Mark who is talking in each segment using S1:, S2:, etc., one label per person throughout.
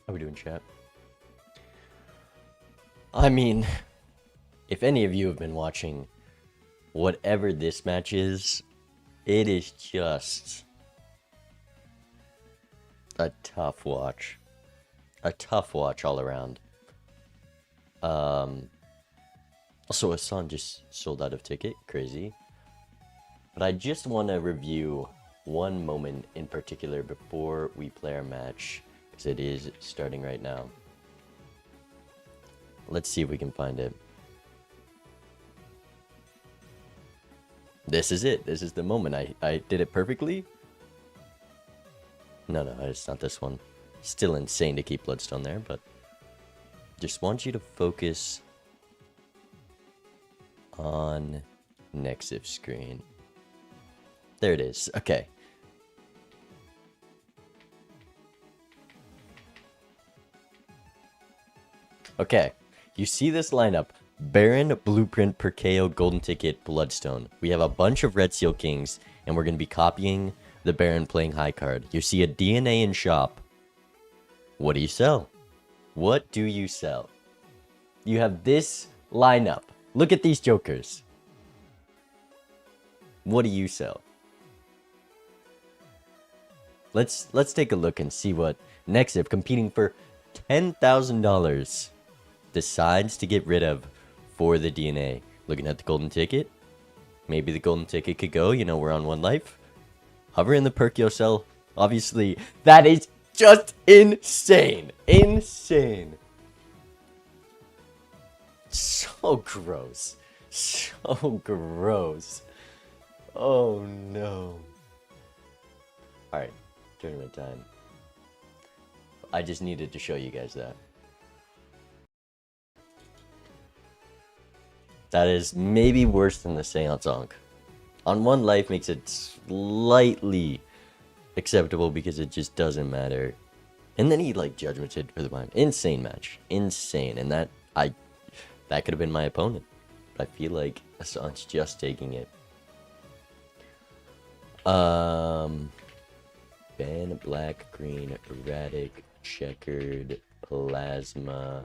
S1: How we doing, chat? I mean, if any of you have been watching whatever this match is, it is just a tough watch. A tough watch all around. Also, Hassan just sold out of ticket. Crazy. But I just want to review one moment in particular before we play our match, because it is starting right now. Let's see if we can find it. This is it. This is the moment. I did it perfectly. No, it's not this one. Still insane to keep Bloodstone there, but just want you to focus on Nexif screen. There it is. Okay. Okay. You see this lineup. Baron, Blueprint, Perkeo, Golden Ticket, Bloodstone. We have a bunch of Red Seal Kings, and we're going to be copying the Baron playing high card. You see a DNA in shop. What do you sell? What do you sell? You have this lineup. Look at these jokers. What do you sell? Let's take a look and see what Nexif, competing for $10,000, decides to get rid of for the DNA. Looking at the golden ticket. Maybe the golden ticket could go. You know, we're on one life. Hover in the Perkeo cell. Obviously, that is just insane. Insane. So gross. So gross. Oh no. Alright, tournament time. I just needed to show you guys that. That is maybe worse than the Seance Ankh. On one life makes it slightly acceptable because it just doesn't matter. And then he like judgmented for the mind. Insane match. Insane. And that could have been my opponent. But I feel like Hassan's just taking it. Ben, black, green, erratic, checkered, plasma,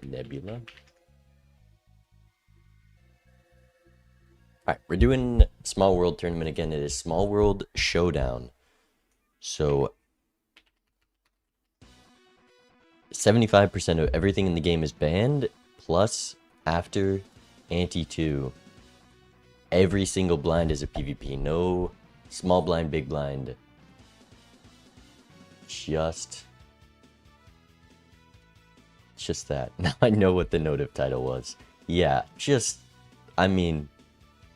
S1: nebula. Alright, we're doing Small World Tournament again. It is Small World Showdown. So 75% of everything in the game is banned, plus after ante 2. Every single blind is a PvP. No small blind, big blind. Just that. Now I know what the notive title was. Yeah, I mean,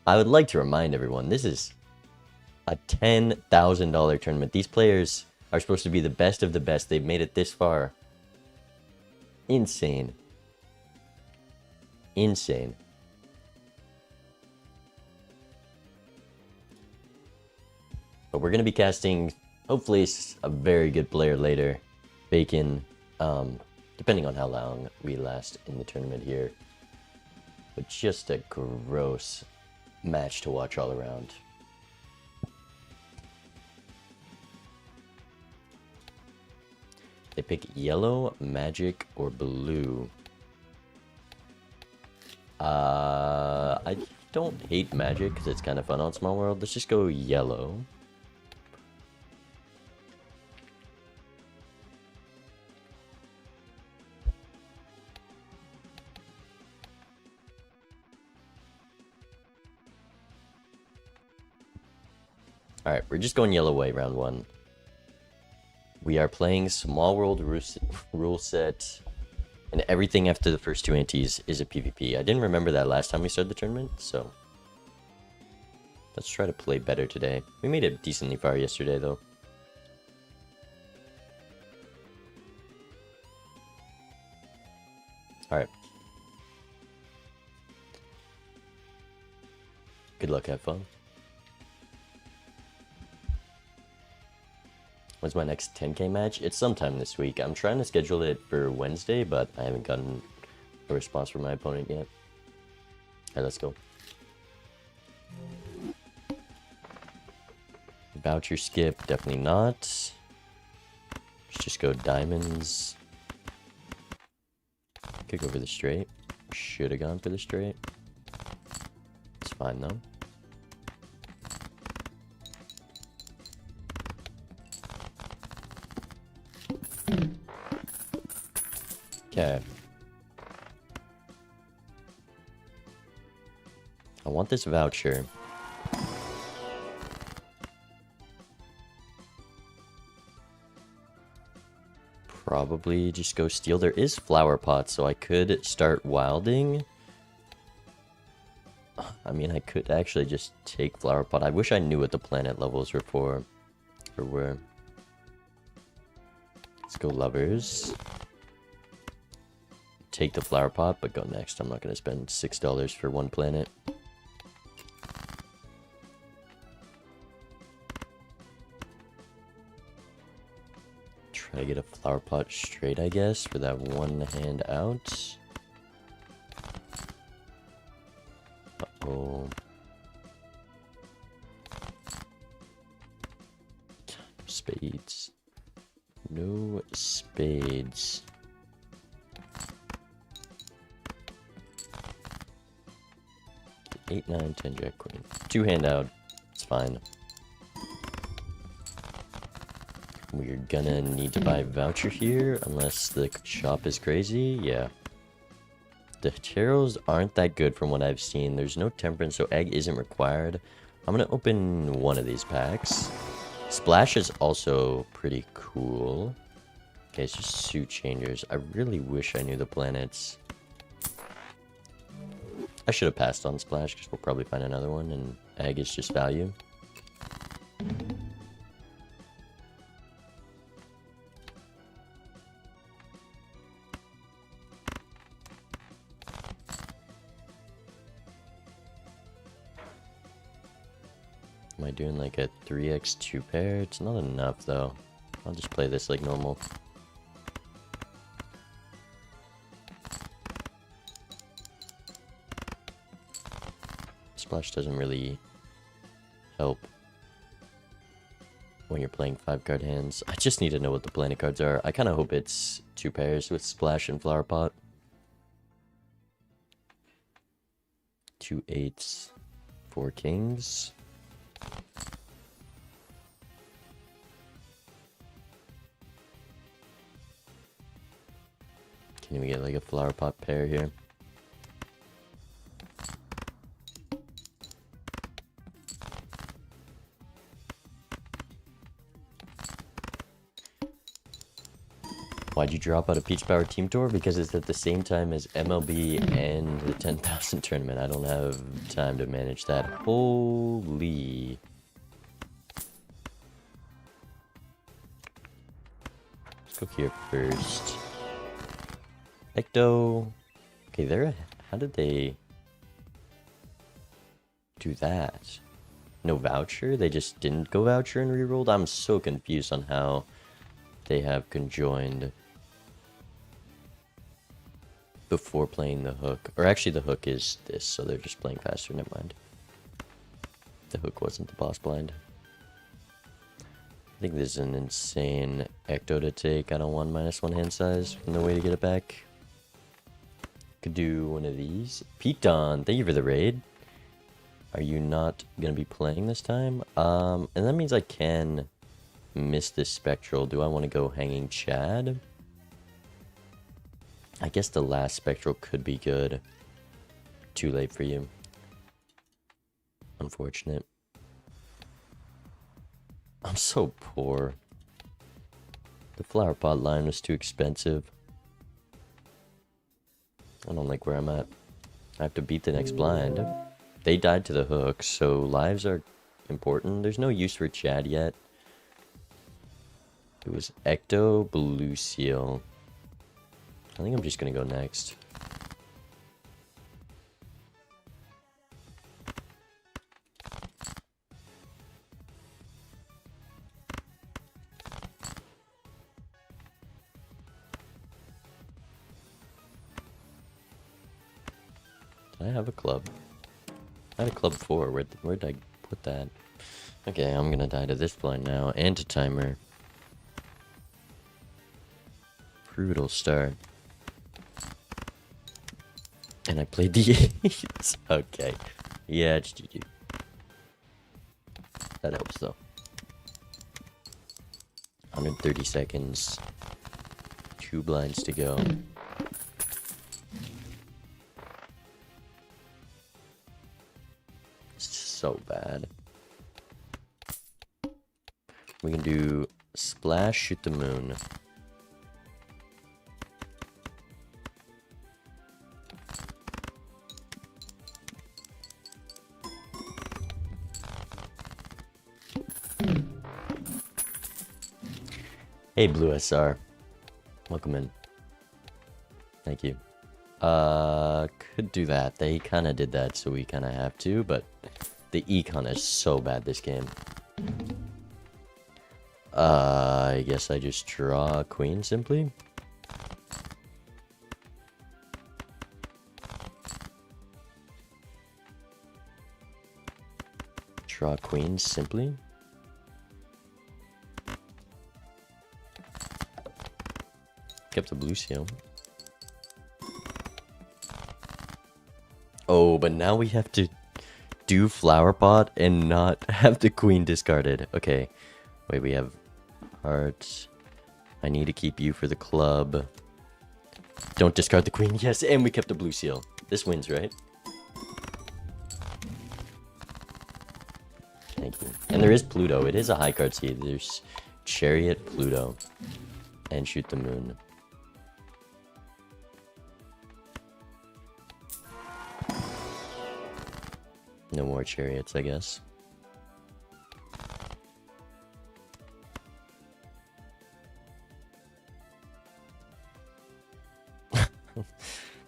S1: I would like to remind everyone, this is a $10,000 tournament. These players are supposed to be the best of the best. They've made it this far. Insane. Insane. But we're going to be casting, hopefully, a very good player later. Bacon, depending on how long we last in the tournament here. But just a gross match to watch all around. They pick yellow, magic, or blue. I don't hate magic because it's kind of fun on Small World. Let's just go yellow. Alright, we're just going yellow way round 1. We are playing Small World rule set, and everything after the first 2 antes is a PvP. I didn't remember that last time we started the tournament, so let's try to play better today. We made it decently far yesterday, though. Alright. Good luck, have fun. When's my next 10K match? It's sometime this week. I'm trying to schedule it for Wednesday, but I haven't gotten a response from my opponent yet. Alright, let's go. Voucher skip, definitely not. Let's just go diamonds. Could go for the straight. Should have gone for the straight. It's fine though. Okay. I want this voucher. Probably just go steal. There is flower pots, so I could start wilding. I mean, I could actually just take flower pot. I wish I knew what the planet levels were for. Or were. Let's go lovers. Take the flower pot, but go next. I'm not going to spend $6 for one planet. Try to get a flower pot straight, I guess, for that one hand out. Uh-oh. Spades. No spades. 8, 9, 10, jack, queen. 2 hand out. It's fine. We're gonna need to buy a voucher here, unless the shop is crazy. Yeah. The tarots aren't that good from what I've seen. There's no temperance, so egg isn't required. I'm gonna open one of these packs. Splash is also pretty cool. Okay, it's just suit changers. I really wish I knew the planets. I should have passed on Splash, because we'll probably find another one, and egg is just value. Am I doing like a 3x 2 pair? It's not enough though. I'll just play this like normal. Splash doesn't really help when you're playing 5-card hands. I just need to know what the planet cards are. I kind of hope it's 2 pairs with Splash and Flower Pot. 2 8s, 4 kings. Can we get like a flower pot pair here? Why'd you drop out of Peach Power Team Tour? Because it's at the same time as MLB and the 10,000 tournament. I don't have time to manage that. Holy. Let's go here first. Ecto. Okay, there. How did they do that? No voucher? They just didn't go voucher and rerolled? I'm so confused on how they have conjoined before playing the hook. Or actually the hook is this, so they're just playing faster, never mind. The hook wasn't the boss blind. I think this is an insane Ecto to take. I don't want -1 hand size. No way to get it back. Could do one of these. Piton, thank you for the raid. Are you not going to be playing this time? And that means I can miss this spectral. Do I want to go hanging Chad? I guess the last spectral could be good. Too late for you. Unfortunate. I'm so poor. The flower pot line was too expensive. I don't like where I'm at. I have to beat the next blind. They died to the hook, so lives are important. There's no use for Chad yet. It was Ecto, Blue Seal. I think I'm just gonna go next. Did I have a club? I had a club 4. Where'd I put that? Okay, I'm gonna die to this blind now, and to timer. brutal start. And I played the 8s. Okay. Yeah, it's GG. That helps though. 130 seconds. 2 blinds to go. It's so bad. We can do splash, shoot the moon. Hey, Blue SR. Welcome in. Thank you. Could do that. They kind of did that, so we kind of have to, but the econ is so bad this game. I guess I just draw queen simply. Draw queen simply. Kept the blue seal. Oh, but now we have to do flower pot and not have the queen discarded. Okay. Wait, we have hearts. I need to keep you for the club. Don't discard the queen. Yes, and we kept the blue seal. This wins, right? Thank you. And there is Pluto. It is a high card seed. There's Chariot, Pluto, and Shoot the Moon. No more chariots, I guess.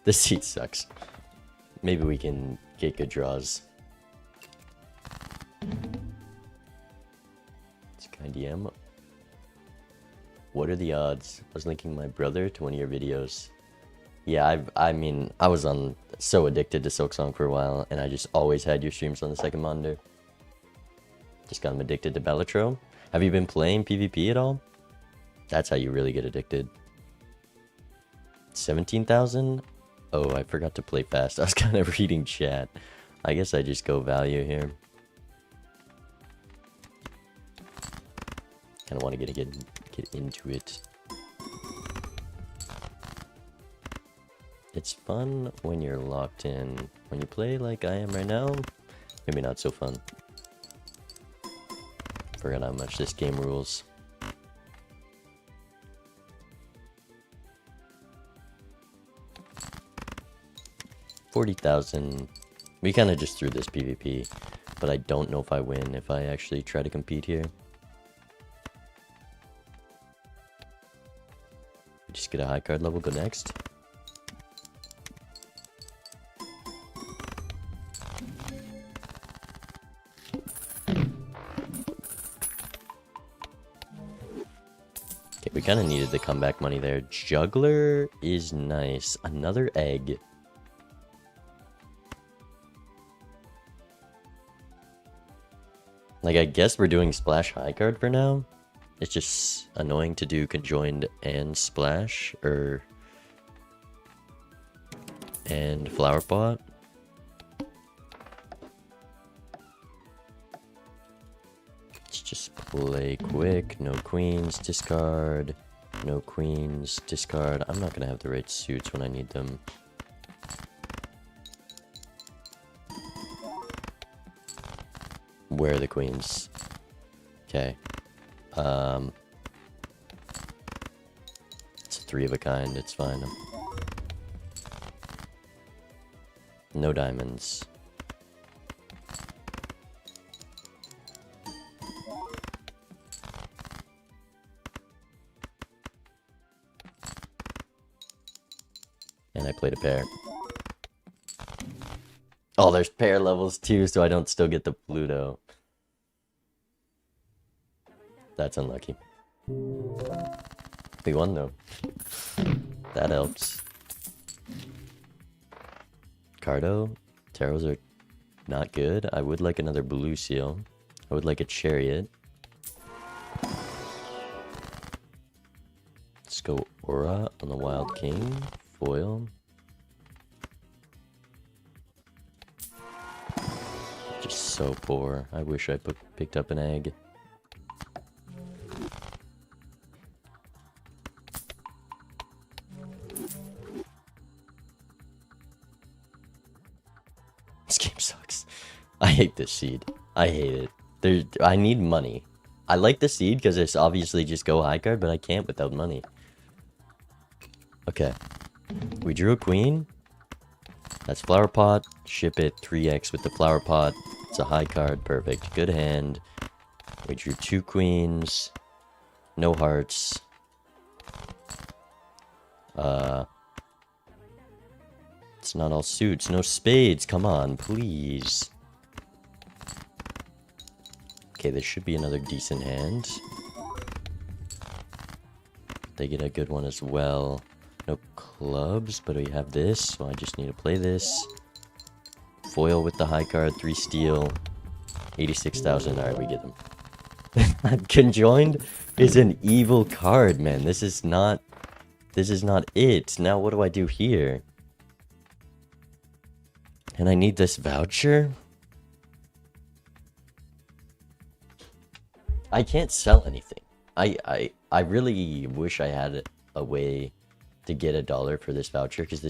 S1: This seat sucks. Maybe we can get good draws. It's kind DM. What are the odds? I was linking my brother to one of your videos. Yeah, I mean, I was so addicted to Silksong for a while, and I just always had your streams on the second monitor. Just got him addicted to Balatro. Have you been playing PvP at all? That's how you really get addicted. 17,000? Oh, I forgot to play fast. I was kind of reading chat. I guess I just go value here. Kind of want to get into it. It's fun when you're locked in. When you play like I am right now, maybe not so fun. Forgot how much this game rules. $40,000. We kind of just threw this PvP, but I don't know if I win if I actually try to compete here. We just get a high card level, go next. Okay, we kind of needed the comeback money there. Juggler is nice. Another egg. Like, I guess we're doing splash high card for now. It's just annoying to do conjoined and splash, and flower pot. Let's just play quick. No queens, discard. No queens, discard. I'm not gonna have the right suits when I need them. Where are the queens? Okay. It's a 3 of a kind, it's fine. No diamonds. And I played a pair. Oh, there's pair levels too, so I don't still get the Pluto. That's unlucky. We won though. That helps. Cardo, tarots are not good. I would like another blue seal. I would like a chariot. Let's go Aura on the Wild King. Foil. Just so poor. I wish I picked up an egg. This game sucks. I hate this seed. I hate it. I need money. I like the seed because it's obviously just go high card, but I can't without money. Okay. We drew a queen. That's flower pot. Ship it 3x with the flower pot. It's a high card. Perfect. Good hand. We drew 2 queens. No hearts. It's not all suits. No spades. Come on, please. Okay, this should be another decent hand. They get a good one as well. No clubs, but we have this, so I just need to play this. Foil with the high card, 3 steel, 86,000. Alright, we get them. Conjoined is an evil card, man. This is not it. Now what do I do here? And I need this voucher? I can't sell anything. I really wish I had a way to get $1 for this voucher, because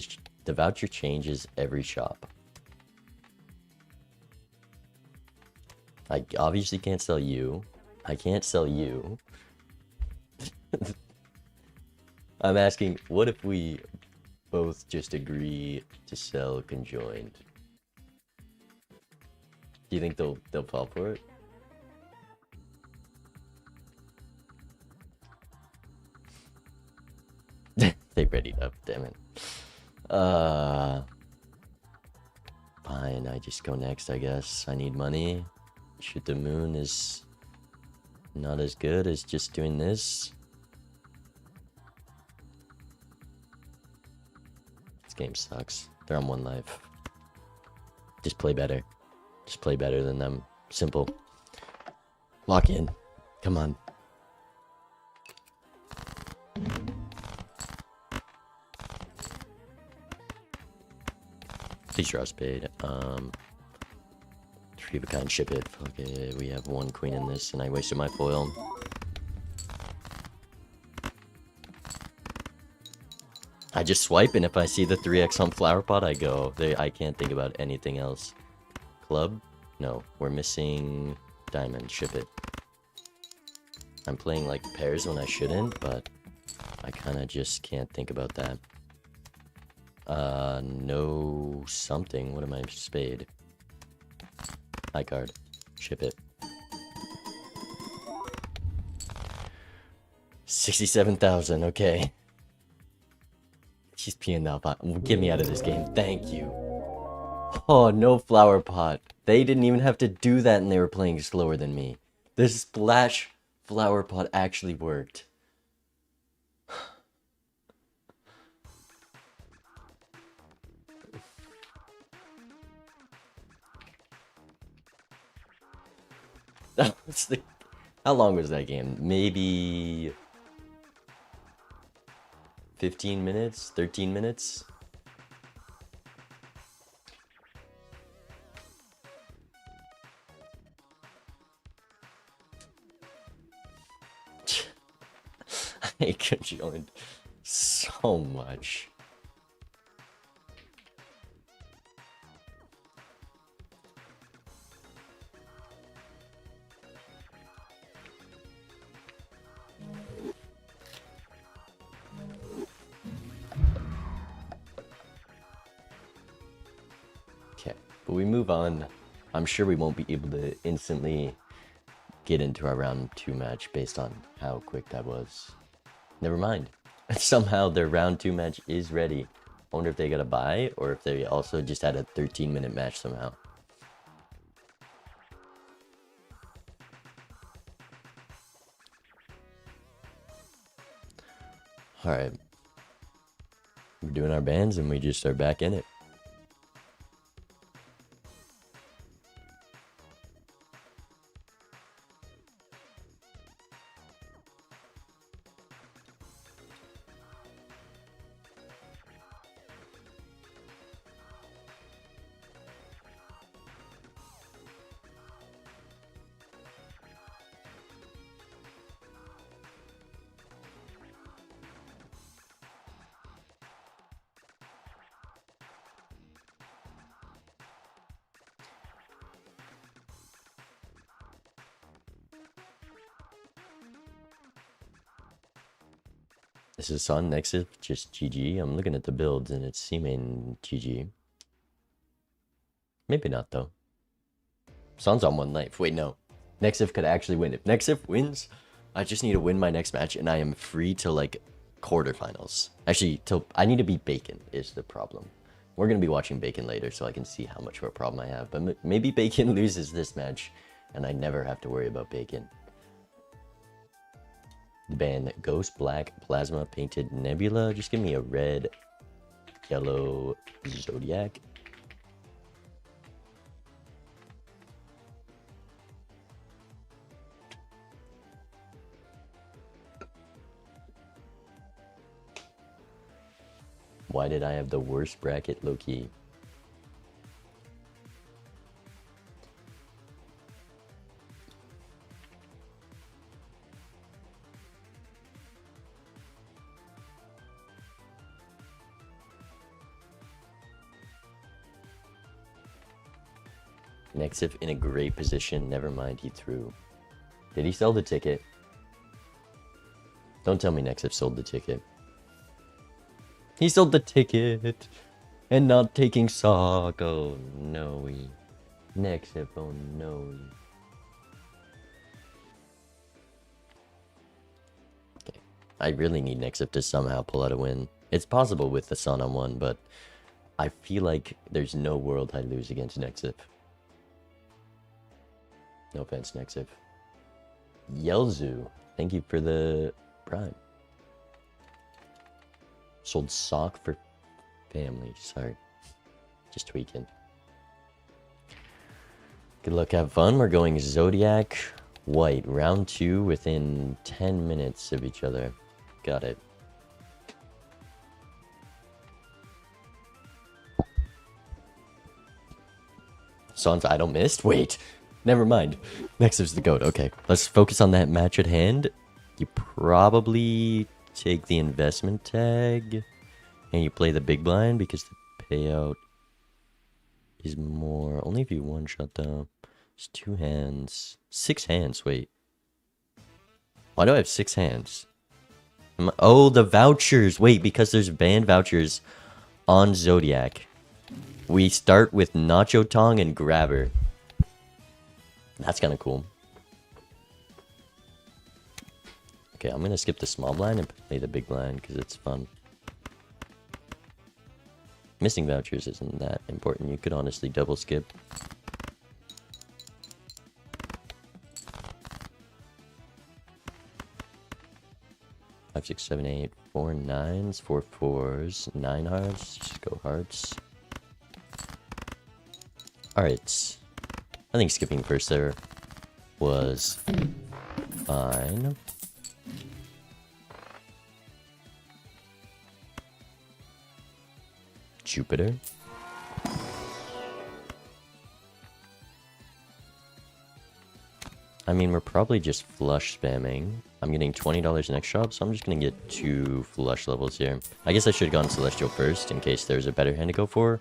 S1: the voucher changes every shop. I obviously can't sell you. I can't sell you. I'm asking, what if we both just agree to sell conjoined? Do you think they'll fall for it? They readied up, damn it. Fine, I just go next, I guess. I need money. Shoot the moon is not as good as just doing this. This game sucks. They're on 1 life. Just play better. Just play better than them. Simple. Lock in. Come on. Please draw a spade. 3 of a kind, ship it. Fuck it. We have 1 queen in this, and I wasted my foil. I just swipe, and if I see the 3x on flower pot, I go. I can't think about anything else. Club? No. We're missing diamond. Ship it. I'm playing like pairs when I shouldn't, but I kind of just can't think about that. No something. What am I? Spade. High card. Ship it. 67,000. Okay. She's peeing now. Get me out of this game. Thank you. Oh, no flower pot. They didn't even have to do that, and they were playing slower than me. This splash flower pot actually worked. How long was that game? Maybe 15 minutes? 13 minutes? I conjoined so much. Okay, but we move on. I'm sure we won't be able to instantly get into our round 2 match based on how quick that was. Never mind. Somehow their round 2 match is ready. I wonder if they got a bye or if they also just had a 13-minute match somehow. Alright. We're doing our bands and we just are back in it. This is on Nexus, just GG. I'm looking at the builds and it's C-main GG. Maybe not though. Son's on 1 life. Wait, no. Nexif could actually win. If Nexif wins, I just need to win my next match and I am free to like quarterfinals. Actually, till I need to beat Bacon is the problem. We're going to be watching Bacon later so I can see how much of a problem I have. But maybe Bacon loses this match and I never have to worry about Bacon. Ban Ghost Black Plasma Painted Nebula. Just give me a red, yellow Zodiac. Why did I have the worst bracket, low-key? Nexif in a great position. Never mind, he threw. Did he sell the ticket? Don't tell me Nexif sold the ticket. He sold the ticket and not taking sock. Oh no, Nexif. Oh no. Okay, I really need Nexif to somehow pull out a win. It's possible with the Sun on 1, but I feel like there's no world I lose against Nexif. No offense, Nexif. Yelzu, thank you for the prime. Sold sock for family. Sorry. Just tweaking. Good luck, have fun. We're going Zodiac White. Round 2 within 10 minutes of each other. Got it. Son's idle missed? Wait. Never mind. Next is the GOAT. Okay. Let's focus on that match at hand. You probably take the investment tag and you play the big blind because the payout is more. Only if you one shot though. It's 2 hands. 6 hands. Wait. Why do I have 6 hands? Oh, the vouchers. Wait, because there's banned vouchers on Zodiac. We start with Nacho Tong and Grabber. That's kind of cool. Okay, I'm going to skip the small blind and play the big blind because it's fun. Missing vouchers isn't that important. You could honestly double skip. Five, 6, 7, 8, 4 nines, 4 fours, 9 hearts. Just go hearts. Alright. I think skipping first there was fine. Jupiter. I mean, we're probably just flush spamming. I'm getting $20 next job, so I'm just gonna get 2 flush levels here. I guess I should have gone Celestial first in case there's a better hand to go for.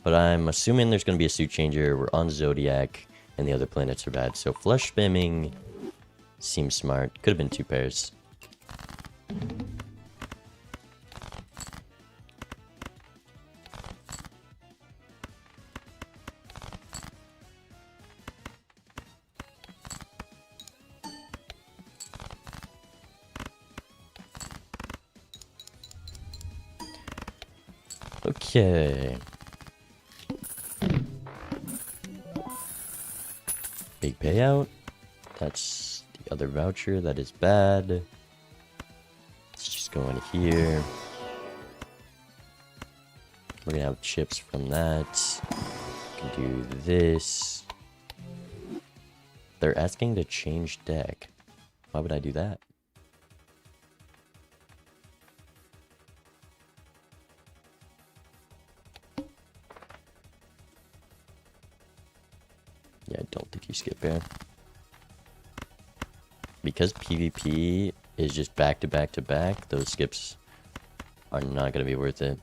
S1: But I'm assuming there's gonna be a suit changer. We're on Zodiac, and the other planets are bad. So flush spamming seems smart. Could have been 2 pairs. Okay. Big payout. That's the other voucher. That is bad. Let's just go in here. We're gonna have chips from that. We can do this. They're asking to change deck. Why would I do that? Yeah, I don't think you skip here. Because PvP is just back to back to back, those skips are not going to be worth it.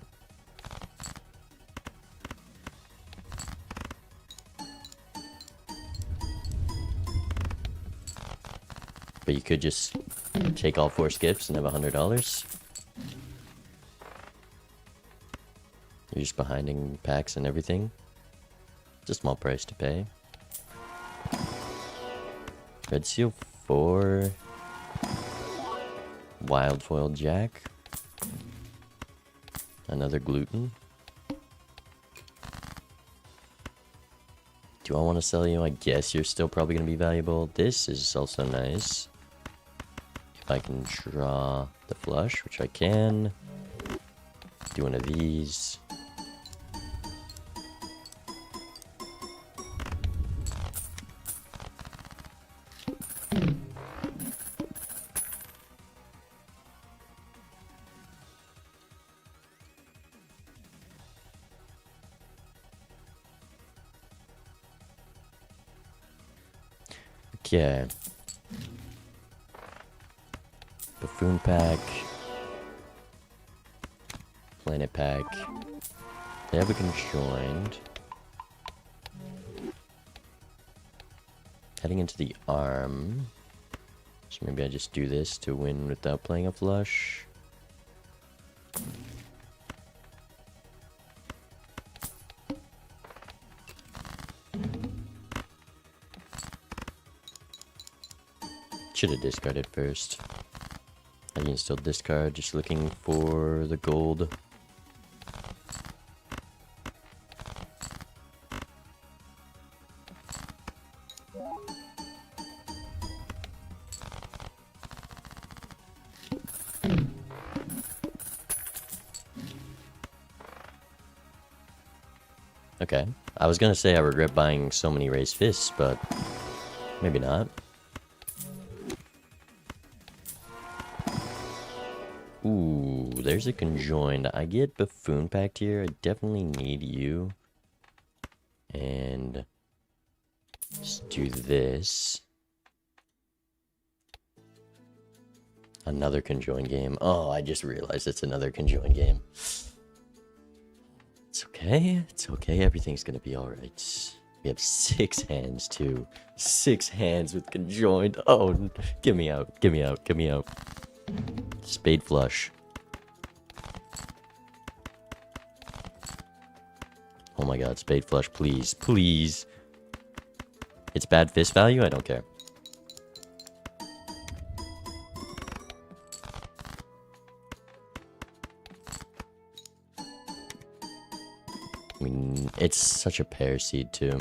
S1: But you could just take all 4 skips and have $100. You're just behind in packs and everything. It's a small price to pay. Red seal 4. Wild foil jack. Another gluten. Do I want to sell you? I guess you're still probably going to be valuable. This is also nice. If I can draw the flush, which I can. Do one of these. Okay. Buffoon pack. Planet pack. They have a conjoined. Heading into the arm. So maybe I just do this to win without playing a flush. Should have discarded first. I can still discard, just looking for the gold. Okay. I was gonna say I regret buying so many raised fists, but maybe not. Ooh, there's a conjoined. I get buffoon packed here. I definitely need you. And let's do this. Another conjoined game. Oh, I just realized it's another conjoined game. It's okay. It's okay. Everything's gonna be alright. We have 6 hands too. 6 hands with conjoined. Oh, get me out. Get me out. Get me out. Spade flush. Oh my god, spade flush, please. Please. It's bad fist value? I don't care. I mean, it's such a pair seed too.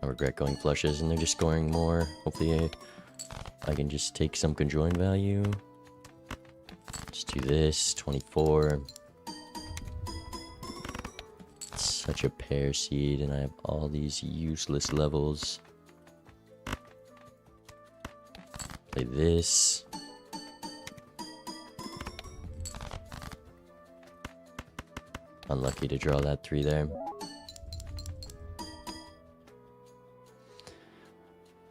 S1: I regret going flushes and they're just scoring more. Hopefully I can just take some conjoined value. Just do this, 24. It's such a pair seed and I have all these useless levels. Play this. Unlucky to draw that 3 there.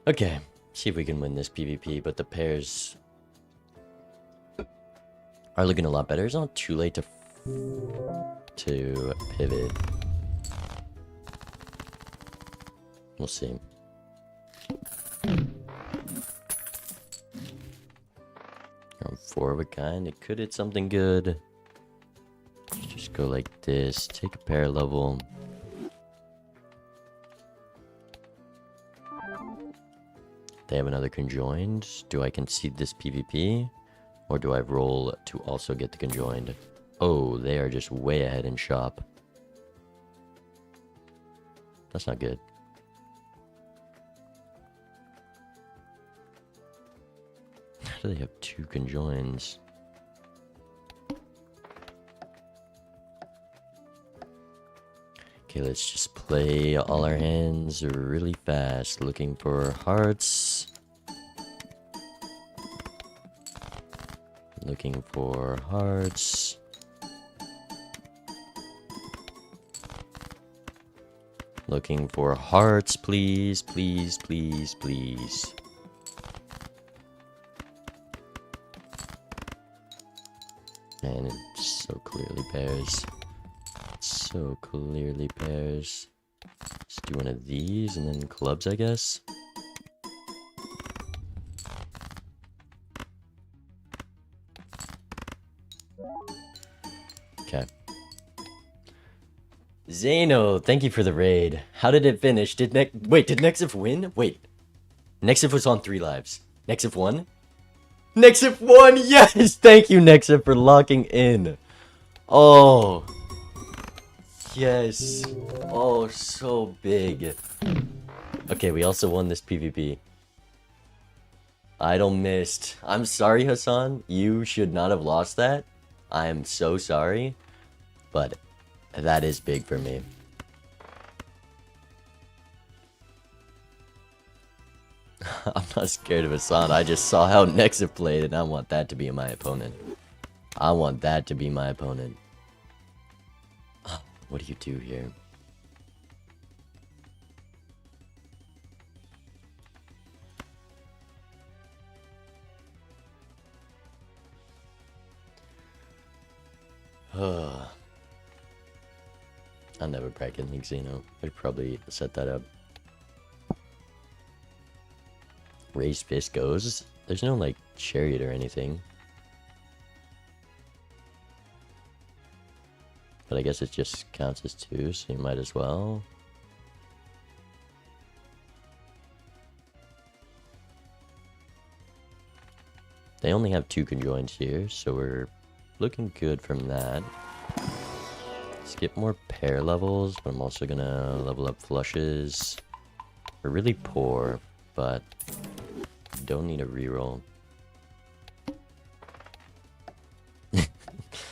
S1: Okay, see if we can win this PvP, but the pairs are looking a lot better. It's not too late to pivot. We'll see. Round 4 of a kind. It could hit something good. Just go like this. Take a pair level. They have another conjoined. Do I concede this PvP? Or do I roll to also get the conjoined? Oh, they are just way ahead in shop. That's not good. How do they have 2 conjoins? Okay, let's just play all our hands really fast. Looking for hearts. Looking for hearts. Looking for hearts, please, please, please, please. And it so clearly pairs. So clearly pairs. Let's do one of these and then clubs, I guess. Okay. Zeno, thank you for the raid. How did it finish? Did Nexif win? Wait. Nexif was on 3 lives. Nexif won? Nexif won! Yes! Thank you, Nexif, for locking in. Oh. Yes. Oh, so big. Okay, we also won this PvP. Idol missed. I'm sorry, Hassan. You should not have lost that. I am so sorry. But that is big for me. I'm not scared of Hassan. I just saw how Nexif played, and I want that to be my opponent. I want that to be my opponent. What do you do here? I'll never break in Xeno. I'd probably set that up. Raised fist goes. There's no like chariot or anything. But I guess it just counts as 2, so you might as well. They only have 2 conjoins here, so we're looking good from that. Skip more pair levels, but I'm also gonna level up flushes. We're really poor, but don't need a reroll.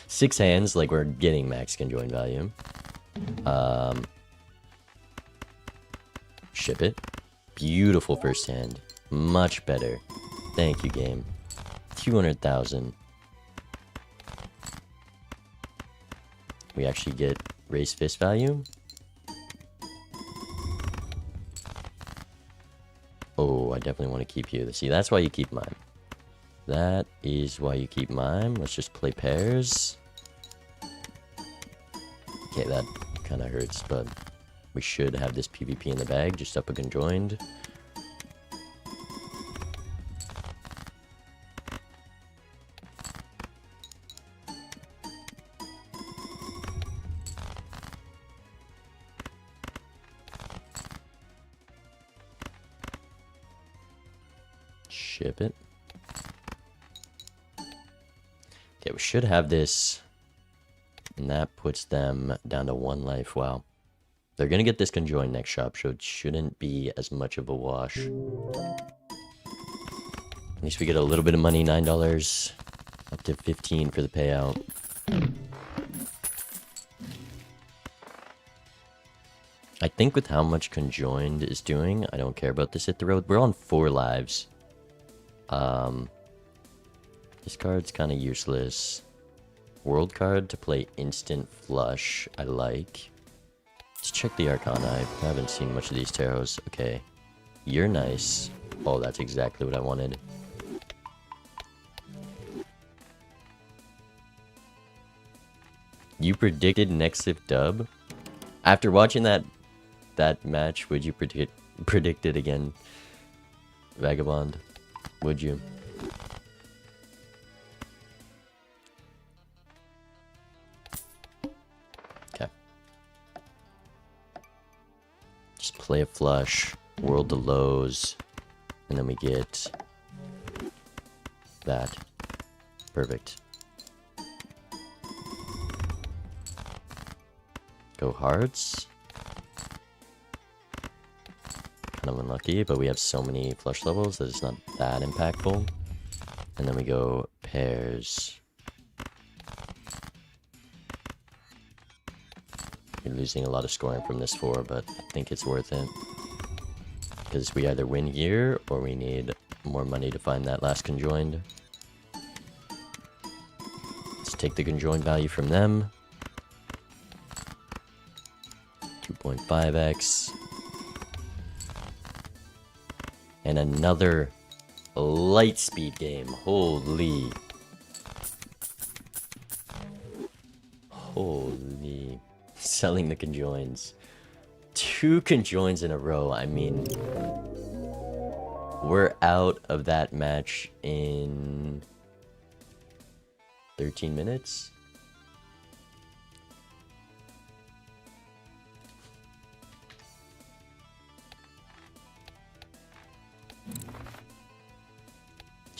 S1: 6 hands, like we're getting max conjoin value. Ship it. Beautiful first hand. Much better. Thank you, game. 200,000. We actually get raised fist value. Oh, I definitely want to keep you. See, that's why you keep mine. That is why you keep mine. Let's just play pairs. Okay, that kind of hurts, but we should have this PvP in the bag. Just up a conjoined. Ship it. Okay, we should have this. And that puts them down to 1 life. Wow. They're going to get this conjoined next shop, so it shouldn't be as much of a wash. At least we get a little bit of money, $9. Up to 15 for the payout. I think with how much conjoined is doing, I don't care about this hit the road. We're on 4 lives. This card's kind of useless. World card to play instant flush, I like. Let's check the Arcana. I haven't seen much of these tarots. Okay. You're nice. Oh, that's exactly what I wanted. You predicted Nexif dub? After watching that match, would you predict it again? Vagabond? Would you? Okay. Just play a flush, world to lows, and then we get that. Perfect. Go hearts. Kind of unlucky, but we have so many flush levels that it's not that impactful. And then we go pairs. You're losing a lot of scoring from this 4, but I think it's worth it. Because we either win here, or we need more money to find that last conjoined. Let's take the conjoined value from them. 2.5x. And another light speed game. Holy. Holy. Selling the conjoins. 2 conjoins in a row. I mean, we're out of that match in 13 minutes.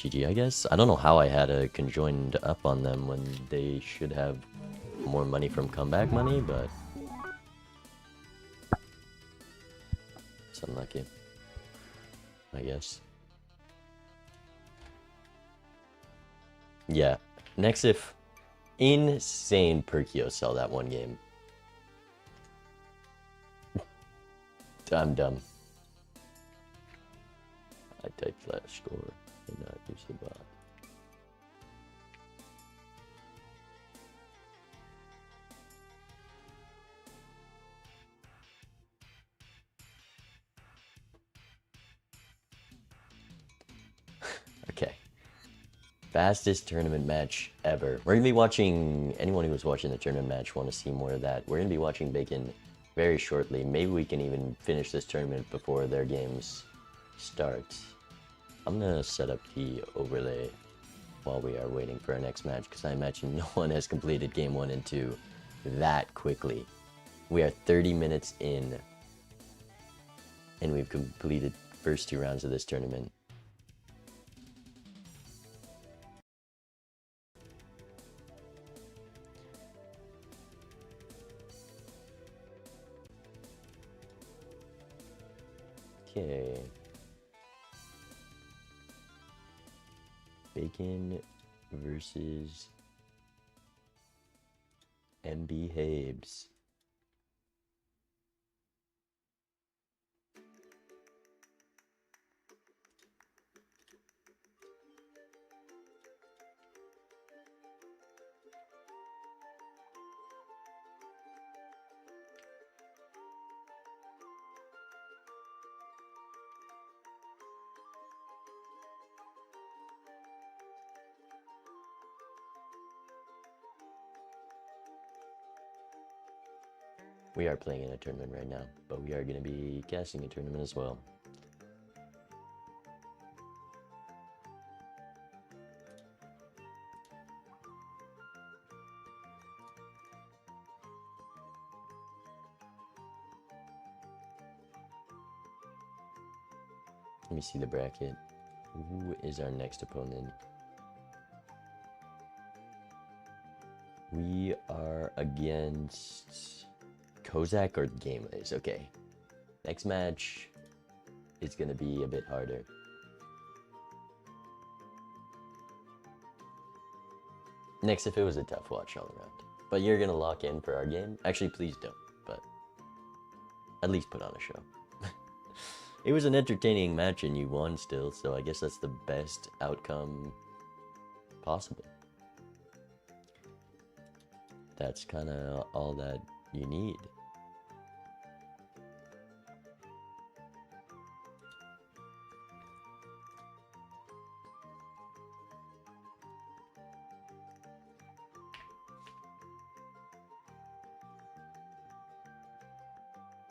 S1: GG, I guess. I don't know how I had a conjoined up on them when they should have more money from comeback money, but it's unlucky, I guess. Yeah, next if insane Perkio sell that one game. I'm dumb. I type flash score and not use the bot. Okay. Fastest tournament match ever. We're gonna be watching, anyone who was watching the tournament match want to see more of that. We're gonna be watching Bacon very shortly. Maybe we can even finish this tournament before their games start. I'm gonna set up the overlay while we are waiting for our next match, because I imagine no one has completed game 1 and 2 that quickly. We are 30 minutes in, and we've completed first 2 rounds of this tournament. Okay. Bacon versus Mbhabes. We are playing in a tournament right now, but we are going to be casting a tournament as well. Let me see the bracket. Who is our next opponent? We are against Kozak or Gameless. Okay. Next match is going to be a bit harder. Next if it was a tough watch all around. But you're going to lock in for our game? Actually, please don't. But at least put on a show. It was an entertaining match and you won still, so I guess that's the best outcome possible. That's kind of all that you need.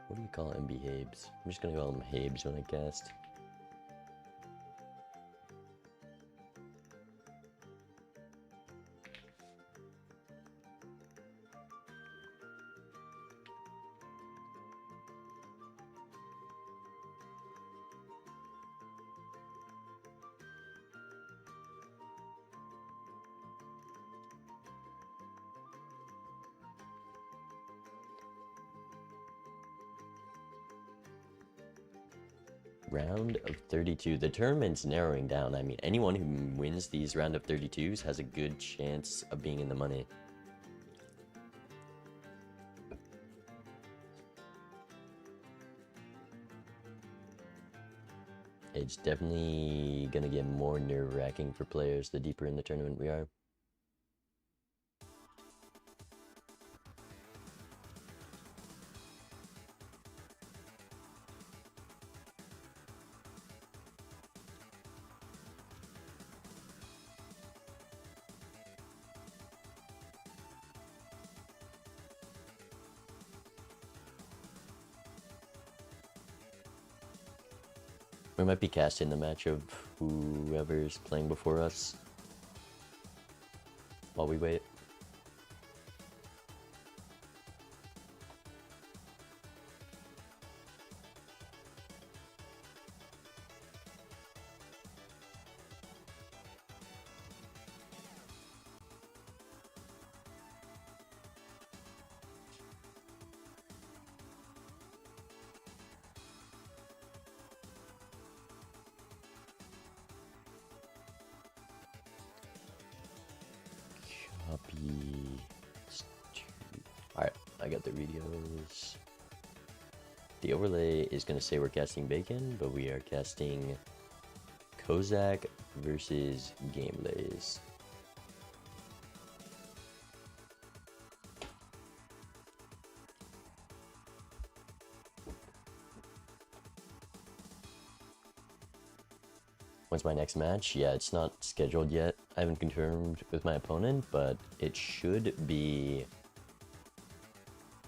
S1: What do you call Mbhabes? I'm just gonna call him Habes when I cast. Round of 32. The tournament's narrowing down. I mean, anyone who wins these round of 32s has a good chance of being in the money. It's definitely gonna get more nerve-wracking for players the deeper in the tournament we are. We might be casting the match of whoever's playing before us while we wait. Alright, I got the videos. The overlay is going to say we're casting Bacon, but we are casting Kozak versus Gameplays. When's my next match? Yeah, it's not scheduled yet. I haven't confirmed with my opponent, but it should be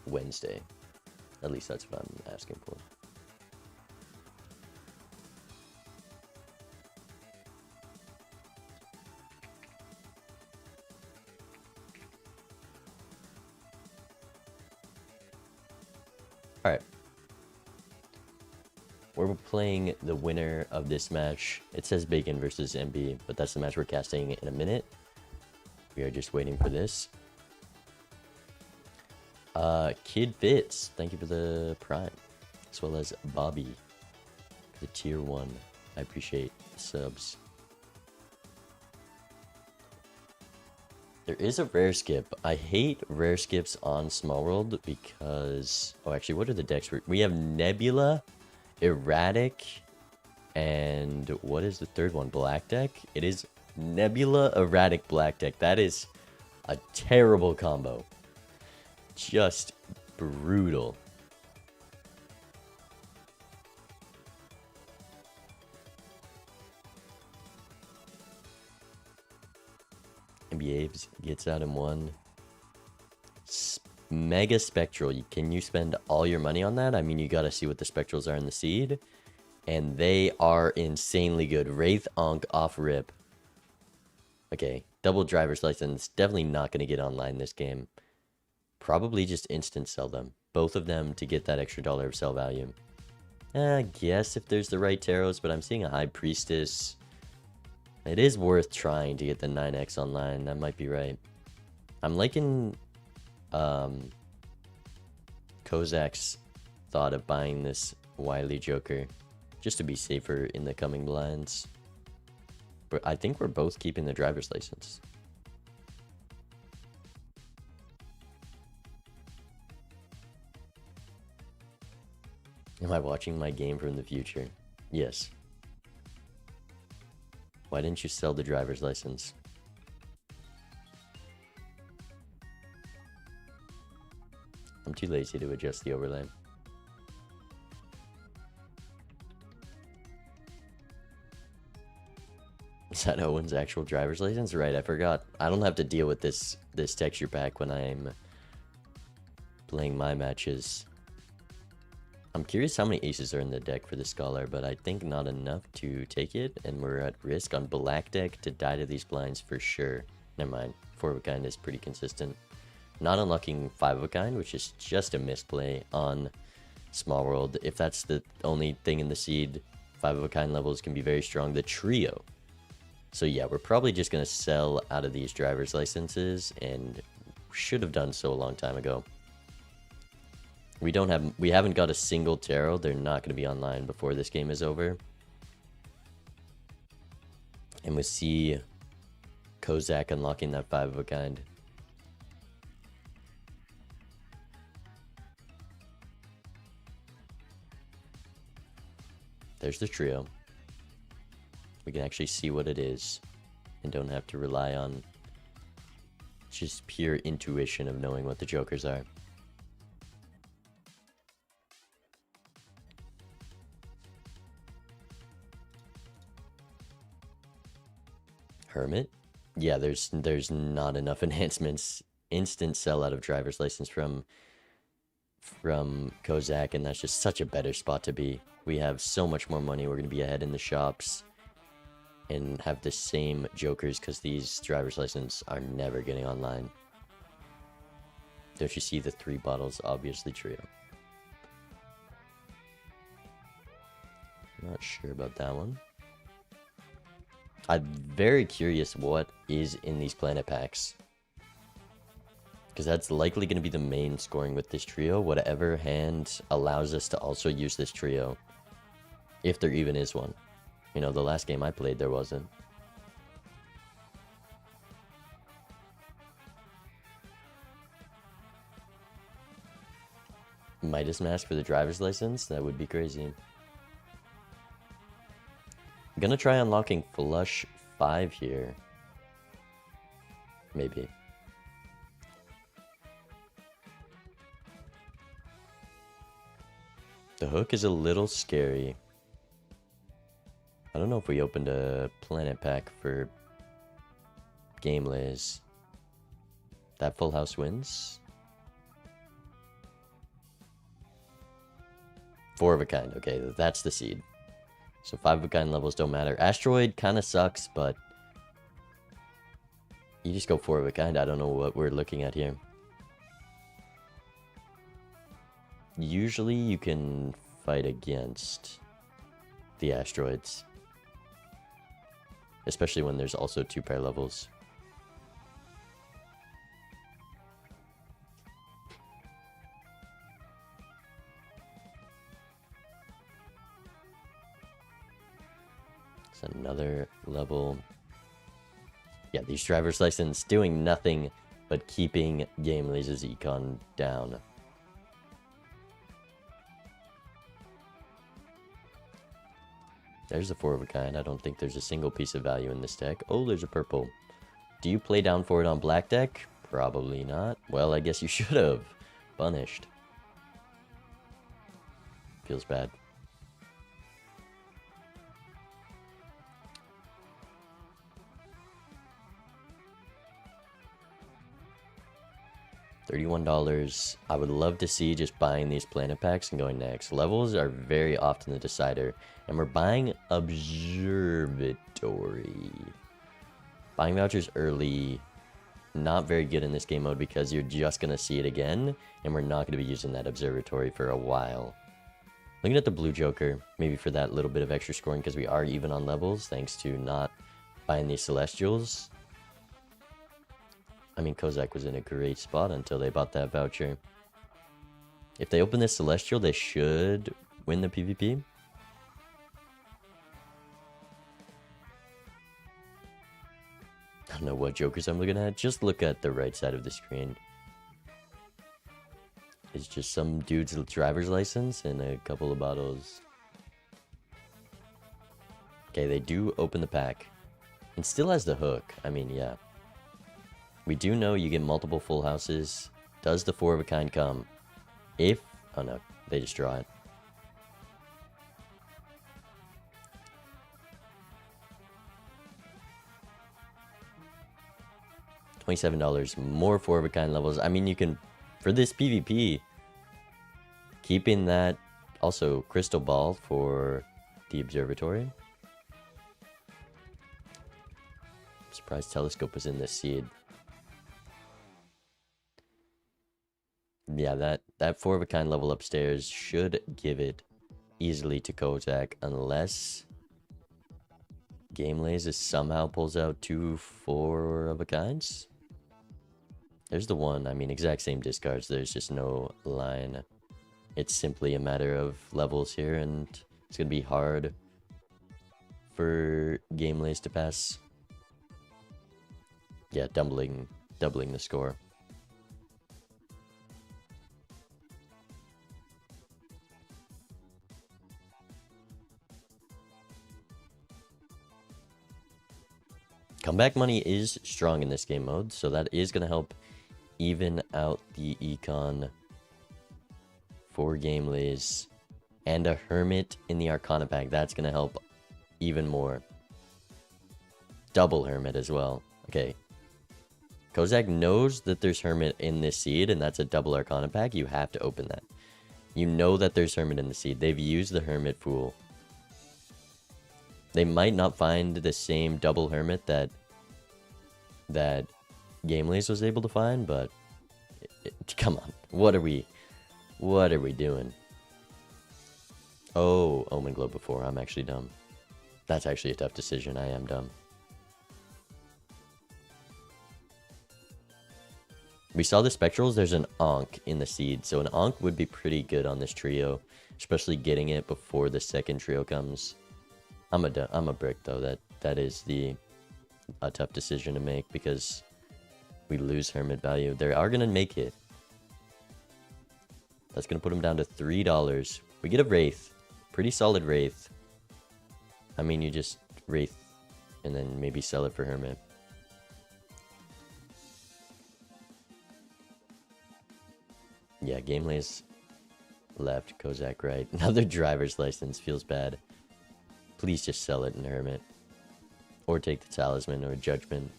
S1: Wednesday. At least that's what I'm asking for. Alright. We're playing the winner of this match. It says Bacon versus MB, but that's the match we're casting in a minute. We are just waiting for this. Kid Fits, thank you for the prime. As well as Bobby, the tier 1. I appreciate the subs. There is a rare skip. I hate rare skips on Small World because... Oh, actually, what are the decks? We have Nebula, Erratic, and what is the third one? Black Deck? It is Nebula, Erratic, Black Deck. That is a terrible combo. Just brutal. Mbhabes gets out in one. Mega Spectral. Can you spend all your money on that? I mean, you gotta see what the Spectrals are in the seed. And they are insanely good. Wraith Onk off rip. Okay, double driver's license. Definitely not gonna get online this game. Probably just instant sell them. Both of them to get that extra dollar of sell value. I guess if there's the right tarots, but I'm seeing a High Priestess. It is worth trying to get the 9x online. That might be right. I'm liking Kozak's thought of buying this Wily Joker just to be safer in the coming blinds. But I think we're both keeping the driver's license. Am I watching my game from the future? Yes. Why didn't you sell the driver's license? I'm too lazy to adjust the overlay. Is that Owen's actual driver's license? Right, I forgot. I don't have to deal with this texture pack when I'm playing my matches. I'm curious how many aces are in the deck for the Scholar, but I think not enough to take it, and we're at risk on Black Deck to die to these blinds for sure. Never mind, 4 of a kind is pretty consistent. Not unlocking 5 of a kind, which is just a misplay on Small World. If that's the only thing in the seed, 5 of a kind levels can be very strong. The trio. So yeah, we're probably just going to sell out of these driver's licenses, and should have done so a long time ago. We haven't got a single tarot. They're not going to be online before this game is over. And we see Kozak unlocking that 5 of a kind. There's the trio. We can actually see what it is and don't have to rely on just pure intuition of knowing what the jokers are. Hermit? Yeah, there's not enough enhancements. Instant sell out of driver's license from Kozak, and that's just such a better spot to be. We have so much more money. We're going to be ahead in the shops and have the same jokers because these driver's license are never getting online. Don't you see the 3 bottles? Obviously trio. Not sure about that one. I'm very curious what is in these planet packs. Because that's likely going to be the main scoring with this trio. Whatever hand allows us to also use this trio. If there even is one. You know, the last game I played, there wasn't. Midas Mask for the driver's license? That would be crazy. I'm gonna try unlocking Flush 5 here. Maybe. The hook is a little scary. I don't know if we opened a planet pack for game lays. That full house wins. 4 of a kind. Okay, that's the seed. So 5 of a kind levels don't matter. Asteroid kind of sucks, but you just go 4 of a kind. I don't know what we're looking at here. Usually you can fight against the asteroids. Especially when there's also 2 pair levels. It's another level. Yeah, these driver's license doing nothing but keeping Game Laze's econ down. There's a 4 of a kind. I don't think there's a single piece of value in this deck. Oh, there's a purple. Do you play down for it on black deck? Probably not. Well, I guess you should have. Punished. Feels bad. $31. I would love to see just buying these planet packs and going next. Levels are very often the decider. And we're buying Observatory. Buying vouchers early, not very good in this game mode because you're just going to see it again. And we're not going to be using that Observatory for a while. Looking at the blue Joker, maybe for that little bit of extra scoring because we are even on levels thanks to not buying these Celestials. I mean, Kozak was in a great spot until they bought that voucher. If they open this Celestial, they should win the PvP. I don't know what Jokers I'm looking at. Just look at the right side of the screen. It's just some dude's driver's license and a couple of bottles. Okay, they do open the pack. And still has the hook. I mean, yeah. We do know you get multiple full houses. Does the 4 of a kind come? If... Oh no, they just draw it. $27 more 4 of a kind levels. I mean, you can... For this PvP, keeping that... Also, Crystal Ball for the Observatory. I'm surprised Telescope was in this seed. Yeah, that 4 of a kind level upstairs should give it easily to Kozak unless Game Laze somehow pulls out 2 4 of a kinds. There's the one. I mean, exact same discards. There's just no line. It's simply a matter of levels here, and it's gonna be hard for Game Laze to pass. Yeah, doubling the score. Comeback money is strong in this game mode, so that is going to help even out the econ for Game Laze. And a Hermit in the Arcana pack. That's going to help even more. Double Hermit as well. Okay. Kozak knows that there's Hermit in this seed, and that's a double Arcana pack. You have to open that. You know that there's Hermit in the seed. They've used the Hermit Fool. They might not find the same double Hermit that Game Laze was able to find, but come on, what are we doing? Oh, Omen Glow before. I'm actually dumb. That's actually a tough decision. I am dumb. We saw the Spectrals. There's an Ankh in the seed, so an Ankh would be pretty good on this trio, especially getting it before the second trio comes. I'm a brick though. That is a tough decision to make because we lose Hermit value. They are gonna make it. That's going to put him down to $3. We get a Wraith. Pretty solid Wraith. I mean, you just Wraith and then maybe sell it for Hermit. Yeah, Gamelay's left, Kozak right. Another driver's license feels bad. Please just sell it in Hermit. Or take the Talisman or Judgment.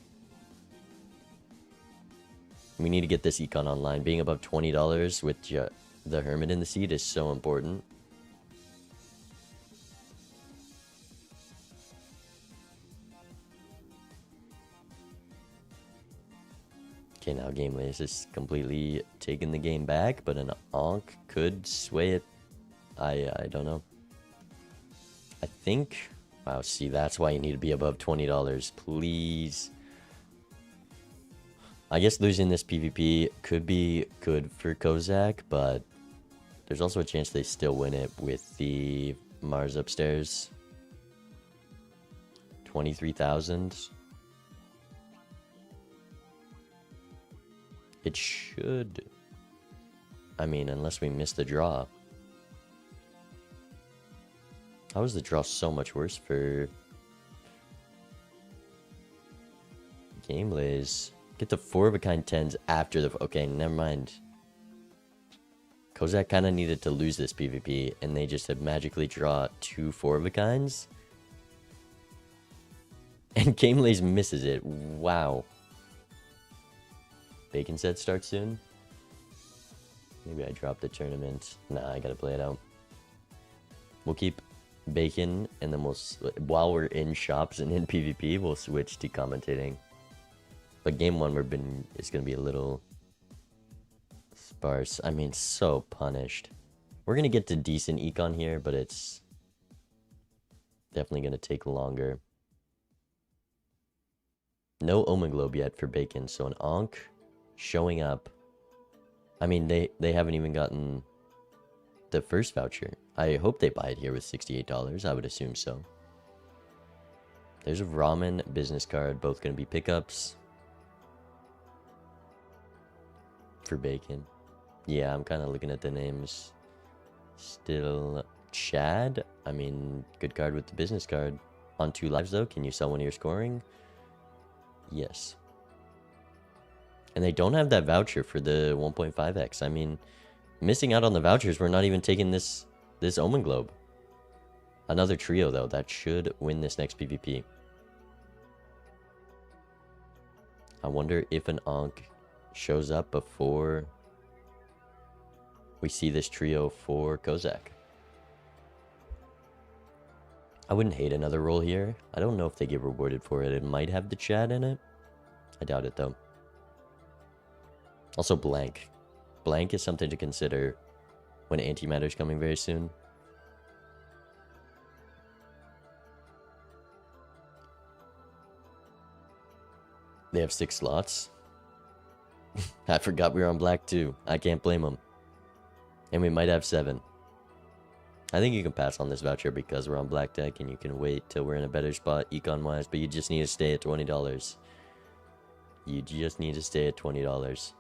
S1: We need to get this econ online. Being above $20 with the Hermit in the seat is so important. Okay, now Gamelay is just completely taking the game back, but an Ankh could sway it. I don't know. I think... Wow, see, that's why you need to be above $20. Please. I guess losing this PvP could be good for Kozak, but there's also a chance they still win it with the Mars upstairs. 23,000. It should. I mean, unless we miss the draw. How is the draw so much worse for Gamelays? Get the 4-of-a-kind 10s after the... Okay, never mind. Kozak kind of needed to lose this PvP, and they just had magically draw 2 4-of-a-kinds. And Gamelays misses it. Wow. Bacon set starts soon? Maybe I dropped the tournament. Nah, I gotta play it out. We'll keep Bacon, and then we'll... While we're in shops and in PvP, we'll switch to commentating. But game 1 it's gonna be a little sparse. I mean, so punished. We're gonna get to decent econ here, but it's definitely gonna take longer. No Omen Globe yet for Bacon, so an Ankh showing up. I mean, they haven't even gotten the first voucher. I hope they buy it here with $68. I would assume so. There's a Ramen business card, both gonna be pickups. For Bacon. Yeah, I'm kind of looking at the names. Still Chad. I mean, good card with the business card. On 2 lives though, can you sell one of your scoring? Yes. And they don't have that voucher for the 1.5x. I mean, missing out on the vouchers, we're not even taking this Omen Globe. Another trio though, that should win this next PvP. I wonder if an Ankh shows up before we see this trio for Kozak. I wouldn't hate another roll here. I don't know if they get rewarded for it. It might have the Chad in it. I doubt it though. Also blank. Blank is something to consider when antimatter's coming very soon. They have 6 slots. I forgot we were on black too. I can't blame them. And we might have 7. I think you can pass on this voucher because we're on black deck and you can wait till we're in a better spot econ wise, but you just need to stay at $20. You just need to stay at $20.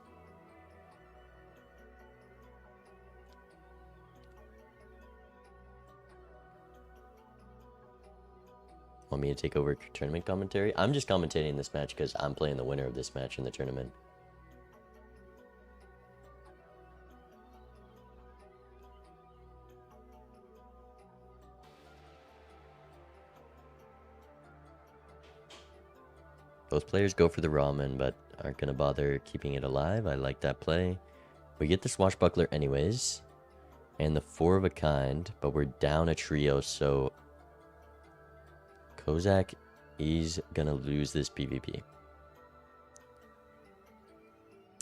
S1: Want me to take over tournament commentary? I'm just commentating this match because I'm playing the winner of this match in the tournament. Both players go for the ramen, but aren't going to bother keeping it alive. I like that play. We get the swashbuckler anyways. And the 4-of-a-kind, but we're down a trio, so Kozak is going to lose this PvP.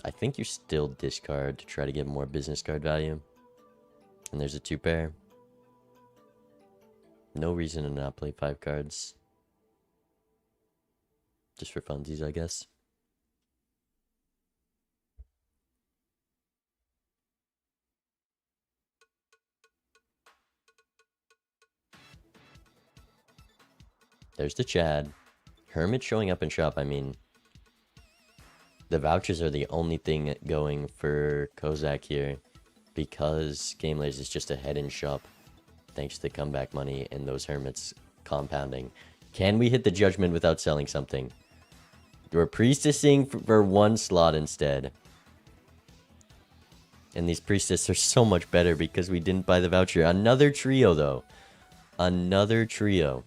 S1: I think you still discard to try to get more business card value. And there's a 2-pair. No reason to not play 5 cards. Just for funsies, I guess. There's the Chad. Hermit showing up in shop. I mean, the vouchers are the only thing going for Kozak here. because Game Lays is just a head in shop thanks to the comeback money and those hermits compounding. Can we hit the judgment without selling something? We're priestessing for one slot instead. And these priestesses are so much better because we didn't buy the voucher. Another trio, though. Another trio.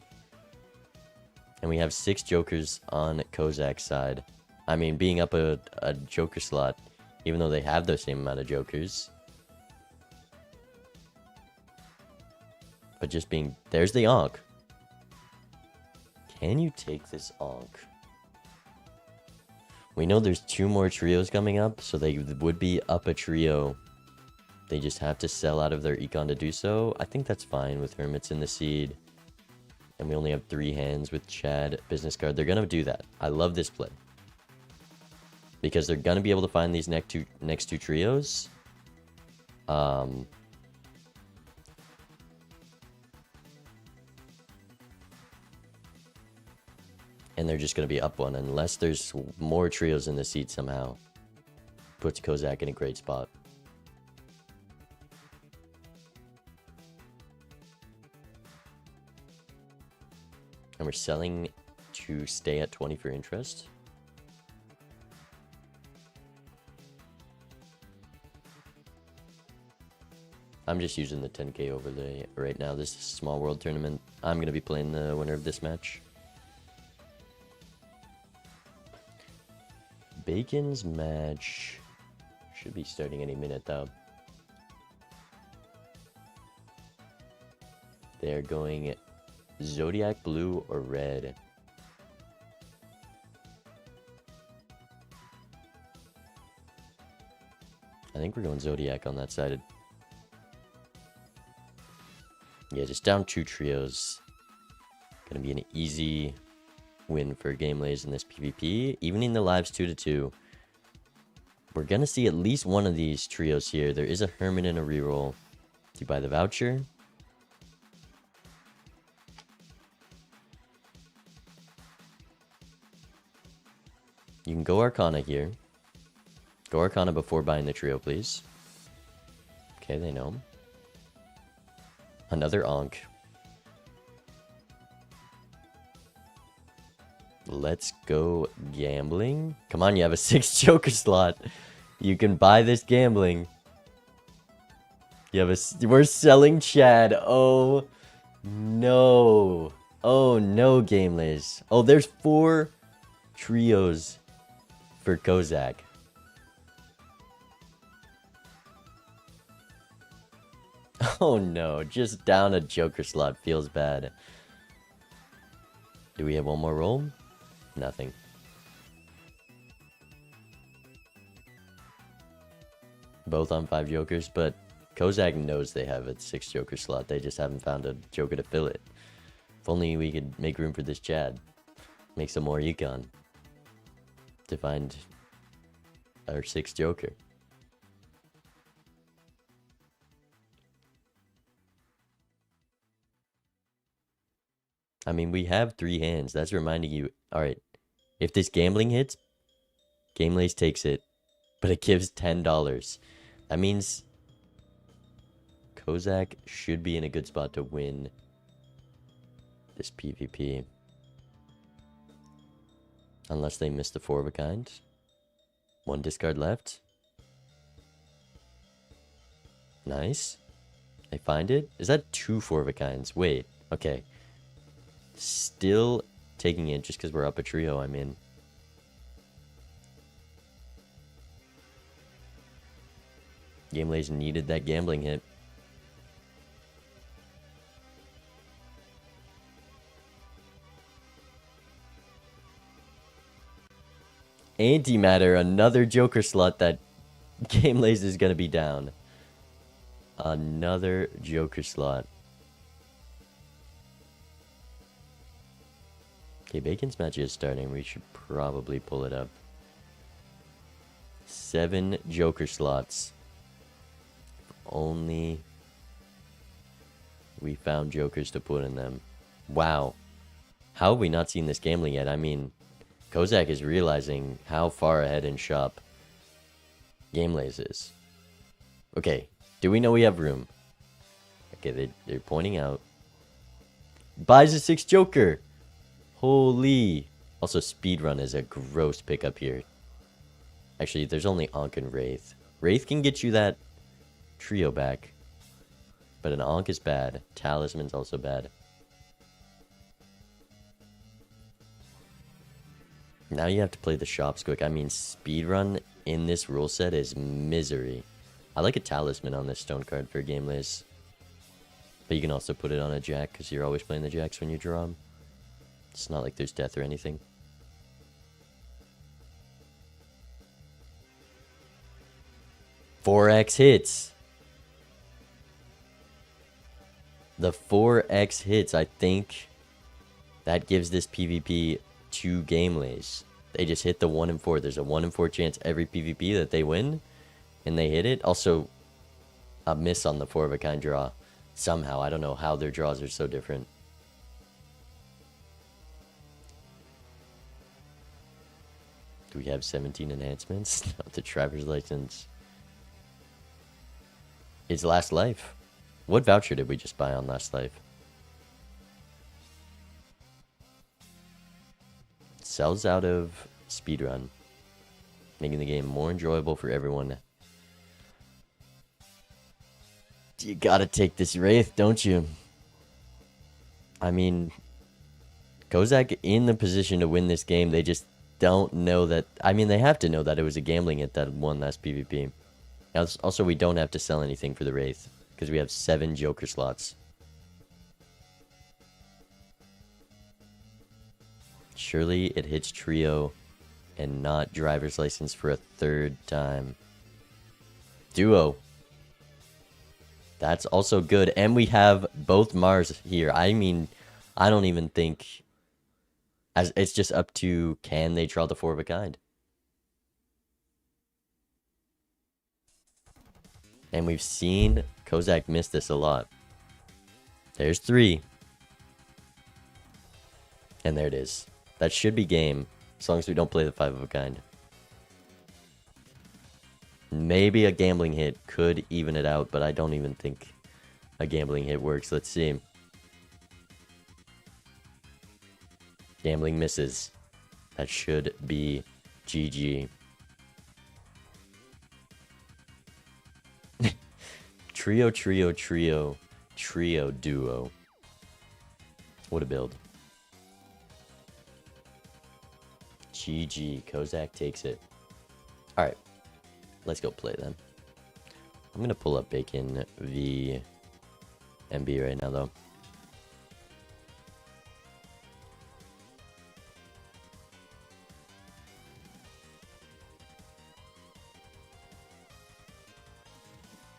S1: And we have 6 jokers on Kozak's side. I mean, being up a joker slot, even though they have the same amount of jokers. But just being... There's the Ankh. Can you take this Ankh? We know there's 2 more trios coming up, so they would be up a trio. They just have to sell out of their econ to do so. I think that's fine with hermits in the seed. And we only have 3 hands with Chad business card. They're going to do that. I love this play. Because they're going to be able to find these next two trios. And they're just going to be up one unless there's more trios in the seed somehow. Puts Kozak in a great spot. And we're selling to stay at 20 for interest. I'm just using the 10k overlay right now. This is a small world tournament. I'm going to be playing the winner of this match. Bacon's match should be starting any minute though. They're going Zodiac blue or red. I think we're going Zodiac on that side. Yeah, just down 2 trios. Gonna be an easy win for Game Lays in this PvP. Evening the lives 2-2. We're gonna see at least one of these trios here. There is a Hermit and a reroll. Do you buy the voucher? You can go Arcana here. Go Arcana before buying the trio, please. Okay, they know. Another Ankh. Let's go gambling. Come on, you have a 6 joker slot. You can buy this gambling. You have a... We're selling Chad. Oh, no. Oh, no, Game Lays. Oh, there's 4 trios for Kozak. Oh no, just down a joker slot feels bad. Do we have one more roll? Nothing. Both on 5 jokers, but Kozak knows they have a 6 joker slot. They just haven't found a joker to fill it. If only we could make room for this Chad. Make some more econ. To find our 6th joker. I mean, we have 3 hands. That's reminding you. Alright. If this gambling hits, Game Lays takes it. But it gives $10. That means Kozak should be in a good spot to win this PvP. Unless they miss the 4 of a kind. 1 discard left. Nice. They find it? Is that 2 4 of a kinds? Wait. Okay. Still taking it just because we're up a trio, I'm in. Game Lays needed that gambling hit. Antimatter, another joker slot that Game Lays is going to be down. Another joker slot. Okay, Bacon's match is starting. We should probably pull it up. 7 joker slots. Only we found jokers to put in them. Wow. How have we not seen this gambling yet? I mean, Kozak is realizing how far ahead in shop Game Lays is. Okay, Do we know we have room? Okay, they're pointing out. Buys a 6 Joker. Holy. Also, Speedrun is a gross pickup here. Actually, there's only Ankh and Wraith. Wraith can get you that trio back. But an Ankh is bad. Talisman's also bad. Now you have to play the shops quick. I mean, Speedrun in this rule set is misery. I like a Talisman on this stone card for game lays. But you can also put it on a Jack, because you're always playing the Jacks when you draw them. It's not like there's death or anything. "4x hits." The 4x hits, I think that gives this PvP 2 game lays. They just hit the 1 in 4. There's a 1 in 4 chance every PvP that they win, and they hit it. Also, a miss on the 4 of a kind draw. Somehow, I don't know how their draws are so different. Do we have 17 enhancements? No, the driver's license. It's Last Life. What voucher did we just buy on Last Life? Sells out of Speedrun, making the game more enjoyable for everyone. You gotta take this Wraith, don't you? I mean, Kozak in the position to win this game. They just don't know that. I mean, they have to know that it was a gambling hit that won last PvP. Also, we don't have to sell anything for the Wraith, because we have 7 Joker slots. Surely it hits trio and not driver's license for a 3rd time. Duo. That's also good. And we have both Mars here. I mean, I don't even think... It's just up to, can they draw the 4 of a kind? And we've seen Kozak miss this a lot. There's 3. And there it is. That should be game, as long as we don't play the 5 of a kind. Maybe a gambling hit could even it out, but I don't even think a gambling hit works. Let's see. Gambling misses. That should be GG. Trio, trio, trio, trio, duo. What a build. GG. Kozak takes it. Alright. Let's go play then. I'm going to pull up Bacon v. MB right now, though.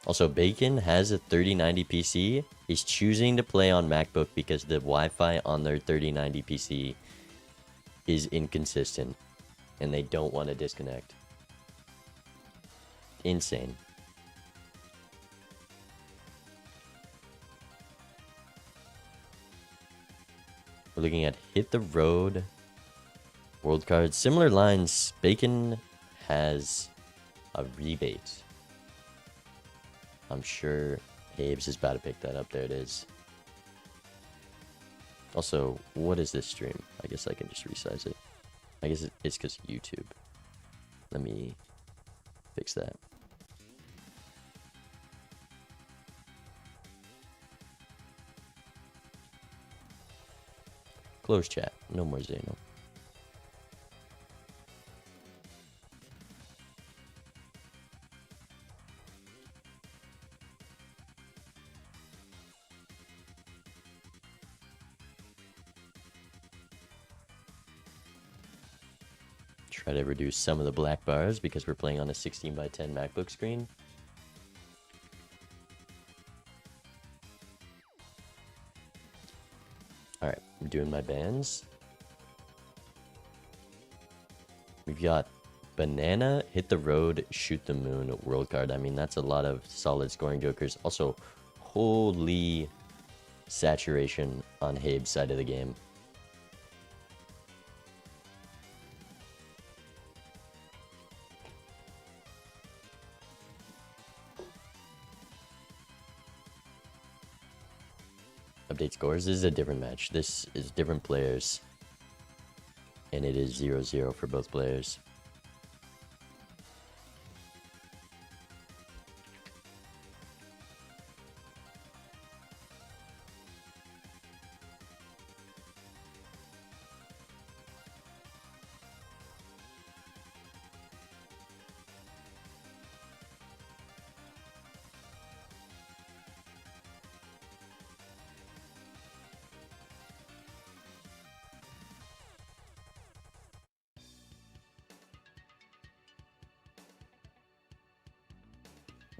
S1: Also, Bacon has a 3090 PC. He's choosing to play on MacBook because the Wi-Fi on their 3090 PC is inconsistent. And they don't want to disconnect. Insane. We're looking at Hit the Road. World cards. Similar lines. Bacon has a rebate. I'm sure Habes is about to pick that up. There it is. Also, what is this stream? I guess I can just resize it. I guess it's because YouTube. Let me fix that. Close chat. No more Zeno. Try to reduce some of the black bars because we're playing on a 16:10 MacBook screen. Alright, I'm doing my bands. We've got Banana, Hit the Road, Shoot the Moon, World card. I mean, that's a lot of solid scoring jokers. Also, holy saturation on Habes' side of the game. Update scores. This is a different match. This is different players. And it is 0-0 for both players.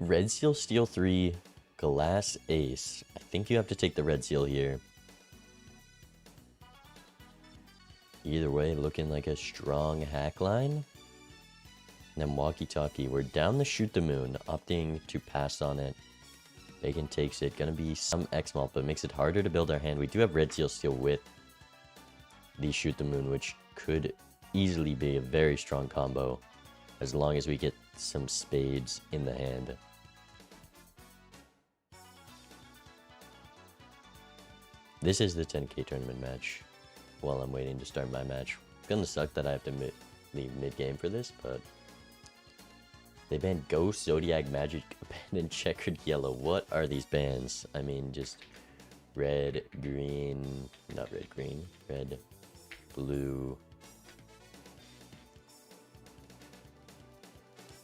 S1: Red seal, steel 3, glass ace. I think you have to take the red seal here. Either way, looking like a strong hack line. And then walkie-talkie. We're down the shoot the moon, opting to pass on it. Bacon takes it. Gonna be some X-malt, but makes it harder to build our hand. We do have red seal steel with the shoot the moon, which could easily be a very strong combo as long as we get some spades in the hand. This is the 10K tournament match while I'm waiting to start my match. It's gonna suck that I have to leave mid-game for this, but they banned Ghost, Zodiac, Magic, Abandoned, Checkered, Yellow. What are these bans? I mean, just red, green, not red, green, red, blue,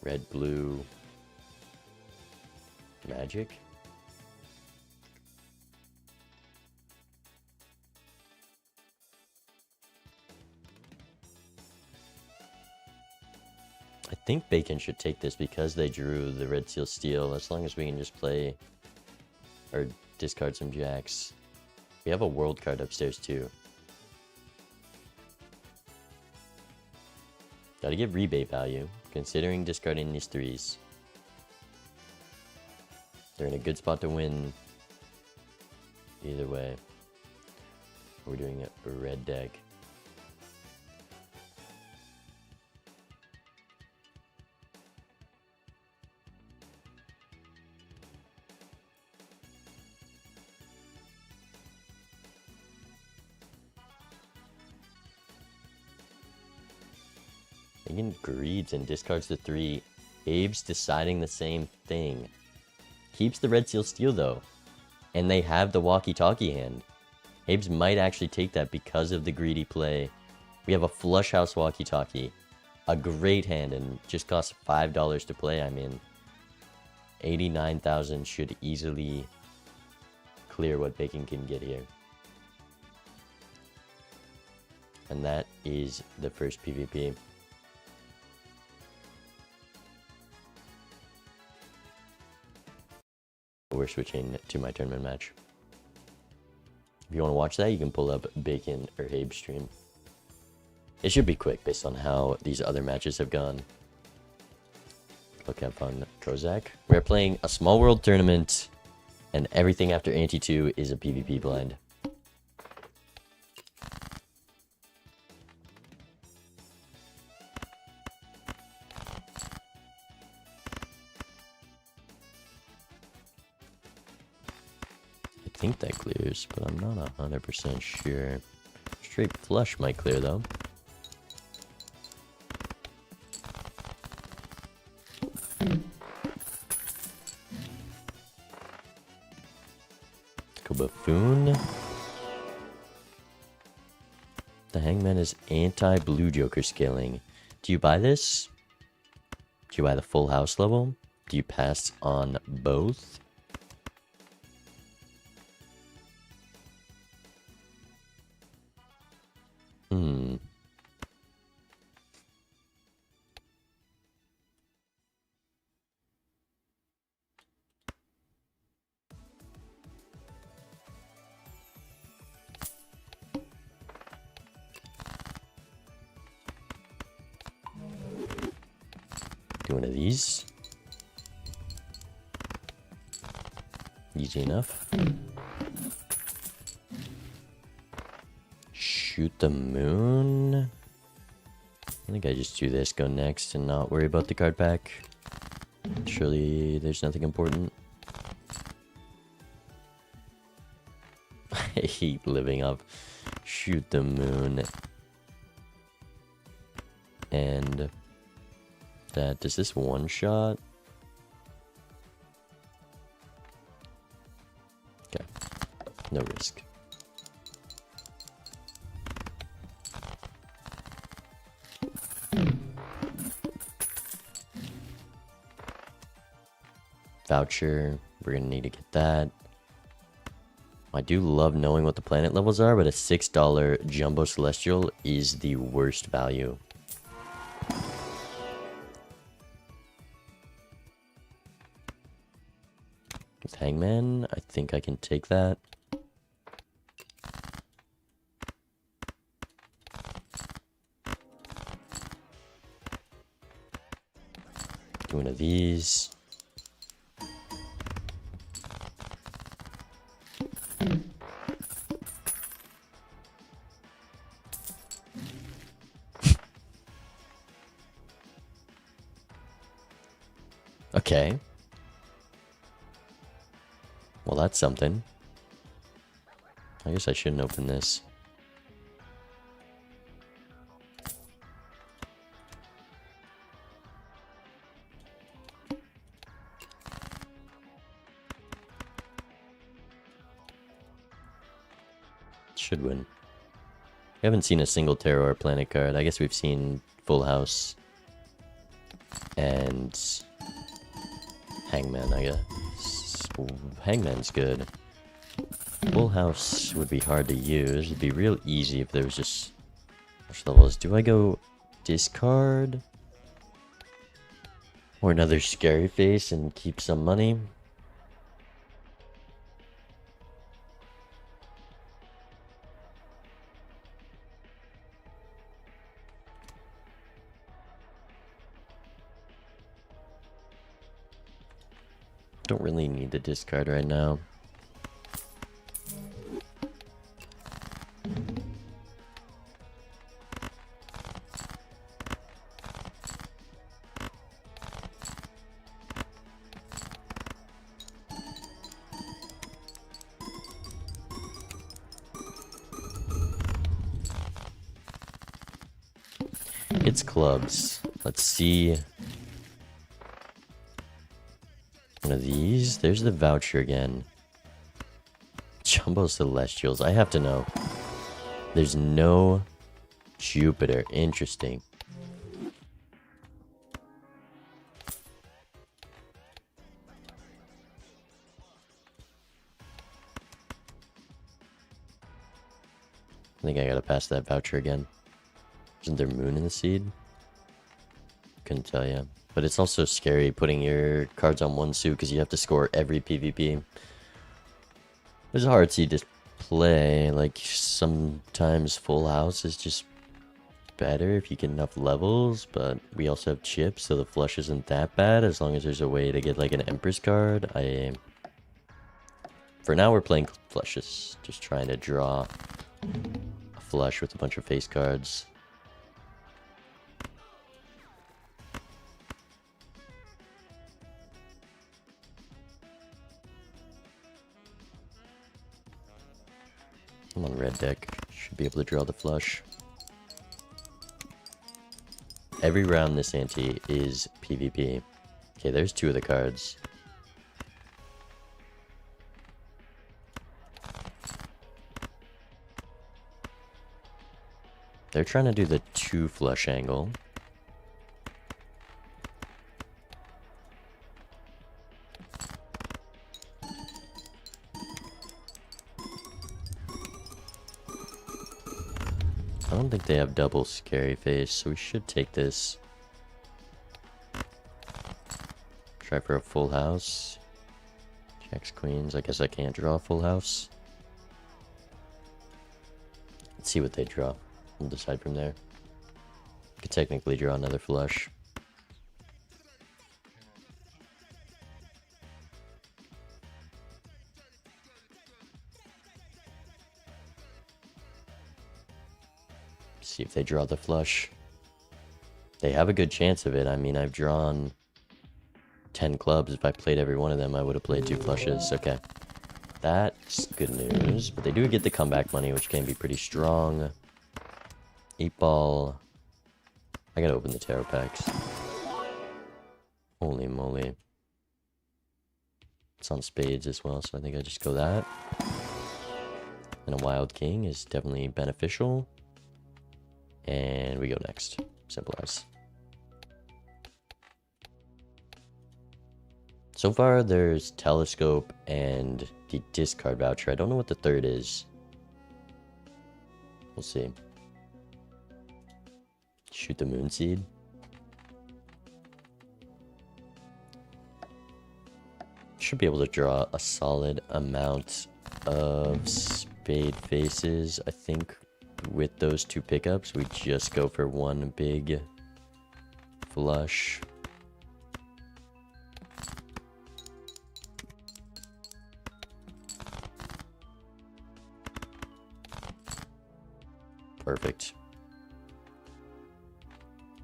S1: red, blue, Magic. I think Bacon should take this because they drew the red seal steel, as long as we can just play or discard some jacks. We have a world card upstairs too. Gotta give rebate value, considering discarding these threes. They're in a good spot to win either way. We're doing a red deck. Megan greeds and discards the 3. Habes deciding the same thing. Keeps the red seal steel though. And they have the walkie-talkie hand. Habes might actually take that because of the greedy play. We have a flush house walkie-talkie. A great hand and just costs $5 to play. I mean, 89,000 should easily clear what Bacon can get here. And that is the first PvP. We're switching to my tournament match. If you want to watch that, you can pull up Bacon or Habes stream. It should be quick based on how these other matches have gone. Look, have fun, Kozak. We're playing a small world tournament, and everything after Ante 2 is a PvP blind. I think that clears, but I'm not 100% sure. Straight flush might clear though. Go buffoon. The Hangman is anti-blue Joker scaling. Do you buy this? Do you buy the full house level? Do you pass on both? Do one of these. Easy enough. Shoot the moon. I think I just do this, go next, and not worry about the card pack. Surely there's nothing important. hate living off Shoot the Moon. And that, does this one shot? Okay, no risk. Voucher, we're gonna need to get that. I do love knowing what the planet levels are, but a $6 Jumbo Celestial is the worst value. With Hangman, I think I can take that. Do one of these. Okay. Well, that's something. I guess I shouldn't open this. Should win. We haven't seen a single Terror or Planet card. I guess we've seen Full House and Hangman, I guess. Hangman's good. Full House would be hard to use. It'd be real easy if there was just... Which levels? Do I go discard? Or another Scary Face and keep some money? Don't really need the discard right now. It's clubs. Let's see. One of these. There's the voucher again. Jumbo Celestials. I have to know. There's no Jupiter. Interesting. I think I gotta pass that voucher again. Isn't there Moon in the seed? Couldn't tell you. But it's also scary putting your cards on one suit because you have to score every PvP. It's a hard seed to play. Like, sometimes Full House is just better if you get enough levels, but we also have chips, so the flush isn't that bad as long as there's a way to get like an Empress card. For now, we're playing flushes. Just trying to draw a flush with a bunch of face cards. I'm on red deck. Should be able to draw the flush. Every round this ante is PvP. Okay, there's two of the cards. They're trying to do the 2 flush angle. I don't think they have double Scary Face, so we should take this. Try for a Full House. Jacks, Queens. I guess I can't draw a Full House. Let's see what they draw. We'll decide from there. Could technically draw another flush. See if they draw the flush. They have a good chance of it. I mean, I've drawn 10 clubs. If I played every one of them, I would have played 2 flushes. Okay. That's good news. But they do get the comeback money, which can be pretty strong. 8-ball. I gotta open the tarot packs. Holy moly. It's on spades as well, so I think I just go that. And a wild king is definitely beneficial. And we go next. Simple as. So far, there's telescope and the discard voucher. I don't know what the third is. We'll see. Shoot the moon seed. Should be able to draw a solid amount of spade faces. I think with those two pickups, we just go for one big flush. Perfect.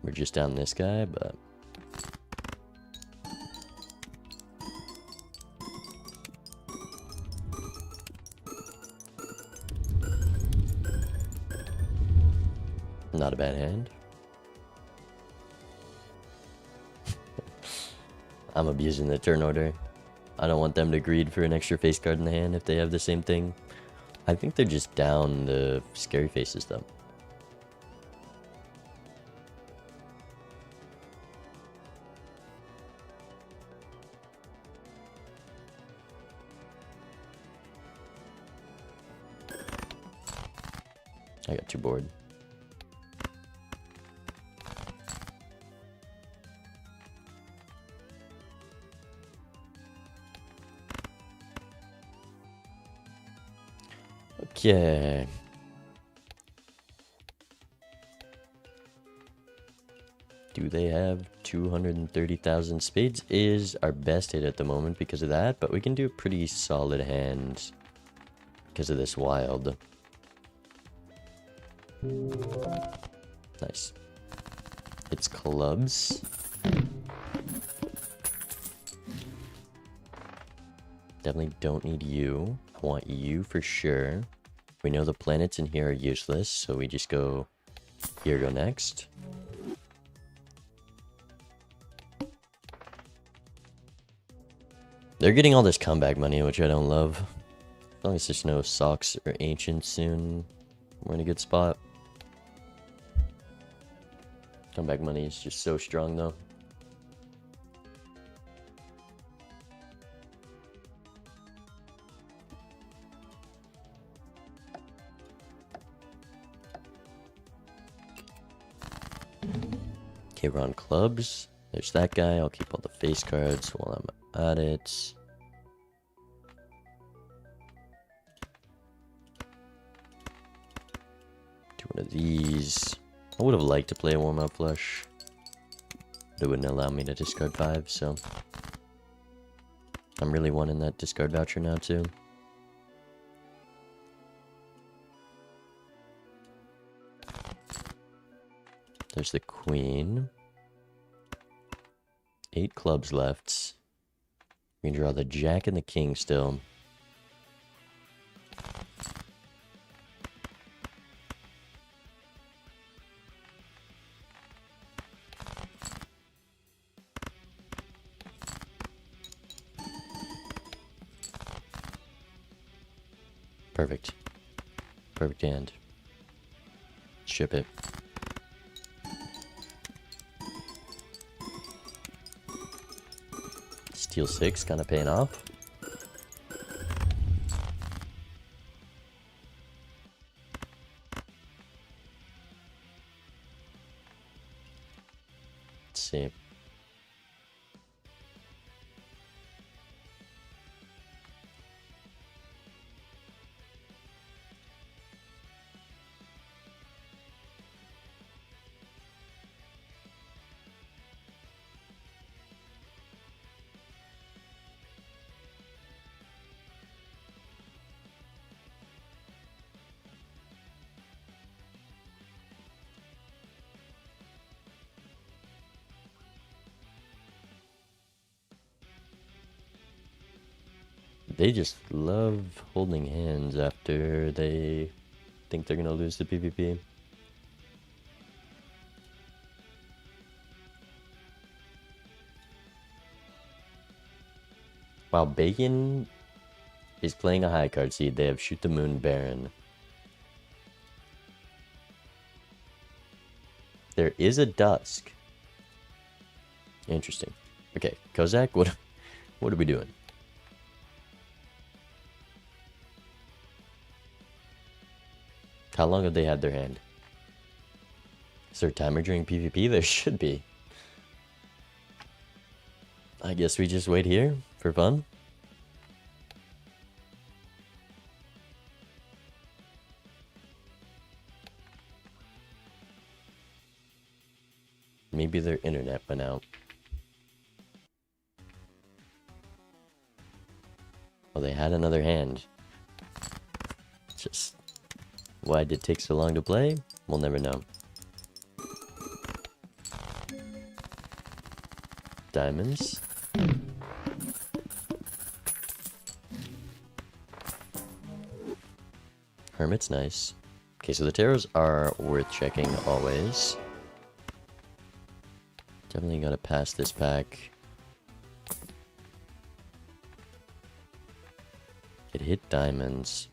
S1: We're just down this guy, but not a bad hand. I'm abusing the turn order. I don't want them to greed for an extra face card in the hand if they have the same thing. I think they're just down the scary faces though. I got 2 board. Okay. Do they have 230,000? Spades is our best hit at the moment because of that, but we can do a pretty solid hand because of this wild. Nice. It's clubs. Definitely don't need you. I want you for sure. We know the planets in here are useless, so we just go here, go next. They're getting all this comeback money, which I don't love. As long as there's no socks or ancients soon, we're in a good spot. Comeback money is just so strong though. Okay, we're on clubs. There's that guy. I'll keep all the face cards while I'm at it. Do one of these. I would have liked to play a warm-up flush, but it wouldn't allow me to discard 5, so I'm really wanting that discard voucher now too. There's the queen. 8 clubs left. We can draw the jack and the king still. Perfect. Perfect hand. Ship it. Steel 6 kind of paying off. Let's see. They just love holding hands after they think they're gonna lose the PvP. While Bacon is playing a high card seed, they have Shoot the Moon Baron. There is a Dusk. Interesting. Okay, Kozak, what are we doing? How long have they had their hand? Is there a timer during PvP? There should be. I guess we just wait here for fun. Maybe their internet went out. Well, they had another hand. Just why did it take so long to play? We'll never know. Diamonds. Hermit's nice. Okay, so the tarots are worth checking always. Definitely gotta pass this pack. It hit diamonds.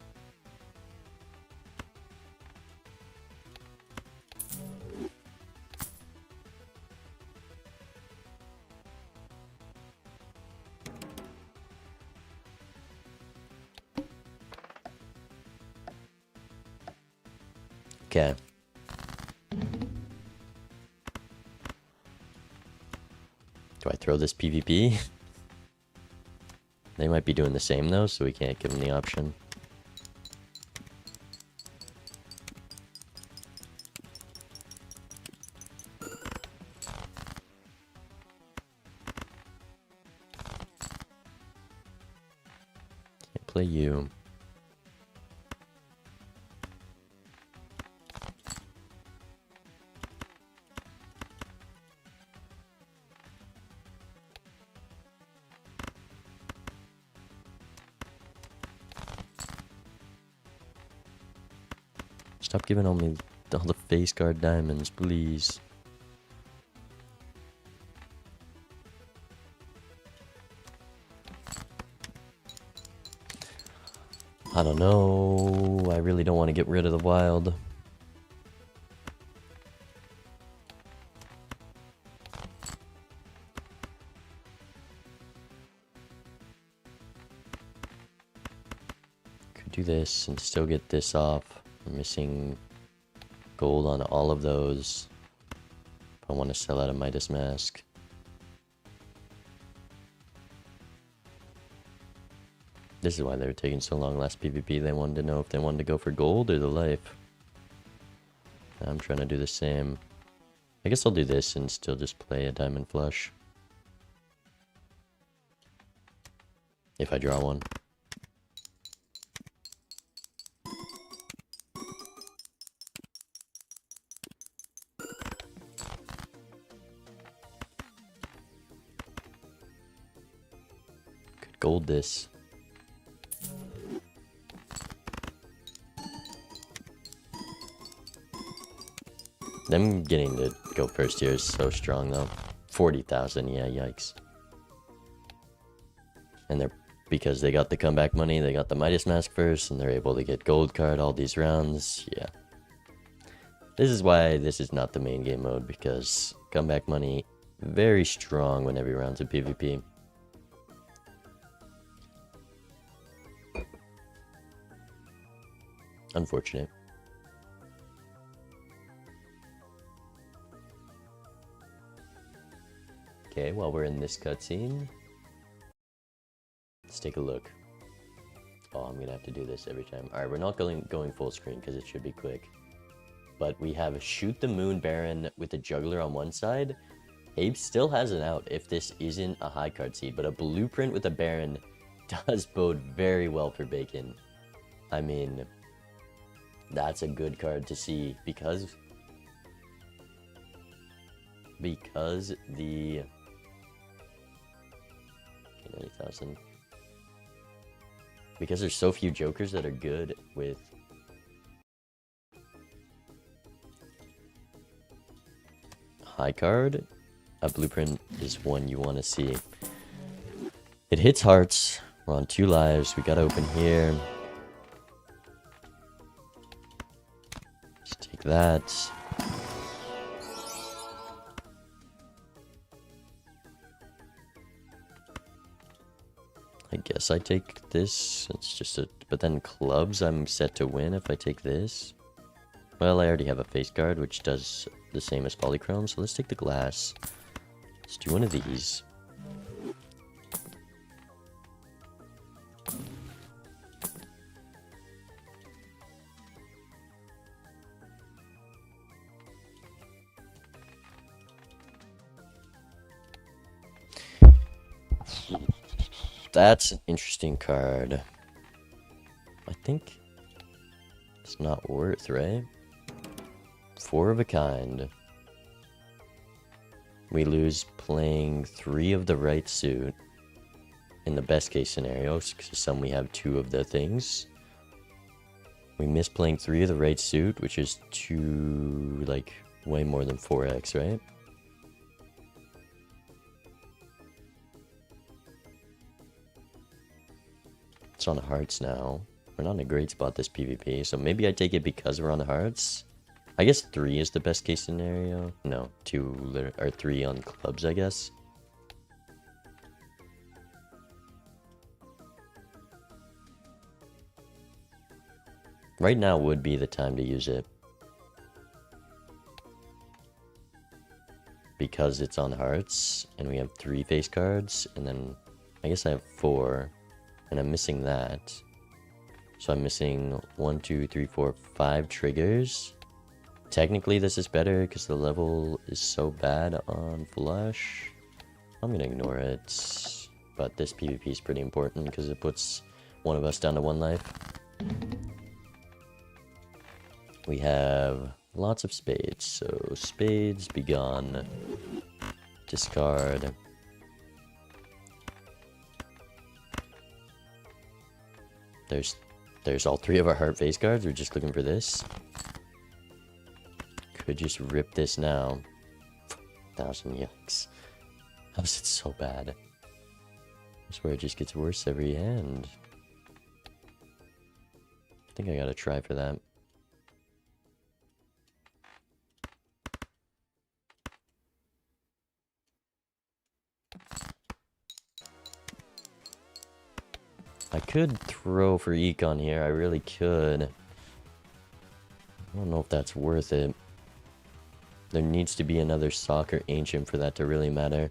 S1: Okay. Do I throw this PvP? They might be doing the same though, so we can't give them the option. Can't play you. Stop giving all me all the face guard diamonds, please. I don't know. I really don't want to get rid of the wild. Could do this and still get this off. I'm missing gold on all of those. If I want to sell out a Midas Mask. This is why they were taking so long last PvP. They wanted to know if they wanted to go for gold or the life. I'm trying to do the same. I guess I'll do this and still just play a diamond flush. If I draw one. Could gold this. Them getting to go first here is so strong though. 40,000, yeah, yikes. And they're, because they got the comeback money, they got the Midas Mask first, and they're able to get gold card all these rounds, yeah. This is why this is not the main game mode, because comeback money, very strong when every round's a PvP. Unfortunate. Okay, while we're in this cutscene, let's take a look. Oh, I'm gonna have to do this every time. Alright, we're not going full screen because it should be quick. But we have a Shoot the Moon Baron with a Juggler on one side. Habes still has an out if this isn't a high card seed, but a Blueprint with a Baron does bode very well for Bacon. I mean, that's a good card to see because the 90,000. Because there's so few jokers that are good with... high card, a blueprint is one you want to see. It hits hearts. We're on 2 lives. We gotta open here. Just take that. I guess I take this. It's just a... but then clubs, I'm set to win if I take this. Well, I already have a face card, which does the same as polychrome, so let's take the glass. Let's do one of these. That's an interesting card. I think it's not worth, right? 4 of a kind. We lose playing 3 of the right suit. In the best case scenarios, because some we have 2 of the things. We miss playing 3 of the right suit, which is 2, like, way more than 4x, right? It's on hearts now. We're not in a great spot this PvP, so maybe I take it because we're on hearts. I guess 3 is the best case scenario. No, 2 or 3 on clubs, I guess. Right now would be the time to use it. Because it's on hearts, and we have 3 face cards, and then I guess I have 4, and I'm missing that. So I'm missing 1, 2, 3, 4, 5 triggers. Technically this is better because the level is so bad on flush. I'm gonna ignore it. But this PvP is pretty important because it puts one of us down to 1 life. We have lots of spades. So spades, be gone. Discard. There's all 3 of our heart face cards. We're just looking for this. Could just rip this now. 1,000 yucks. How is it so bad? I swear it just gets worse every hand. I think I gotta try for that. I could throw for econ here, I really could. I don't know if that's worth it. There needs to be another soccer ancient for that to really matter.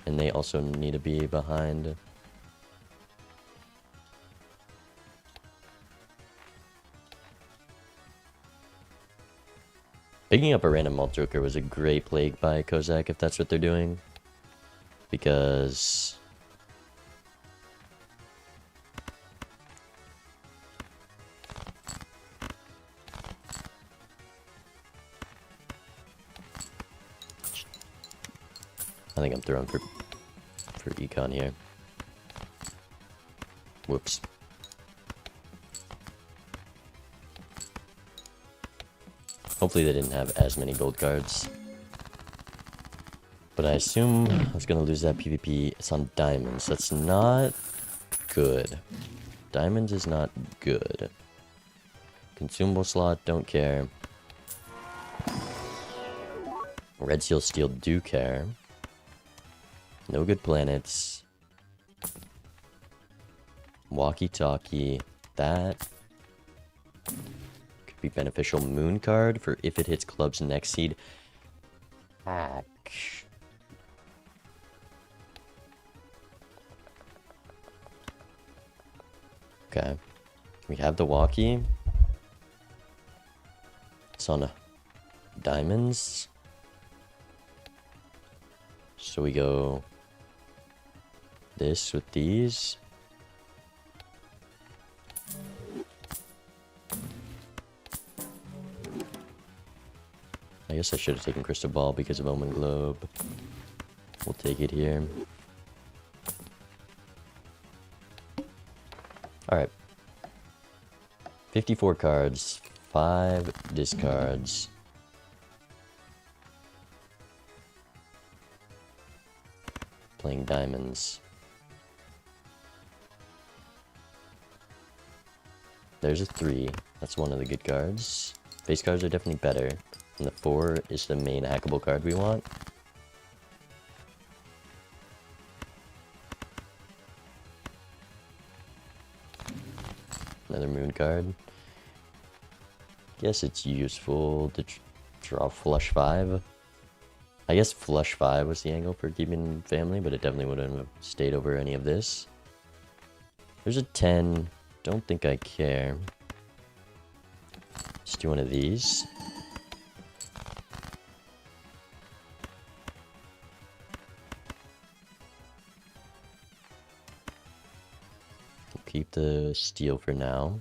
S1: And they also need to be behind. Picking up a random malt joker was a great play by Kozak if that's what they're doing. Because... I think I'm throwing for econ here. Whoops. Hopefully they didn't have as many gold cards. But I assume I was gonna lose that PvP. It's on diamonds. That's not good. Diamonds is not good. Consumable slot, don't care. Red Seal Steel do care. No good planets. Walkie-talkie. That could be beneficial. Moon card for if it hits clubs next seed. Hack. Okay. We have the walkie. It's on diamonds. So we go this with these. I guess I should have taken Crystal Ball because of Omen Globe. We'll take it here. 54 cards, 5 discards. Playing diamonds. There's a 3. That's one of the good cards. Base cards are definitely better. And the 4 is the main hackable card we want. Another moon card. Guess it's useful to draw flush 5. I guess flush 5 was the angle for keeping family, but it definitely wouldn't have stayed over any of this. There's a 10. Don't think I care. Let's do one of these. We'll keep the steel for now.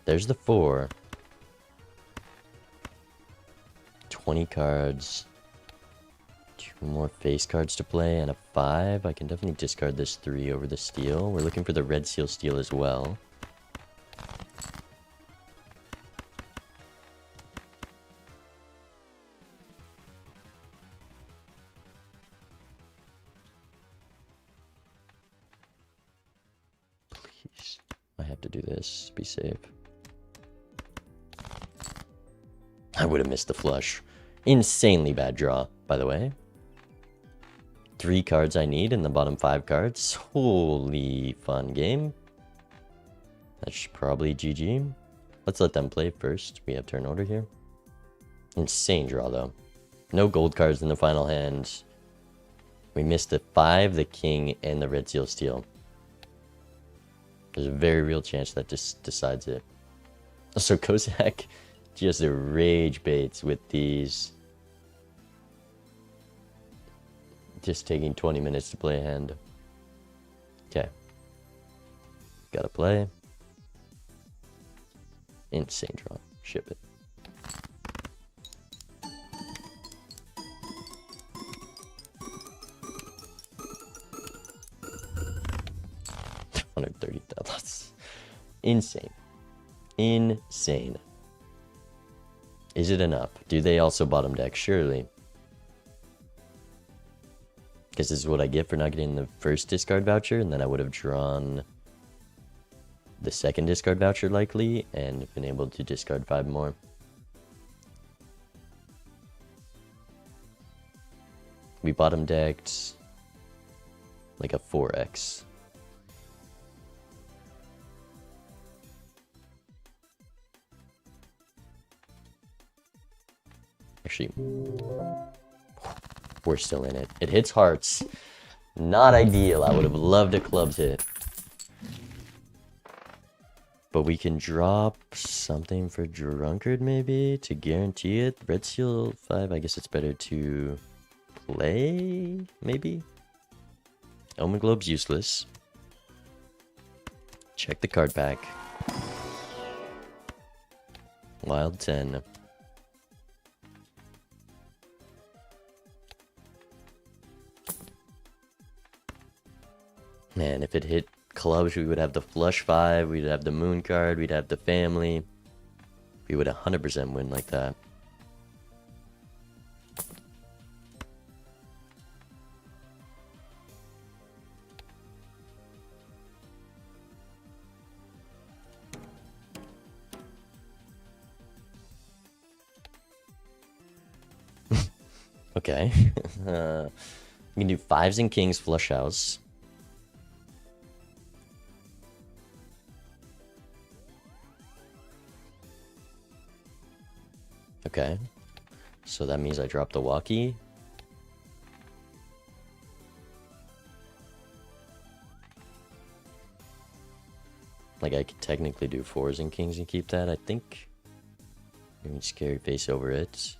S1: There's the 4. 20 cards. 2 more face cards to play and a 5. I can definitely discard this 3 over the steel. We're looking for the red seal steel as well. Please. I have to do this. Be safe. I would have missed the flush. Insanely bad draw, by the way. 3 cards I need in the bottom 5 cards. Holy fun game. That's probably GG. Let's let them play first. We have turn order here. Insane draw, though. No gold cards in the final hand. We missed the 5, the king, and the red seal steel. There's a very real chance that just decides it. Also, Kozak just a rage baits with these. Just taking 20 minutes to play a hand. Okay. Gotta play. Insane draw. Ship it. $130,000. That's insane. Insane. Is it enough? Do they also bottom deck? Surely. Because this is what I get for not getting the first discard voucher, and then I would have drawn the second discard voucher likely, and been able to discard 5 more. We bottom decked like a 4x. Actually, we're still in it. It hits hearts. Not ideal. I would have loved a clubs hit. But we can drop something for Drunkard maybe to guarantee it. Red Seal 5, I guess it's better to play, maybe? Omen Globe's useless. Check the card pack. Wild 10. Man, if it hit clubs, we would have the flush 5, we'd have the moon card, we'd have the family. We would 100% win like that. Okay. We can do 5s and kings flush house. Okay, so that means I drop the walkie. Like I could technically do 4s and kings and keep that, I think. Maybe scary face over it.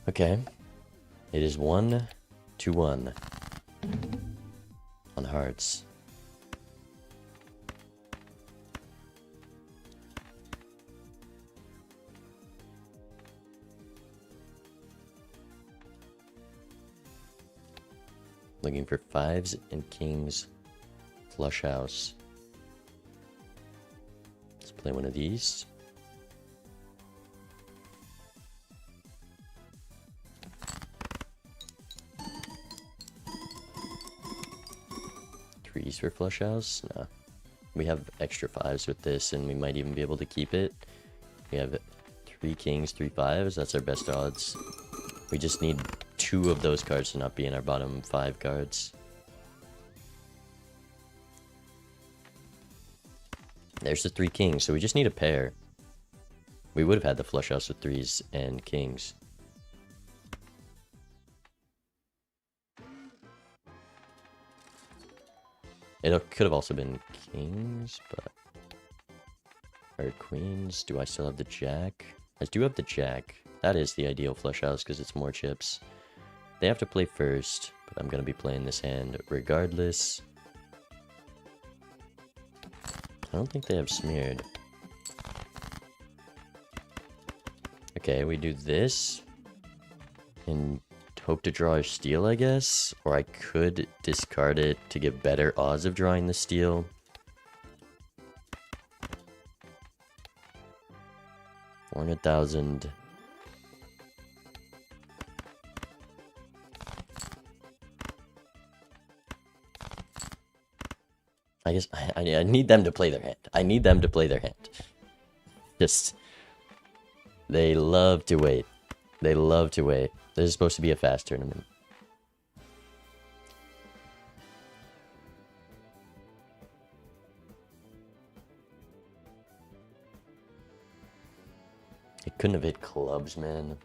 S1: Okay. It is 1-1 on hearts. Looking for 5s and kings. Flush house. Let's play one of these. Threes for flush house? Nah. We have extra 5s with this, and we might even be able to keep it. We have 3 kings, 3 5s. That's our best odds. We just need 2 of those cards to not be in our bottom 5 cards. There's the 3 kings, so we just need a pair. We would have had the flush house with 3s and kings. It could have also been kings, but... Or queens. Do I still have the jack? I do have the jack. That is the ideal flush house because it's more chips. They have to play first, but I'm going to be playing this hand regardless. I don't think they have smeared. Okay, we do this. And hope to draw a steal, I guess. Or I could discard it to get better odds of drawing the steal. $400,000. I guess I need them to play their hand. I need them to play their hand. Just... They love to wait. They love to wait. This is supposed to be a fast tournament. It couldn't have hit clubs, man.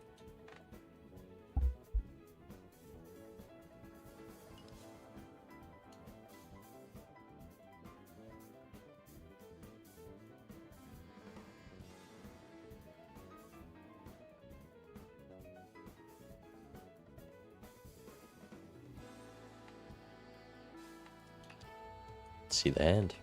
S1: See the hand.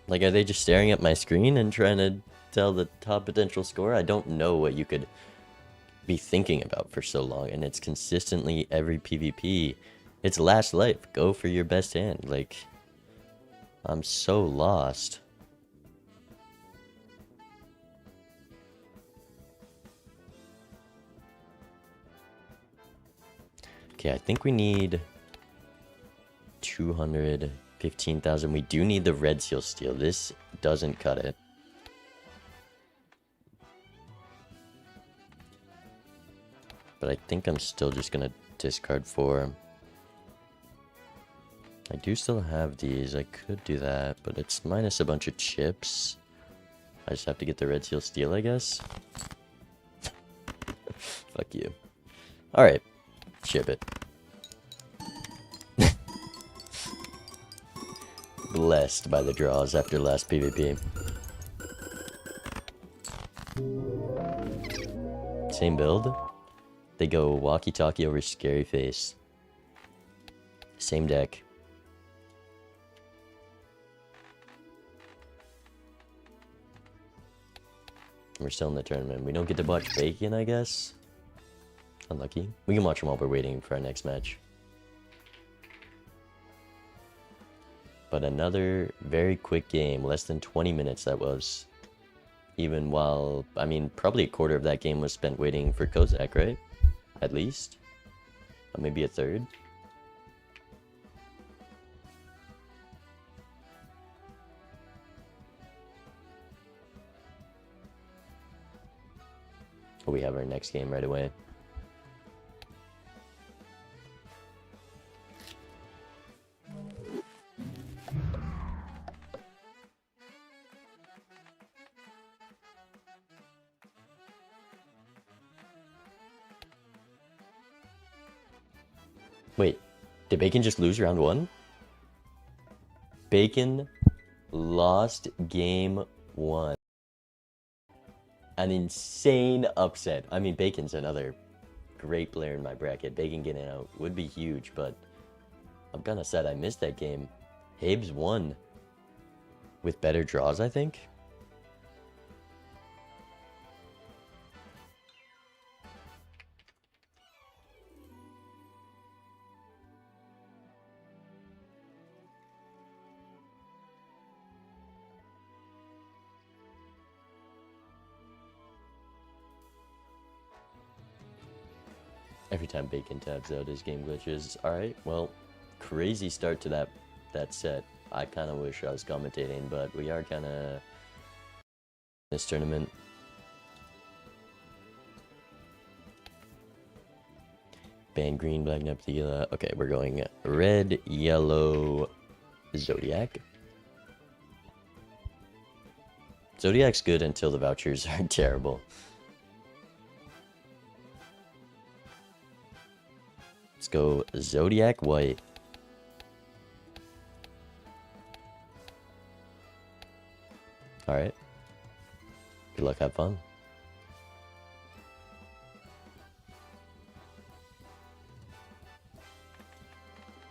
S1: Like, are they just staring at my screen and trying to tell the top potential score? I don't know what you could be thinking about for so long, and it's consistently every PvP. It's last life. Go for your best hand. Like, I'm so lost. Okay, I think we need 215,000. We do need the red seal steal. This doesn't cut it. But I think I'm still just gonna discard 4. I do still have these. I could do that, but it's minus a bunch of chips. I just have to get the red seal steal, I guess. Fuck you. Alright. Ship it. Blessed by the draws after last PvP. Same build. They go walkie-talkie over scary face. Same deck. We're still in the tournament. We don't get to watch Bacon, I guess. Unlucky. We can watch them while we're waiting for our next match. But another very quick game. Less than 20 minutes that was. Even while... I mean, probably a quarter of that game was spent waiting for Kozak, right? At least. Or maybe a third. We have our next game right away. Wait, did Bacon just lose round 1? Bacon Lost game 1. An insane upset. I mean, Bacon's another great player in my bracket. Bacon getting out would be huge, but I'm kind of sad I missed that game. Habes won. With better draws, I think. Every time Bacon tabs out, his game glitches. Alright, well, crazy start to that set. I kind of wish I was commentating, but we are kind of this tournament. Ban green, black, Neptula. Okay, we're going red, yellow, Zodiac. Zodiac's good until the vouchers are terrible. Let's go Zodiac white. Alright. Good luck, have fun.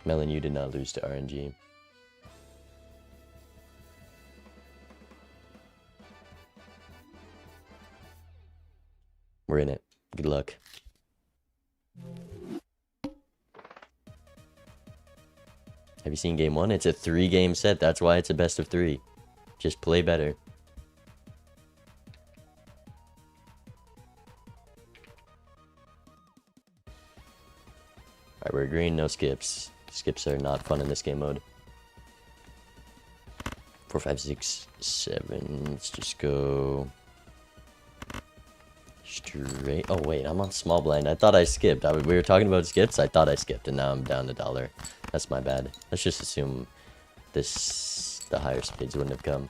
S1: Melon, you did not lose to RNG. We're in it. Good luck. Have you seen game 1? It's a 3-game set. That's why it's a best of 3. Just play better. Alright, we're agreeing no skips. Skips are not fun in this game mode. 4, 5, 6, 7. Let's just go straight. Oh wait, I'm on small blind. I thought I skipped. We were talking about skips. I thought I skipped, and now I'm down $1. That's my bad. Let's just assume the higher speeds wouldn't have come.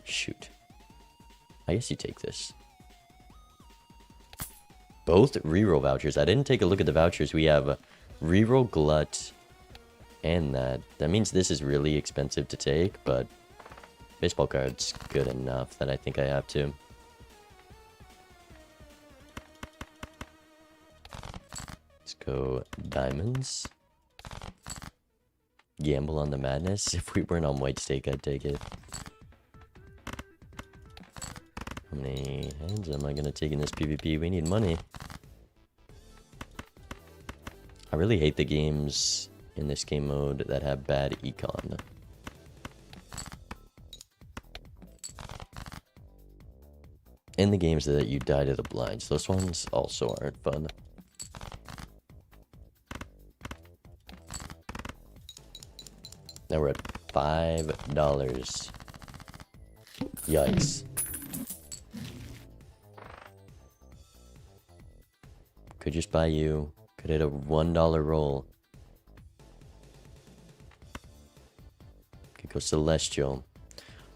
S1: Shoot. I guess you take this. Both reroll vouchers. I didn't take a look at the vouchers. We have reroll glut and that. That means this is really expensive to take, but baseball card's good enough that I think I have to. Let's go diamonds. Gamble on the madness. If we weren't on white stake, I'd take it. How many hands am I gonna take in this PvP? We need money. I really hate the games in this game mode that have bad econ. And the games that you die to the blinds. Those ones also aren't fun. Now we're at $5. Yikes. Could just buy you. Could hit a $1 roll. Could go Celestial.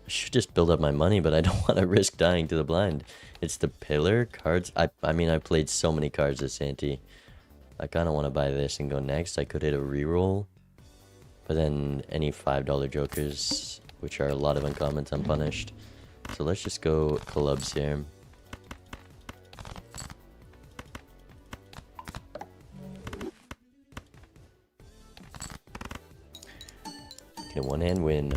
S1: I should just build up my money, but I don't want to risk dying to the blind. It's the pillar cards. I mean, I played so many cards this ante. I kind of want to buy this and go next. I could hit a reroll. But then any $5 jokers, which are a lot of uncommons, unpunished. So let's just go clubs here. Okay, one hand win.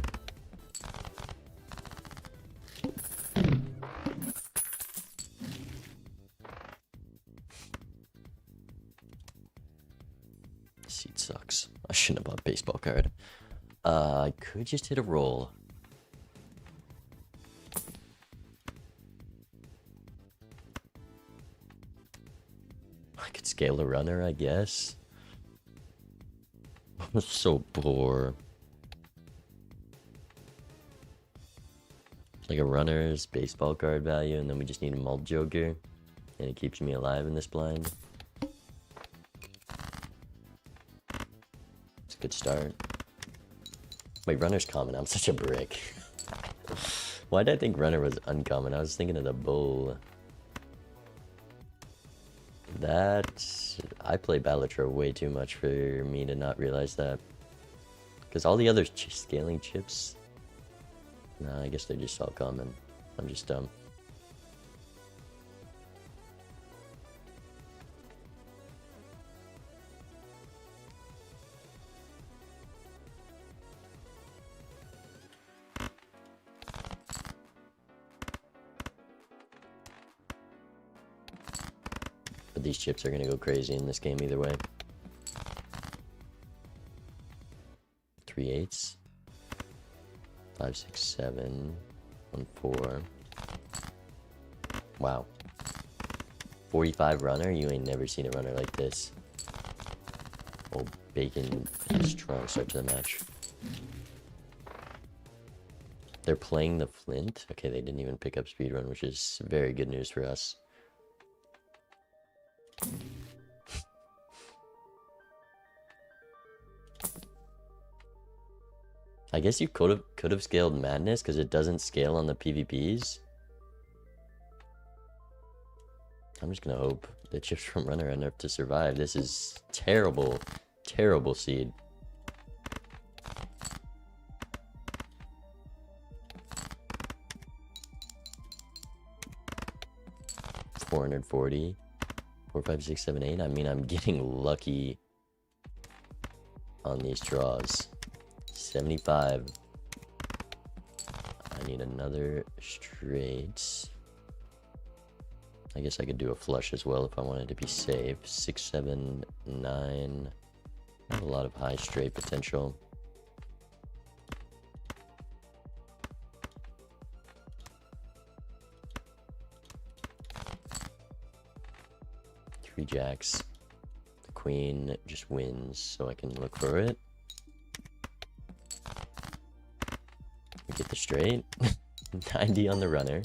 S1: Seat sucks. I shouldn't have bought a baseball card. I could just hit a roll. I could scale a runner, I guess. I'm so poor. Like a runner's baseball card value, and then we just need a mult joker, and it keeps me alive in this blind. It's a good start. Wait, runner's common. I'm such a brick. Why did I think runner was uncommon? I was thinking of the bull. I play Balatro way too much for me to not realize that. Because all the other scaling chips... Nah, I guess they're just all common. I'm just dumb. But these chips are gonna go crazy in this game either way. 3 8s. 5 6 7. 1 4. Wow. 45 runner? You ain't never seen a runner like this. Oh, Bacon, strong start to the match. They're playing the Flint. Okay, they didn't even pick up speedrun, which is very good news for us. I guess you could have scaled Madness because it doesn't scale on the PvPs. I'm just gonna hope the chips from runner are enough to survive. This is terrible, terrible seed. $440. 4 5 6 7 8. I mean, I'm getting lucky on these draws. 75. I need another straight. I guess I could do a flush as well if I wanted to be safe. 6 7 9. Not a lot of high straight potential. Three jacks. The queen just wins, so I can look for it. We get the straight. 90 on the runner.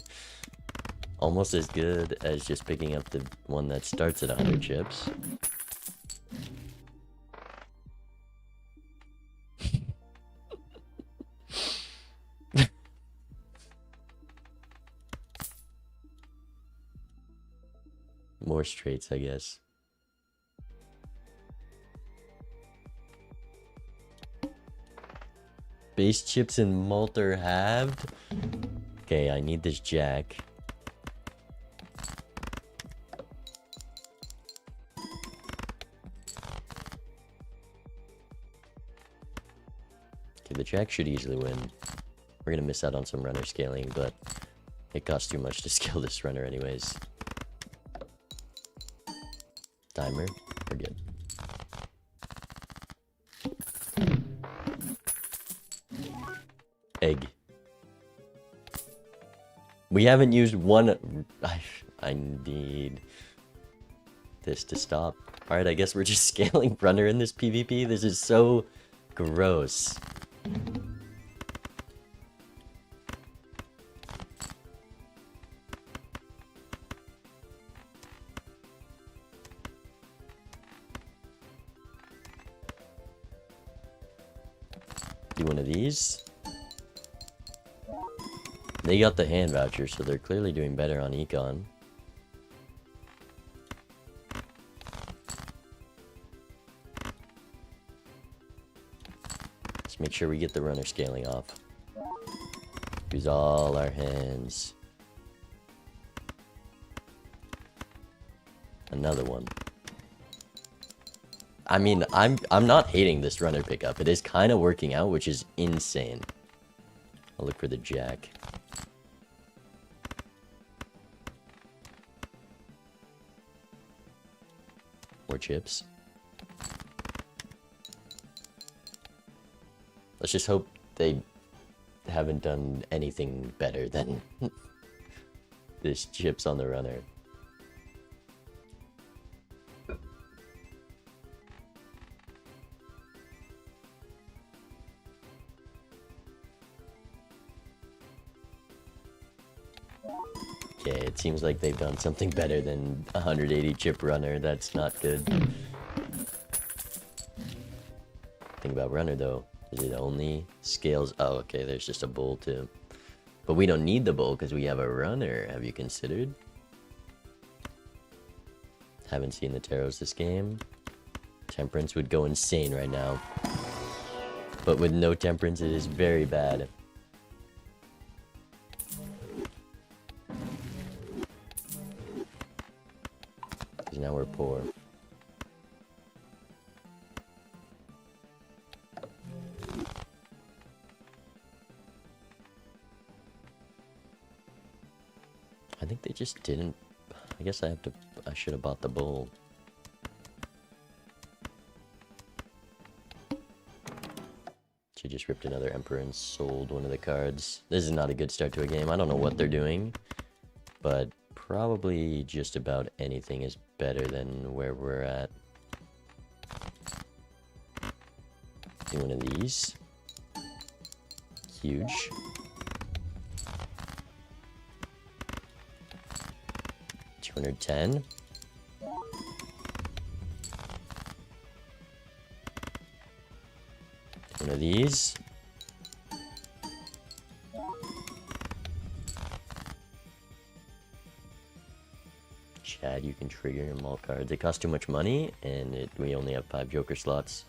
S1: Almost as good as just picking up the one that starts at 100 chips. More straights, I guess. Base chips and malt are halved. Okay, I need this jack. Okay, the jack should easily win. We're gonna miss out on some runner scaling, but it costs too much to scale this runner anyways. Timer, we're good. Egg. We haven't used one. I need this to stop. Alright, I guess we're just scaling runner in this PvP. This is so gross. Do one of these. They got the hand voucher, so they're clearly doing better on econ. Let's make sure we get the runner scaling off. Use all our hands. Another one. I mean, I'm not hating this runner pickup. It is kind of working out, which is insane. I'll look for the jack. More chips. Let's just hope they haven't done anything better than this chips on the runner. Okay, it seems like they've done something better than 180 chip runner. That's not good. Thing about runner though, is it only scales? Oh, okay, there's just a bull too. But we don't need the bull because we have a runner. Have you considered? Haven't seen the tarots this game. Temperance would go insane right now. But with no temperance, it is very bad. Because now we're poor. I think they just didn't. I guess I should have bought the bull. She just ripped another emperor and sold one of the cards. This is not a good start to a game. I don't know what they're doing, but probably just about anything is better than where we're at. Do one of these. Huge. $210. One of these. Chad, you can trigger your mall cards. They cost too much money, and we only have 5 Joker slots.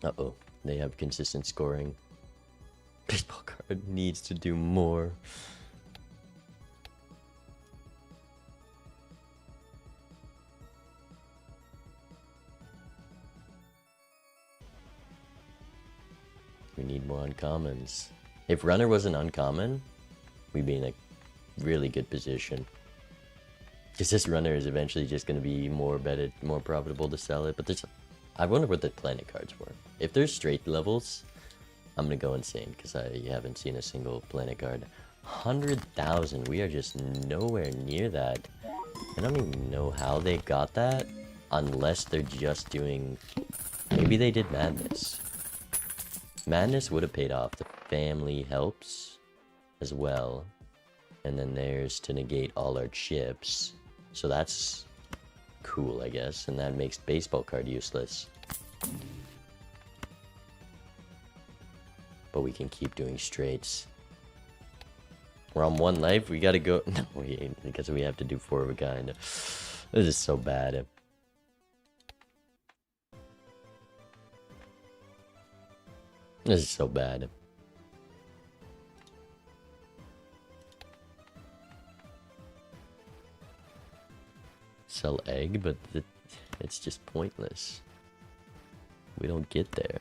S1: Uh-oh, they have consistent scoring. Baseball card needs to do more. We need more uncommons. If runner was an uncommon, we'd be in a really good position. Because this runner is eventually just going to be more profitable to sell it. But there's, I wonder what the planet cards were. If there's straight levels, I'm going to go insane because I haven't seen a single planet card. 100,000, we are just nowhere near that. I don't even know how they got that, unless they're just doing, maybe they did Madness. Madness would have paid off. The family helps as well. And then there's to negate all our chips. So that's cool, I guess. And that makes baseball card useless. But we can keep doing straights. We're on 1 life. We gotta go. No, we ain't, because we have to do 4 of a kind. This is so bad. This is so bad. Sell egg, but it's just pointless. We don't get there.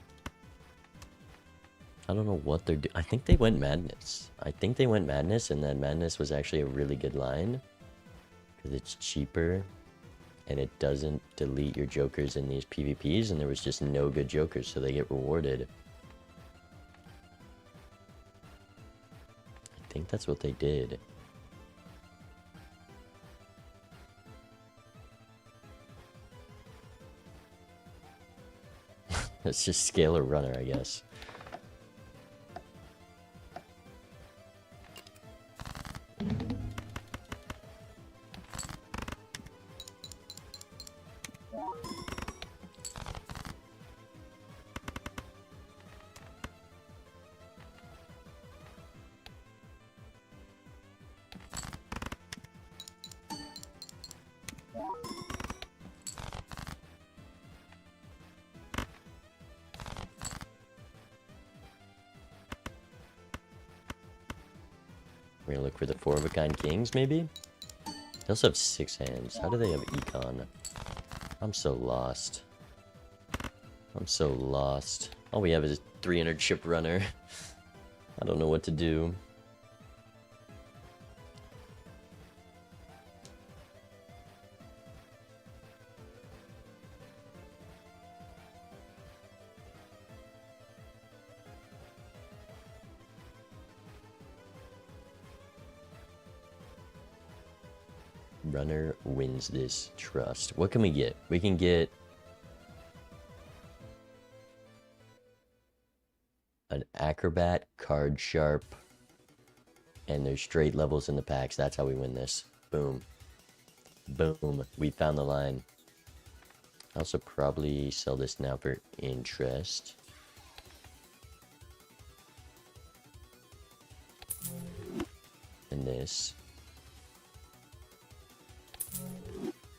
S1: I don't know what they're doing. I think they went Madness. I think they went Madness, and then Madness was actually a really good line. Because it's cheaper, and it doesn't delete your jokers in these PvPs, and there was just no good jokers, so they get rewarded. I think that's what they did. Let's just scale a runner, I guess. We're gonna look for the 4 of a kind kings, maybe? They also have 6 hands. How do they have econ? I'm so lost. I'm so lost. All we have is a 300 chip runner. I don't know what to do. Runner wins this trust. What can we get? We can get an acrobat, card sharp, and there's straight levels in the packs. That's how we win this. Boom. Boom. We found the line. I'll also probably sell this now for interest. And this.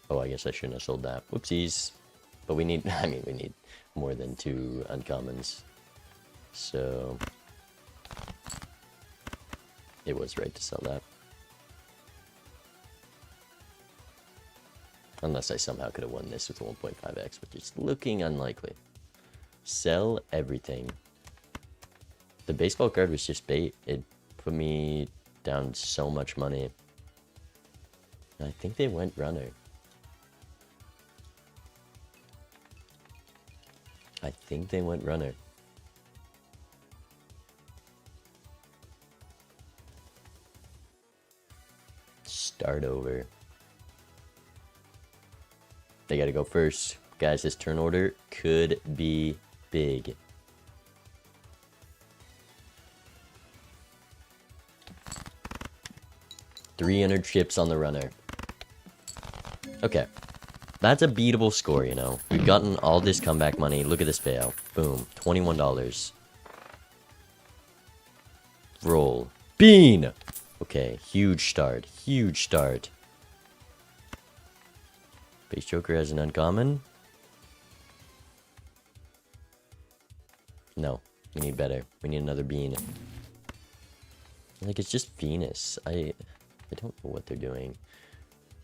S1: Oh, I guess I shouldn't have sold that. Whoopsies. But we need, I mean, we need more than 2 uncommons. So it was right to sell that. Unless I somehow could have won this with 1.5x, which is looking unlikely. Sell everything. The baseball card was just bait. It put me down so much money. I think they went runner. I think they went runner. Start over. They gotta go first. Guys, this turn order could be big. $300 chips on the runner. Okay. That's a beatable score, you know. We've gotten all this comeback money. Look at this payout. Boom. $21. Roll. Bean! Okay, huge start. Huge start. Base Joker has an uncommon. No, we need better. We need another bean. Like, it's just Venus. I don't know what they're doing.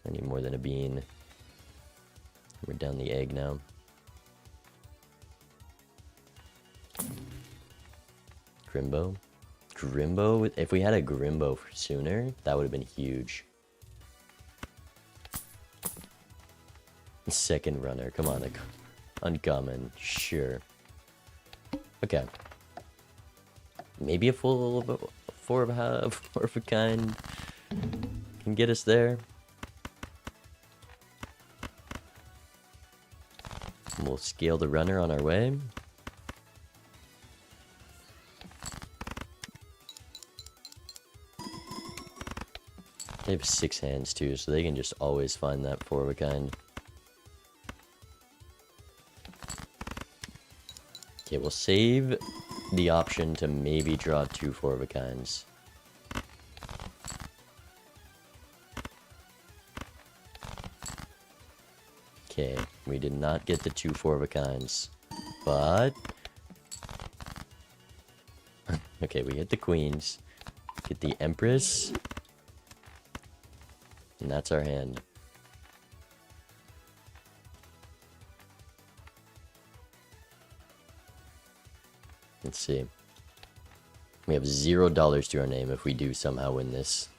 S1: I need more than a bean. We're down the egg now. Grimbo. Grimbo? If we had a Grimbo sooner, that would have been huge. Second runner. Come on. Uncommon. Sure. Okay. Maybe a full four of a kind can get us there. We'll scale the runner on our way. They have 6 hands too, so they can just always find that four of a kind. Okay, we'll save the option to maybe draw 2 four of a kinds. Okay, we did not get the 2 four of a kinds, but okay, we hit the queens, get the empress, and that's our hand. Let's see. We have $0 to our name if we do somehow win this.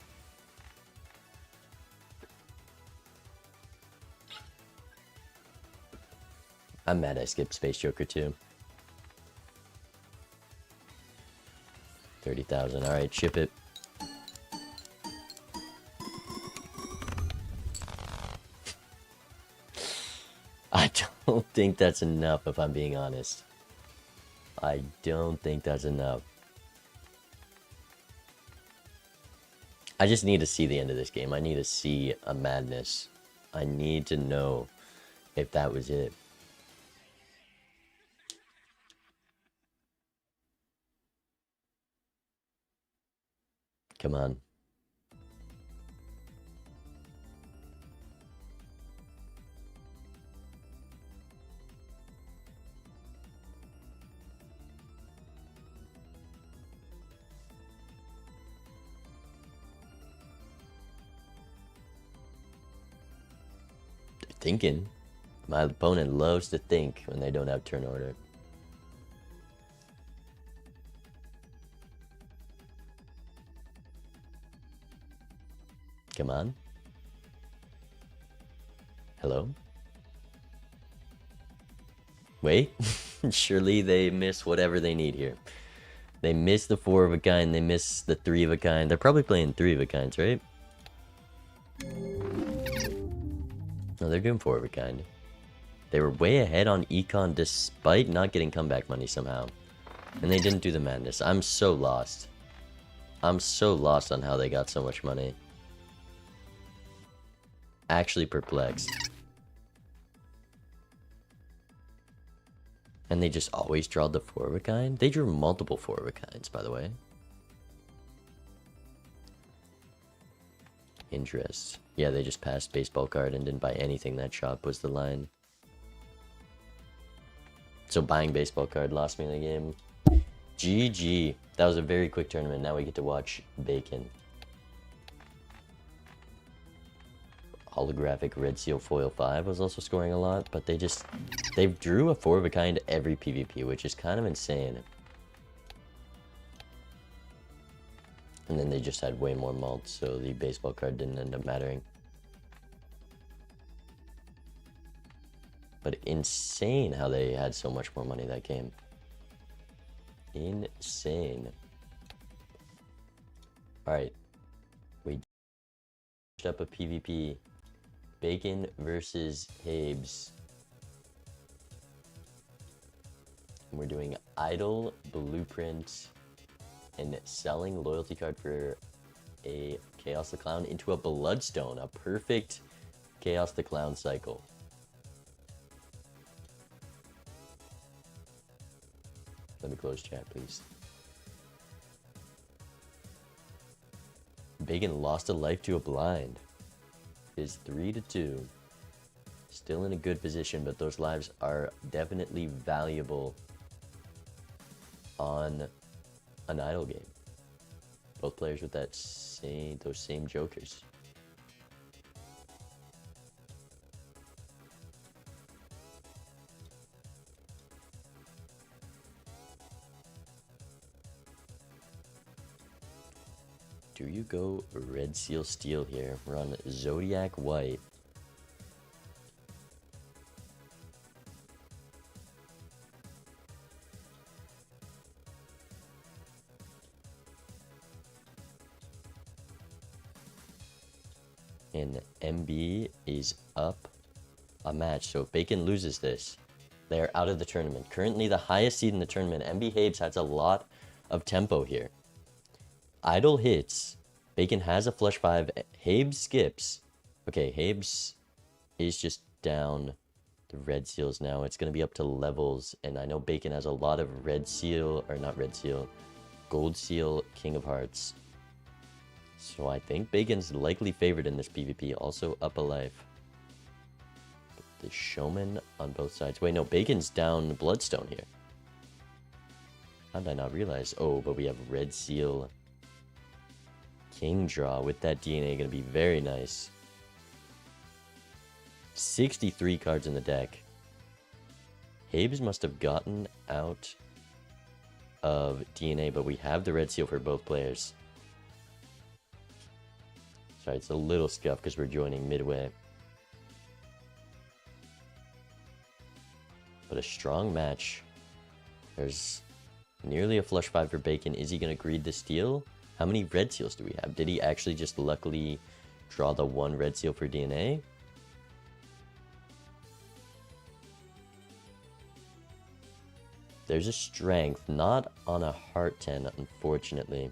S1: I'm mad I skipped Space Joker too. 30,000. Alright, ship it. I don't think that's enough, if I'm being honest. I don't think that's enough. I just need to see the end of this game. I need to see a madness. I need to know if that was it. Come on. Thinking. My opponent loves to think when they don't have turn order. Come on. Hello? Wait. Surely they miss whatever they need here. They miss the 4 of a kind. They miss the 3 of a kind. They're probably playing 3 of a kinds, right? No, they're doing 4 of a kind. They were way ahead on econ despite not getting comeback money somehow. And they didn't do the madness. I'm so lost. I'm so lost on how they got so much money. Actually perplexed. And they just always draw the 4 of a kind? They drew multiple 4 of a kinds, by the way. Interest. Yeah, they just passed baseball card and didn't buy anything that shop was the line. So buying baseball card lost me the game. GG. That was a very quick tournament. Now we get to watch Bacon. Holographic Red Seal Foil 5 was also scoring a lot, but they drew a 4 of a kind every PvP, which is kind of insane. And then they just had way more mults, so the baseball card didn't end up mattering. But insane how they had so much more money that game. Insane. Alright. We up a PvP. Bacon versus Habes. We're doing Idol, Blueprint, and selling loyalty card for a Chaos the Clown into a Bloodstone. A perfect Chaos the Clown cycle. Let me close chat, please. Bacon lost a life to a blind. Is 3-2. Still in a good position, but those lives are definitely valuable on an idle game. Both players with those same jokers. Do you go Red Seal Steel here? We're on Zodiac White. And MB is up a match. So if Bacon loses this, they're out of the tournament. Currently the highest seed in the tournament. MB Habes has a lot of tempo here. Idle hits. Bacon has a flush 5. Habes skips. Okay, Habes is just down the red seals now. It's going to be up to levels. And I know Bacon has a lot of red seal, or not red seal, gold seal, King of Hearts. So I think Bacon's likely favored in this PvP. Also up a life. The showman on both sides. Wait, no, Bacon's down Bloodstone here. How did I not realize? Oh, but we have red seal. King draw with that DNA going to be very nice. 63 cards in the deck. Habes must have gotten out of DNA, but we have the red seal for both players. Sorry, it's a little scuffed because we're joining midway. But a strong match. There's nearly a flush 5 for Bacon. Is he going to greed the steal? How many red seals do we have? Did he actually just luckily draw the 1 red seal for DNA? There's a strength, not on a heart 10, unfortunately.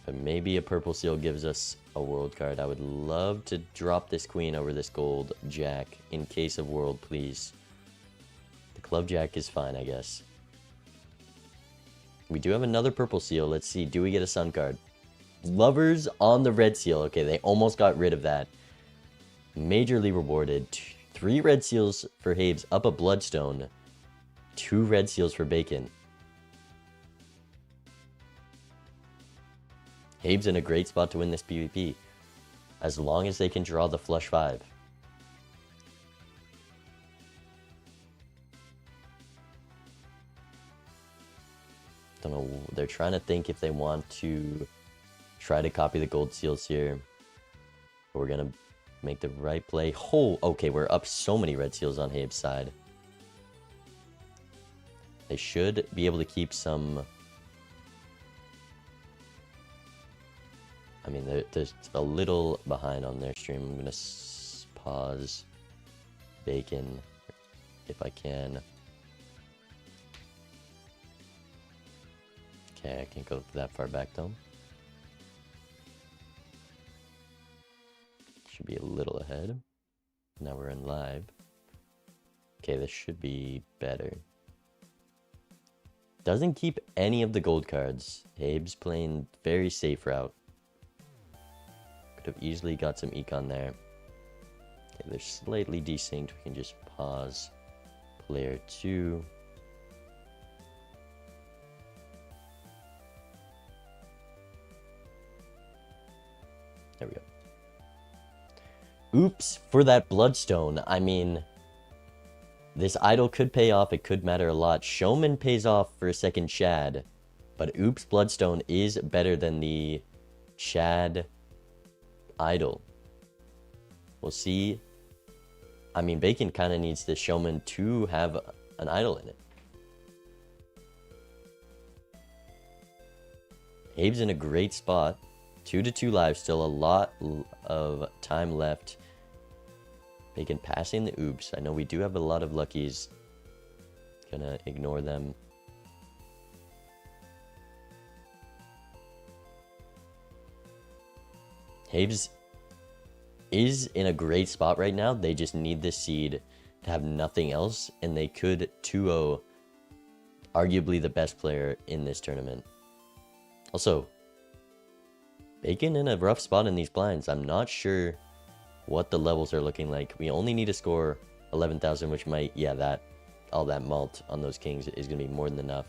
S1: But maybe a purple seal gives us a world card. I would love to drop this queen over this gold jack in case of world, please. The club jack is fine, I guess. We do have another purple seal. Let's see. Do we get a sun card? Lovers on the red seal. Okay, they almost got rid of that. Majorly rewarded. 3 red seals for Habes. Up a Bloodstone. 2 red seals for Bacon. Habes in a great spot to win this PvP. As long as they can draw the flush 5. Don't know, they're trying to think if they want to try to copy the gold seals here. But we're gonna make the right play. Oh, okay, we're up so many red seals on Habes' side. They should be able to keep some. I mean, they're a little behind on their stream. I'm gonna pause Bacon if I can. Okay, I can't go that far back though. Should be a little ahead. Now we're in live. Okay, this should be better. Doesn't keep any of the gold cards. Habes playing very safe route. Could have easily got some econ there. Okay, they're slightly desynced. We can just pause player 2. There we go. Oops for that bloodstone. I mean, this idol could pay off. It could matter a lot. Showman pays off for a second Chad. But oops bloodstone is better than the Chad idol. We'll see. I mean, Bacon kind of needs the Showman to have an idol in it. Habes in a great spot. 2-2 live, still a lot of time left. Bacon passing the oops. I know we do have a lot of luckies. Gonna ignore them. Habes is in a great spot right now. They just need this seed to have nothing else, and they could 2-0 arguably the best player in this tournament. Also, Bacon in a rough spot in these blinds. I'm not sure what the levels are looking like. We only need to score 11,000, which might, yeah, that all that malt on those kings is going to be more than enough.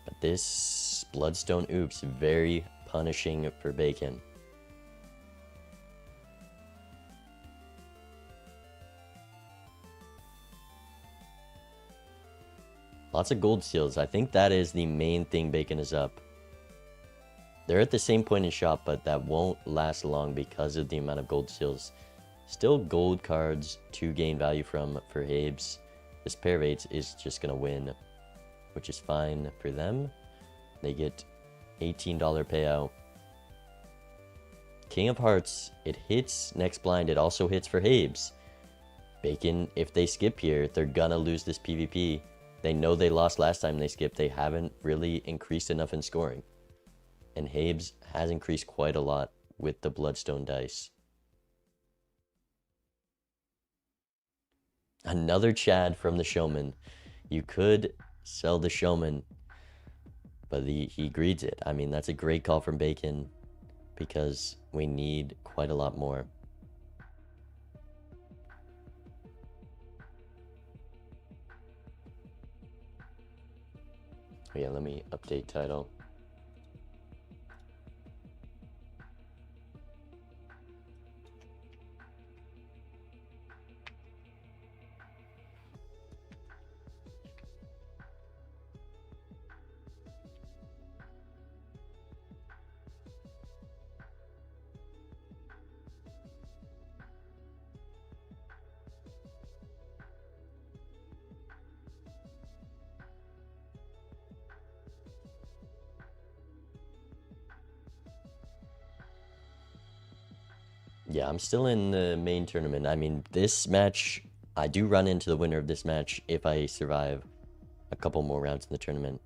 S1: But this bloodstone oops, very punishing for Bacon. Lots of gold seals. I think that is the main thing Bacon is up. They're at the same point in shop, but that won't last long because of the amount of gold seals. Still gold cards to gain value from for Habes. This pair of 8s is just going to win, which is fine for them. They get $18 payout. King of Hearts, it hits next blind. It also hits for Habes. Bacon, if they skip here, they're going to lose this PvP. They know they lost last time they skipped. They haven't really increased enough in scoring. And Habes has increased quite a lot with the Bloodstone dice. Another Chad from the Showman. You could sell the Showman, but he greeds it. I mean, that's a great call from Bacon because we need quite a lot more. Yeah, let me update title. Yeah, I'm still in the main tournament. I mean, this match, I do run into the winner of this match if I survive a couple more rounds in the tournament.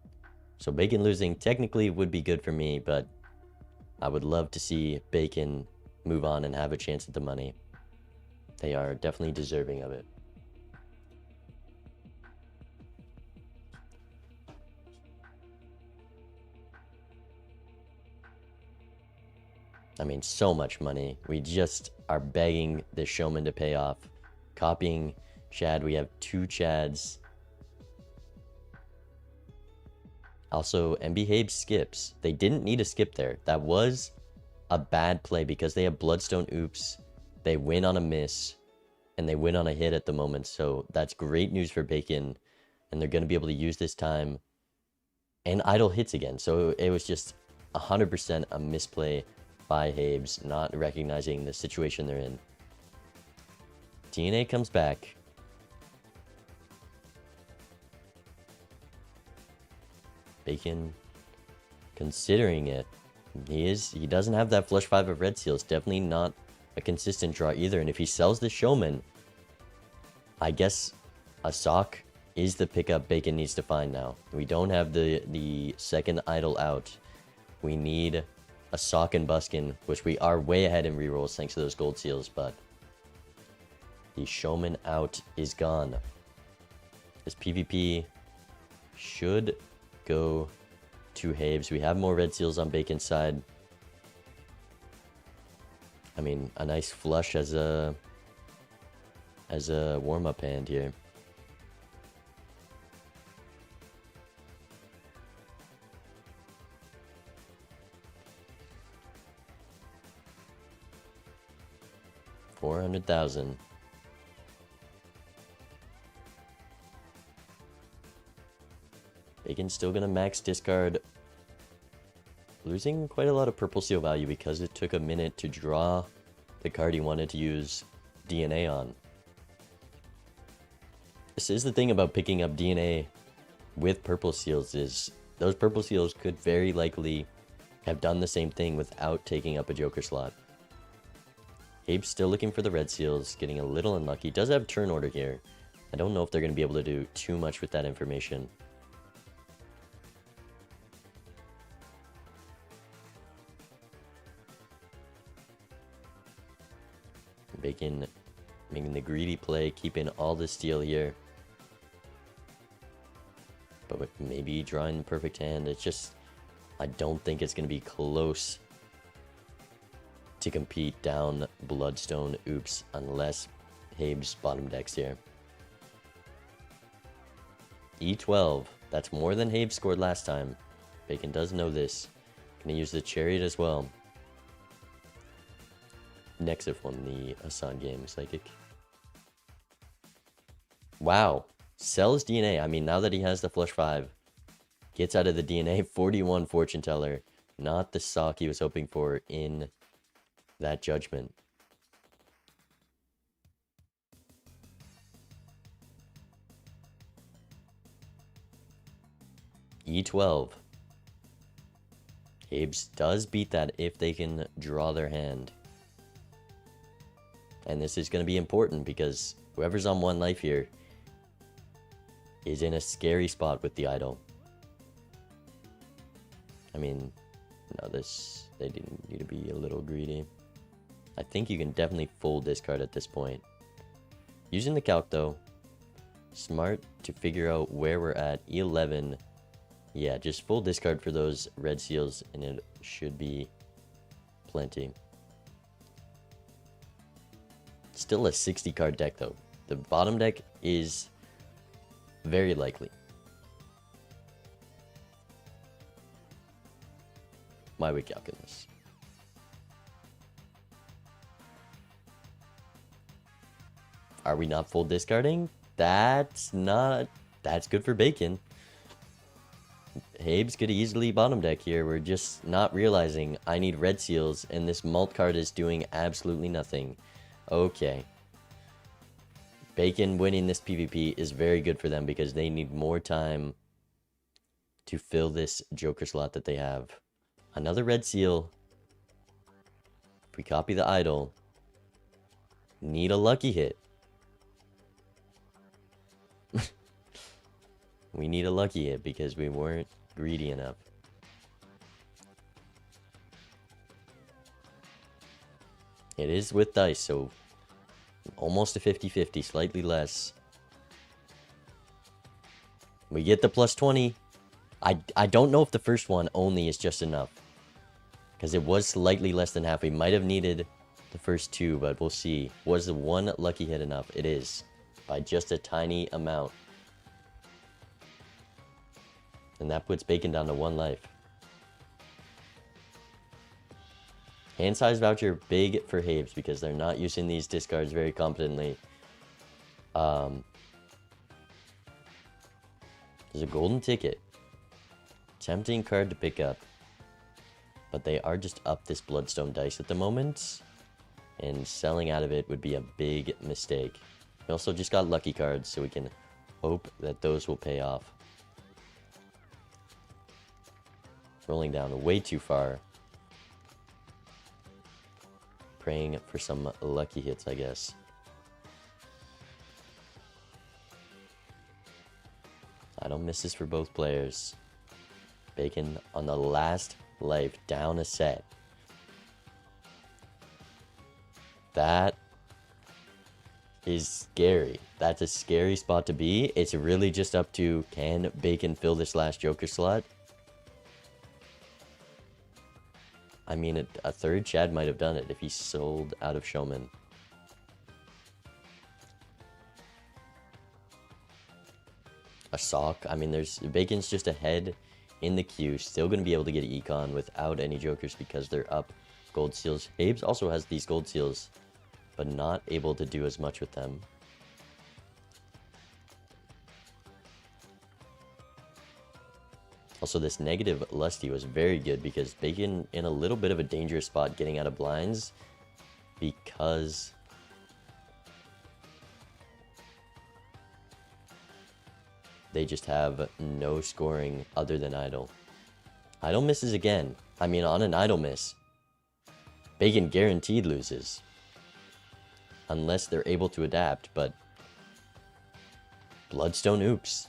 S1: So Bacon losing technically would be good for me, but I would love to see Bacon move on and have a chance at the money. They are definitely deserving of it. I mean, so much money. We just are begging the Showman to pay off. Copying Chad. We have 2 Chads. Also, Mbhabes skips. They didn't need a skip there. That was a bad play because they have Bloodstone oops. They win on a miss. And they win on a hit at the moment. So that's great news for Bacon. And they're going to be able to use this time. And idle hits again. So it was just 100% a misplay by Habes, not recognizing the situation they're in. DNA comes back. Bacon considering it, he doesn't have that flush 5 of red seals. Definitely not a consistent draw either. And if he sells the showman, I guess a sock is the pickup Bacon needs to find now. We don't have the second idol out. We need a sock and buskin, which we are way ahead in rerolls thanks to those gold seals, but the showman out is gone. This PvP should go to Habes. We have more red seals on Bacon's side. I mean, a nice flush as a warm-up hand here. $400,000. Bacon's still gonna max discard, losing quite a lot of purple seal value because it took a minute to draw the card he wanted to use DNA on. This is the thing about picking up DNA with purple seals, is those purple seals could very likely have done the same thing without taking up a joker slot. Habes still looking for the red seals, getting a little unlucky. Does have turn order here. I don't know if they're going to be able to do too much with that information. Bacon making the greedy play, keeping all the steel here. But with maybe drawing the perfect hand, it's just, I don't think it's going to be close to compete down Bloodstone Oops unless Habes bottom decks here. E12, that's more than Habes scored last time. Bacon does know this. Gonna use the Chariot as well. Nexif won the Hassan game, Psychic. Wow, sells DNA. I mean, now that he has the flush 5, gets out of the DNA, 41 Fortune Teller. Not the sock he was hoping for in that judgment. E12. Habes does beat that if they can draw their hand. And this is going to be important because whoever's on 1 life here is in a scary spot with the idol. I mean, no, they didn't need to be a little greedy. I think you can definitely full discard at this point. Using the calc though, smart to figure out where we're at. E11, yeah, just full discard for those red seals and it should be plenty. Still a 60 card deck though. The bottom deck is very likely. My weak calculus. Are we not full discarding? That's good for Bacon. Habes could easily bottom deck here. We're just not realizing I need red seals and this mult card is doing absolutely nothing. Okay. Bacon winning this PvP is very good for them because they need more time to fill this joker slot that they have. Another red seal. If we copy the idol, need a lucky hit. We need a lucky hit because we weren't greedy enough. It is with dice, so almost a 50-50, slightly less. We get the plus 20. I don't know if the first one only is just enough. Because it was slightly less than half. We might have needed the first 2, but we'll see. Was the 1 lucky hit enough? It is. By just a tiny amount. And that puts Bacon down to 1 life. Hand size voucher big for Habes because they're not using these discards very competently. There's a golden ticket. Tempting card to pick up. But they are just up this Bloodstone dice at the moment. And selling out of it would be a big mistake. We also just got lucky cards, so we can hope that those will pay off. Rolling down way too far. Praying for some lucky hits, I guess. Idle misses for both players. Bacon on the last life, down a set. That is scary. That's a scary spot to be. It's really just up to, can Bacon fill this last Joker slot? I mean, a third Chad might have done it if he sold out of Showman. A sock. I mean, Bacon's just ahead in the queue. Still going to be able to get Econ without any Jokers because they're up gold seals. Habes also has these gold seals, but not able to do as much with them. Also, this negative Lusty was very good because Bacon in a little bit of a dangerous spot getting out of blinds because they just have no scoring other than Idle. Idle misses again. I mean, on an Idle miss, Bacon guaranteed loses. Unless they're able to adapt, but Bloodstone oops.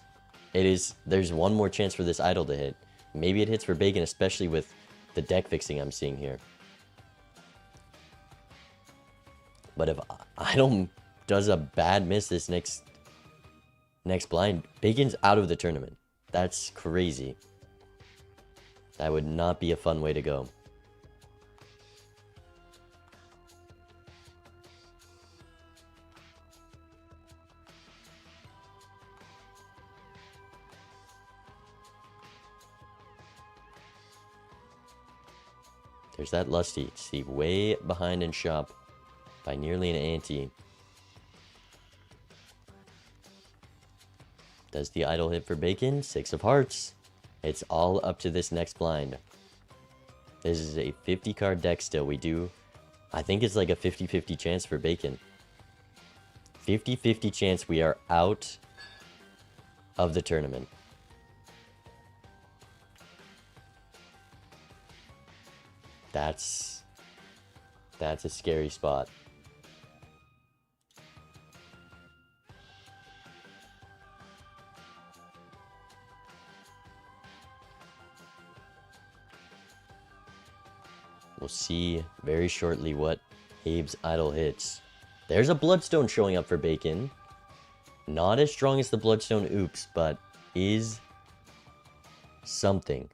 S1: There's one more chance for this Idle to hit. Maybe it hits for Bacon, especially with the deck fixing I'm seeing here. But if Idle does a bad miss this next blind, Bacon's out of the tournament. That's crazy. That would not be a fun way to go. There's that Lusty. See, way behind in shop by nearly an ante. Does the Idle hit for Bacon? 6 of hearts. It's all up to this next blind. This is a 50 card deck still. I think it's like a 50-50 chance for Bacon. 50-50 chance we are out of the tournament. That's a scary spot. We'll see very shortly what Habes' Idle hits. There's a Bloodstone showing up for Bacon. Not as strong as the Bloodstone oops, but is something.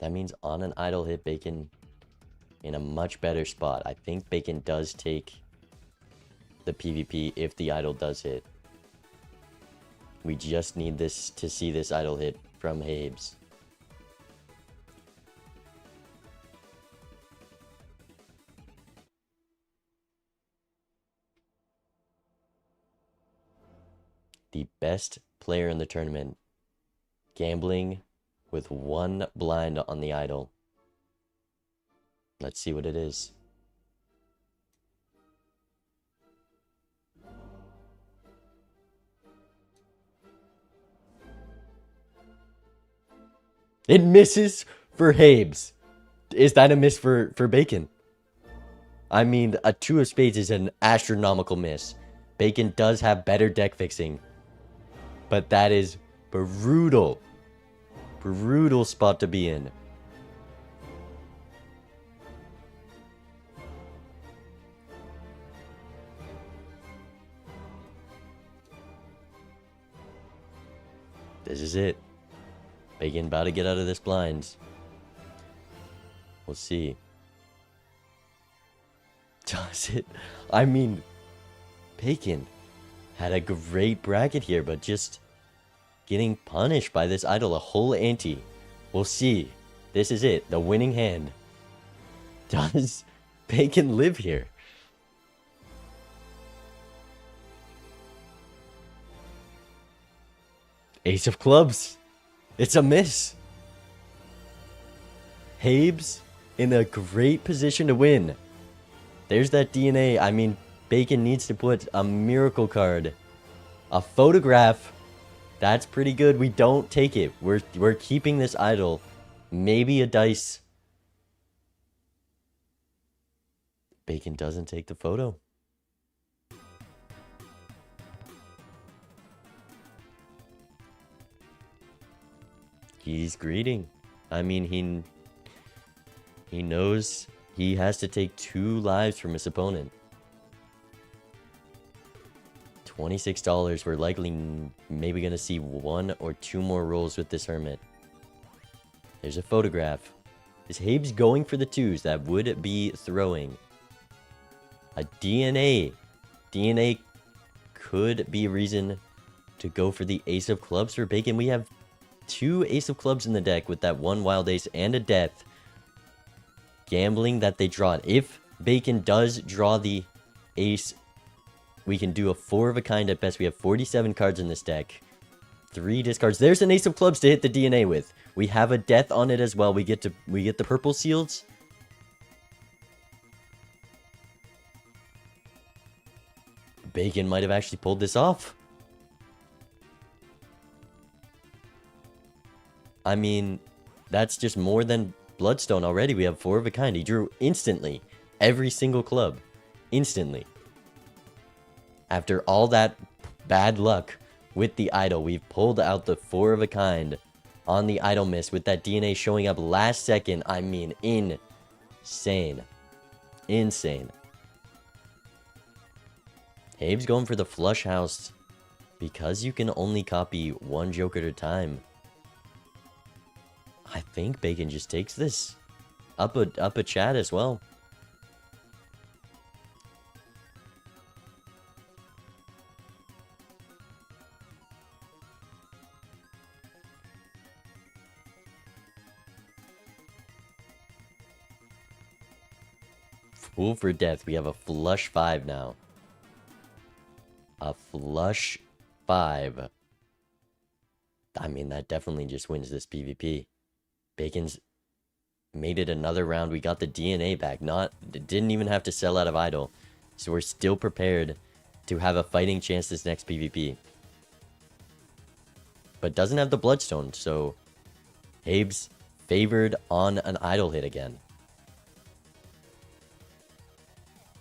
S1: That means on an Idle hit, Bacon in a much better spot. I think Bacon does take the PvP if the Idle does hit. We just need this to see this Idle hit from Habes. The best player in the tournament gambling with 1 blind on the Idle. Let's see what it is. It misses for Habes. Is that a miss for Bacon? I mean, a 2 of spades is an astronomical miss. Bacon does have better deck fixing. But that is brutal. Brutal spot to be in. This is it. Bacon about to get out of this blinds. We'll see. Does it? I mean, Bacon had a great bracket here, but just getting punished by this Idle, a whole ante. We'll see. This is it. The winning hand. Does Bacon live here? Ace of clubs. It's a miss. Habes in a great position to win. There's that DNA. I mean, Bacon needs to put a miracle card. A photograph. That's pretty good. We don't take it. We're keeping this idle. Maybe a dice. Bacon doesn't take the photo. He's greeting. I mean, he knows he has to take 2 lives from his opponent. $26. We're likely maybe going to see 1 or 2 more rolls with this Hermit. There's a photograph. Is Habes going for the 2s? That would be throwing. A DNA. DNA could be a reason to go for the Ace of Clubs for Bacon. We have 2 Ace of Clubs in the deck with that 1 Wild Ace and a Death. Gambling that they draw it. If Bacon does draw the Ace, we can do a 4 of a kind at best. We have 47 cards in this deck. 3 discards. There's an Ace of Clubs to hit the DNA with. We have a Death on it as well. We get the purple seals. Bacon might have actually pulled this off. I mean, that's just more than Bloodstone already. We have 4 of a kind. He drew instantly. Every single club. Instantly. After all that bad luck with the idol, we've pulled out the 4 of a kind on the idol miss with that DNA showing up last second. I mean, insane. Insane. Habes going for the flush house because you can only copy 1 joker at a time. I think Bacon just takes this. Up a chat as well. Fool for death. We have a flush 5 now. A flush 5. I mean, that definitely just wins this PvP. Bacon's made it another round. We got the DNA back. Didn't even have to sell out of idol. So we're still prepared to have a fighting chance this next PvP. But doesn't have the Bloodstone, so Habes favored on an idol hit again.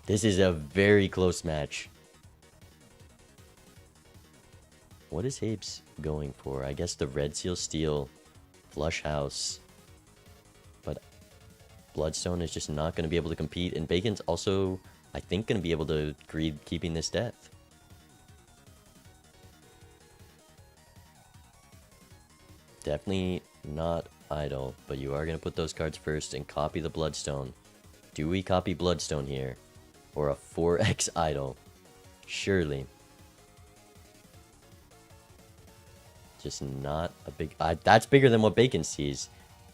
S1: This is a very close match. What is Habes going for? I guess the Red Seal Steel, Flush House. But Bloodstone is just not going to be able to compete. And Bacon's also, I think, going to be able to greed keeping this Death. Definitely not idle, but you are going to put those cards first and copy the Bloodstone. Do we copy Bloodstone here? Or a 4x idol? Surely. Just not a big... that's bigger than what Bacon sees.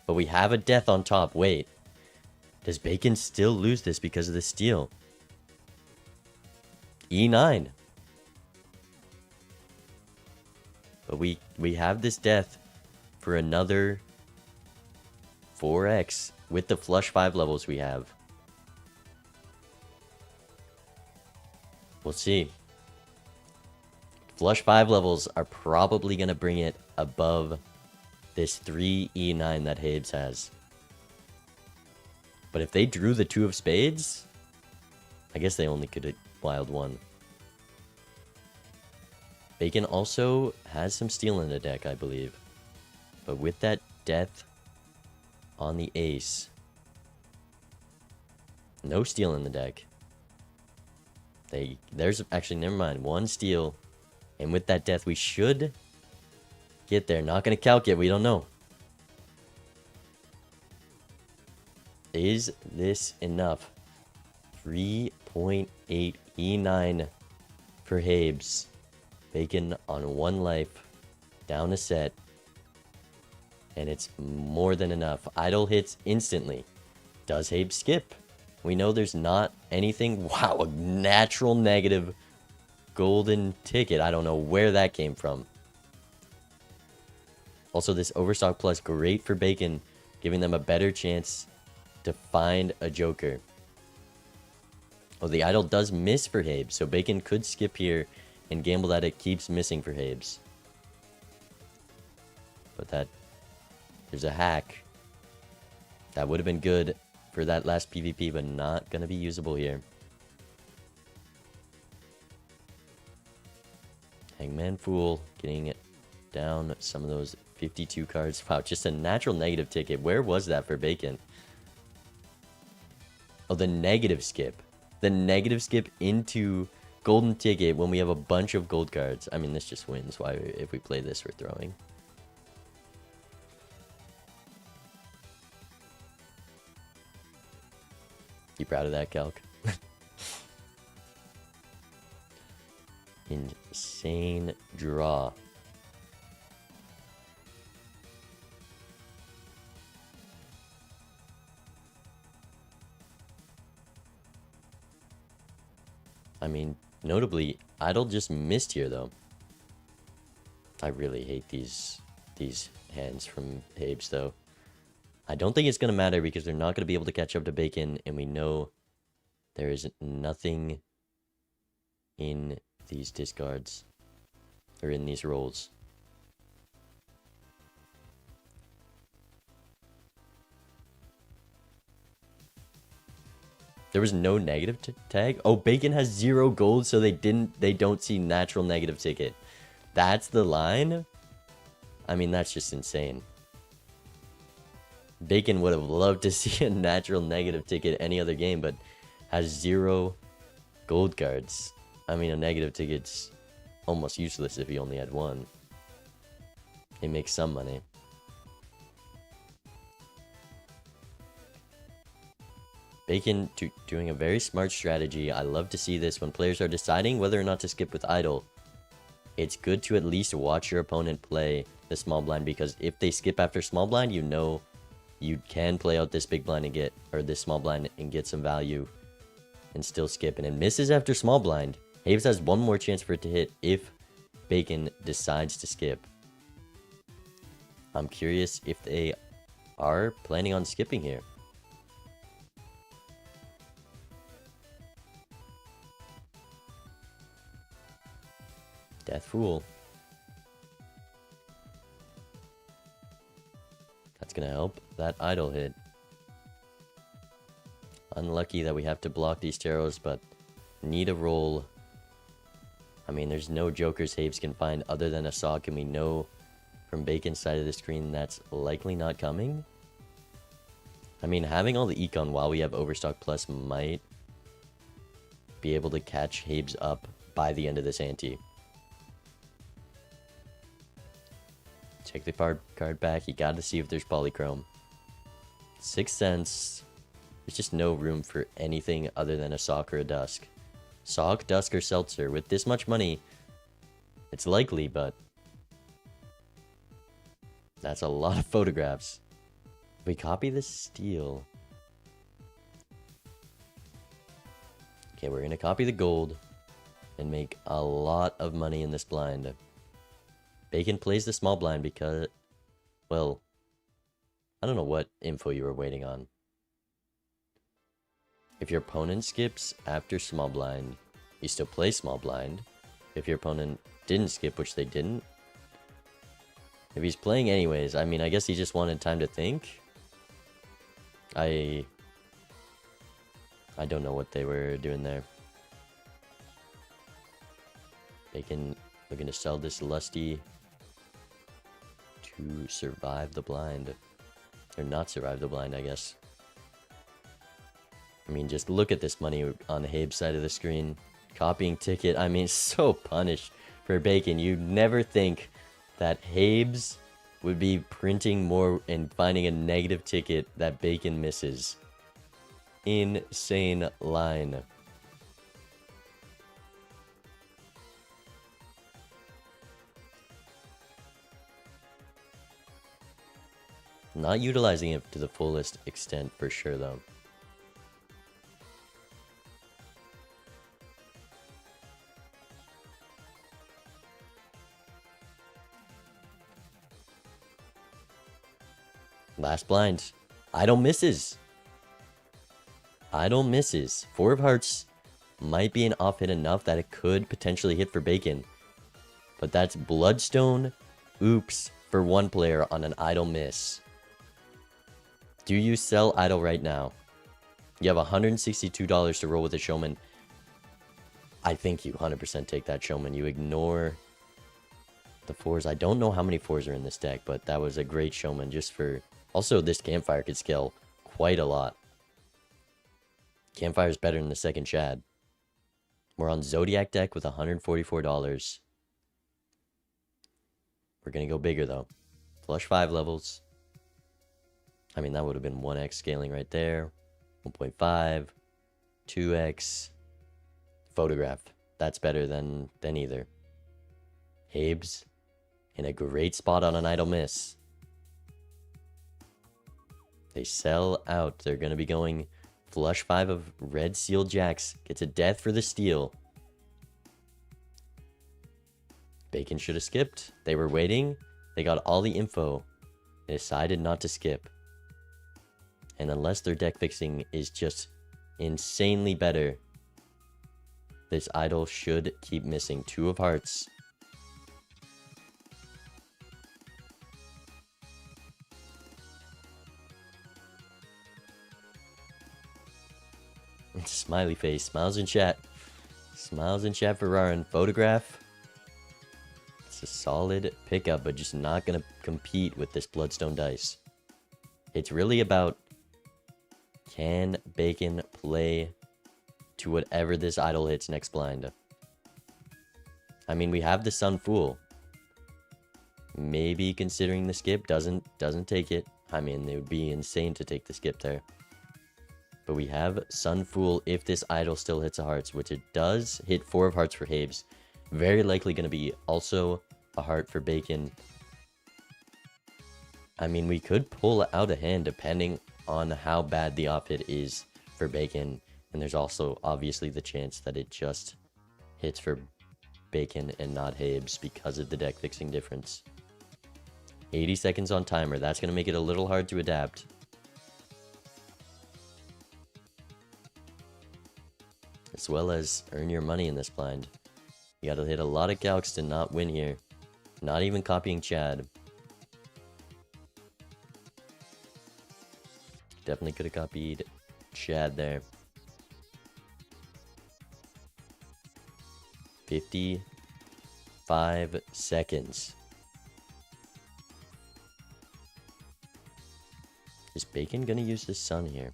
S1: But we have a Death on top. Wait. Does Bacon still lose this because of the steal? E9. But we have this Death for another 4x with the flush 5 levels we have. We'll see. Flush 5 levels are probably going to bring it above this 3 E9 that Habes has. But if they drew the 2 of spades, I guess they only could have wild 1. Bacon also has some steel in the deck, I believe. But with that Death on the ace, no steel in the deck. There's actually, never mind, 1 steel. And with that Death, we should get there. Not going to calc it. We don't know. Is this enough? 3.8 E9 for Habes. Bacon on 1 life. Down a set. And it's more than enough. Idle hits instantly. Does Habes skip? We know there's not anything. Wow, a natural negative golden ticket. I don't know where that came from. Also, this Overstock Plus, great for Bacon, giving them a better chance to find a Joker. Oh, the idol does miss for Habes, so Bacon could skip here and gamble that it keeps missing for Habes. But there's a hack. That would have been good for that last PvP, but not going to be usable here. Hangman Fool getting it down some of those 52 cards. Wow, just a natural negative ticket. Where was that for Bacon? Oh, the negative skip. The negative skip into golden ticket when we have a bunch of gold cards. I mean, this just wins. Why, if we play this, we're throwing. You proud of that, Calc? Insane draw. I mean, notably, Idol just missed here, though. I really hate these hands from Habes, though. I don't think it's going to matter because they're not going to be able to catch up to Bacon, and we know there is nothing in these discards, or in these rolls. There was no negative tag. Oh, Bacon has 0 gold, so they don't see natural negative ticket. That's the line? I mean, that's just insane. Bacon would have loved to see a natural negative ticket any other game, but has 0 gold cards. I mean, a negative ticket's almost useless if he only had 1. He makes some money. Bacon doing a very smart strategy. I love to see this when players are deciding whether or not to skip with idle. It's good to at least watch your opponent play the small blind, because if they skip after small blind, you know you can play out this big blind and get, or this small blind and get some value and still skip. And it misses after small blind. Habes has one more chance for it to hit if Bacon decides to skip. I'm curious if they are planning on skipping here. Death Fool. That's gonna help that idle hit. Unlucky that we have to block these tarots, but need a roll. I mean, there's no jokers Habes can find other than a sock, and we know from Bacon's side of the screen that's likely not coming. I mean, having all the econ while we have Overstock Plus might be able to catch Habes up by the end of this ante. Check the card back. You got to see if there's polychrome. 6 cents. There's just no room for anything other than a sock or a dusk. Sock, dusk, or seltzer. With this much money, it's likely, but that's a lot of photographs. If we copy the steel. Okay, we're going to copy the gold and make a lot of money in this blind. Bacon plays the small blind because, well, I don't know what info you were waiting on. If your opponent skips after small blind, you still play small blind. If your opponent didn't skip, which they didn't. If he's playing anyways, I mean, I guess he just wanted time to think. I don't know what they were doing there. Bacon looking to sell this lusty to survive the blind. Or not survive the blind, I guess. I mean, just look at this money on the Habes side of the screen. Copying ticket, I mean, so punished for Bacon. You'd never think that Habes would be printing more and finding a negative ticket that Bacon misses. Insane line. Not utilizing it to the fullest extent for sure, though. Last blind. Idle misses. Idle misses. 4 of hearts might be an off hit enough that it could potentially hit for bacon. But that's Bloodstone Oops for one player on an idle miss. Do you sell idle right now? You have $162 to roll with a showman. I think you 100% take that showman. You ignore the fours. I don't know how many fours are in this deck, but that was a great showman just for... Also, this campfire could scale quite a lot. Campfire's better than the second Chad. We're on Zodiac deck with $144. We're going to go bigger, though. Flush 5 levels. I mean, that would have been 1x scaling right there. 1.5. 2x. Photograph. That's better than either. Habes in a great spot on an idle miss. They sell out. They're going to be going flush 5 of red seal jacks. Gets a death for the steal. Bacon should have skipped. They were waiting. They got all the info. They decided not to skip. And unless their deck fixing is just insanely better, this idol should keep missing 2 of hearts. Smiley face. Smiles in chat. Smiles in chat for Rarin. Photograph. It's a solid pickup, but just not going to compete with this Bloodstone dice. It's really about, can Bacon play to whatever this idol hits next blind? I mean, we have the Sun Fool. Maybe considering the skip doesn't take it. I mean, it would be insane to take the skip there. But we have Sun Fool if this idol still hits a hearts, which it does. Hit 4 of hearts for Habes. Very likely going to be also a heart for Bacon. I mean, we could pull out a hand depending on how bad the off hit is for Bacon. And there's also obviously the chance that it just hits for Bacon and not Habes because of the deck fixing difference. 80 seconds on timer. That's going to make it a little hard to adapt. As well as earn your money in this blind. You gotta hit a lot of calcs to not win here. Not even copying Chad. Definitely could have copied Chad there. 55 seconds. Is Bacon gonna use the sun here?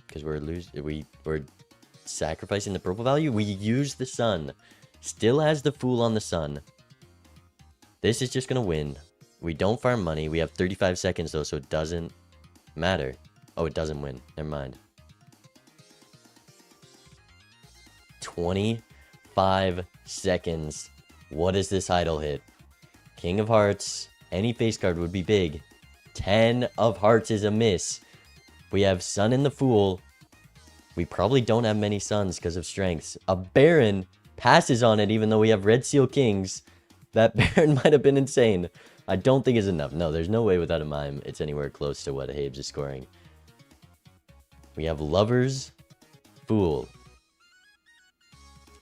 S1: Because we're sacrificing the purple value. We use the sun. Still has the fool on the sun. This is just gonna win. We don't farm money. We have 35 seconds though, so it doesn't matter. Oh, it doesn't win. Never mind. 25 seconds. What is this idol hit? King of Hearts. Any face card would be big. 10 of Hearts is a miss. We have Sun and the Fool. We probably don't have many Suns because of strengths. A Baron passes on it even though we have Red Seal Kings. That Baron might have been insane. I don't think is enough. No, there's no way without a mime it's anywhere close to what Habes is scoring. We have Lovers, Fool.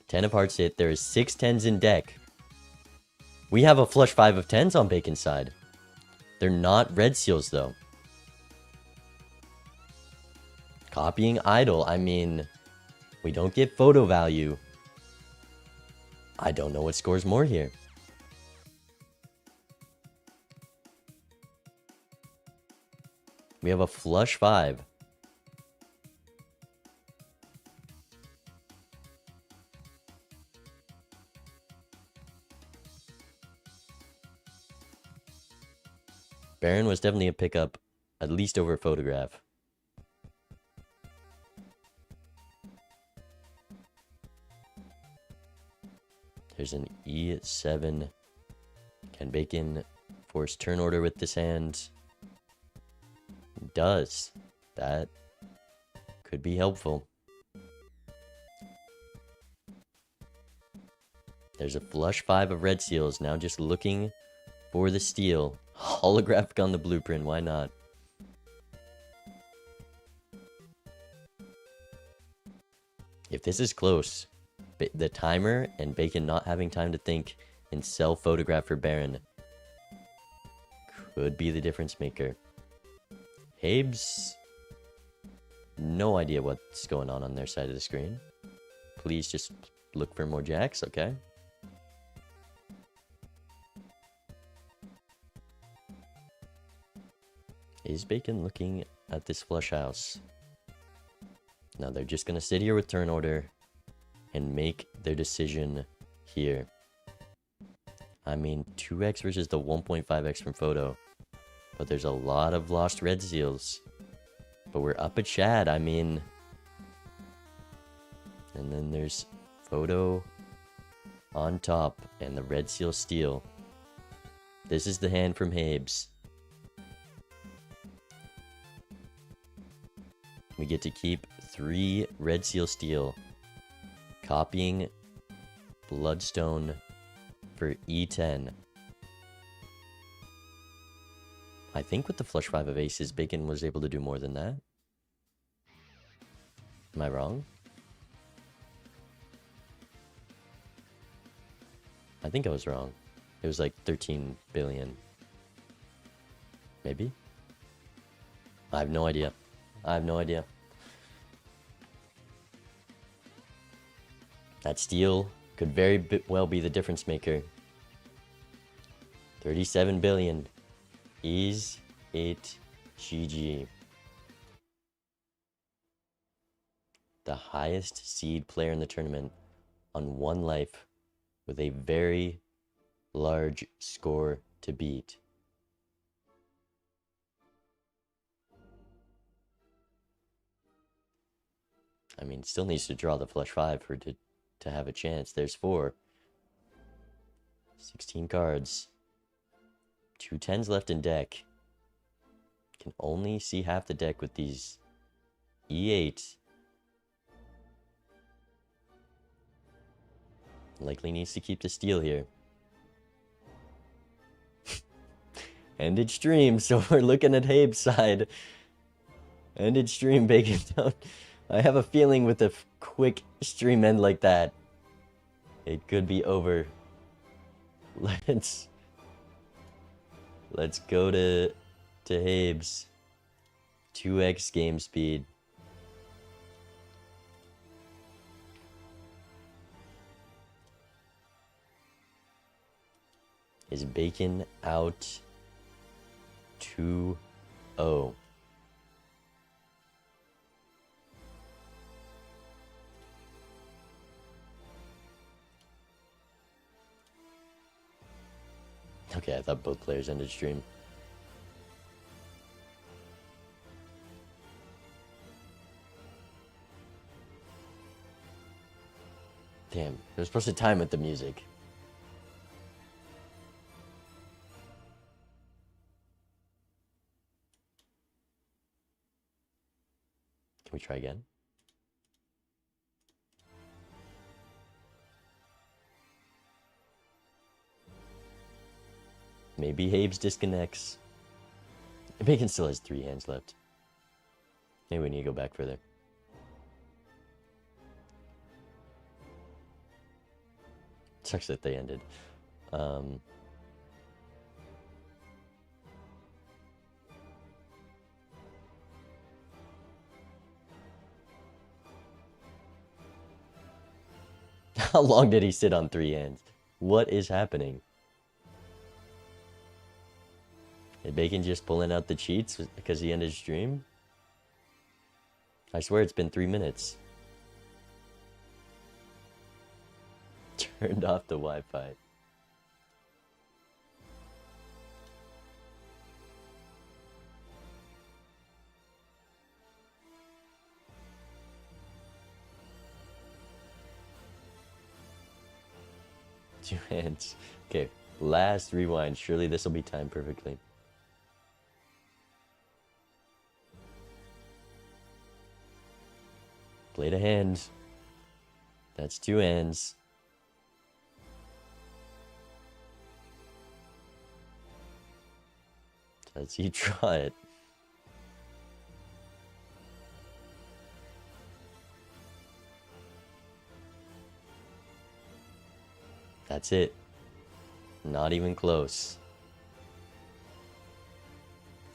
S1: 10 of Hearts hit. There is 6 10s in deck. We have a flush 5 of 10s on Bacon's side. They're not Red Seals though. Copying idol, I mean, we don't get photo value. I don't know what scores more here. We have a flush 5. Baron was definitely a pickup, at least over Photograph. There's an E7. Can Bacon force turn order with this hand? Does. That could be helpful. There's a flush 5 of Red Seals. Now just looking for the steal. Holographic on the blueprint. Why not? If this is close, the timer and Bacon not having time to think and sell photograph for Baron could be the difference maker. Habes, no idea what's going on their side of the screen. Please just look for more jacks, okay? Is Bacon looking at this flush house? No, they're just going to sit here with turn order and make their decision here. I mean, 2x versus the 1.5x from photo. But there's a lot of lost red seals. But we're up at Chad, I mean. And then there's photo on top and the red seal steal. This is the hand from Habes. We get to keep 3 red seal steal. Copying Bloodstone for E10. I think with the flush 5 of aces, Bacon was able to do more than that. Am I wrong? I think I was wrong. It was like 13 billion. Maybe? I have no idea. I have no idea. That steal could very well be the difference maker. 37 billion. Is it GG? The highest seed player in the tournament on 1 life with a very large score to beat. I mean, still needs to draw the flush 5 for to have a chance. There's 4. 16 cards. 2 10s left in deck. Can only see half the deck with these E8. Likely needs to keep the steal here. Ended stream, so we're looking at Habes' side. Ended stream, Bacon down. I have a feeling with a quick stream end like that, it could be over. Let's go to Habes. 2x game speed. Is Bacon out 2-0? Okay, I thought both players ended stream. Damn, they're supposed to time with the music. Can we try again? Maybe Habes disconnects. Bacon still has 3 hands left. Maybe we need to go back further. Sucks that they ended. How long did he sit on 3 hands? What is happening? Is Bacon just pulling out the cheats because he ended stream? I swear it's been 3 minutes. Turned off the Wi-Fi. Two hands. Okay, last rewind. Surely this will be timed perfectly. Played a hand. That's 2 hands. Does he draw it? That's it. Not even close.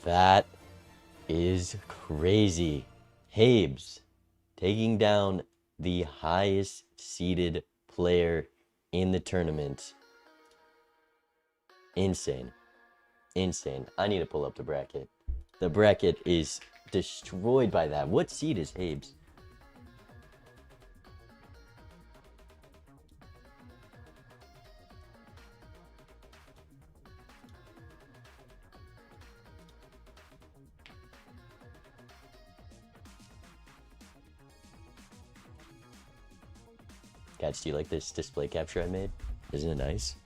S1: That is crazy. Habes taking down the highest seeded player in the tournament. Insane. Insane. I need to pull up the bracket. The bracket is destroyed by that. What seed is Habes? Guys, do you like this display capture I made? Isn't it nice?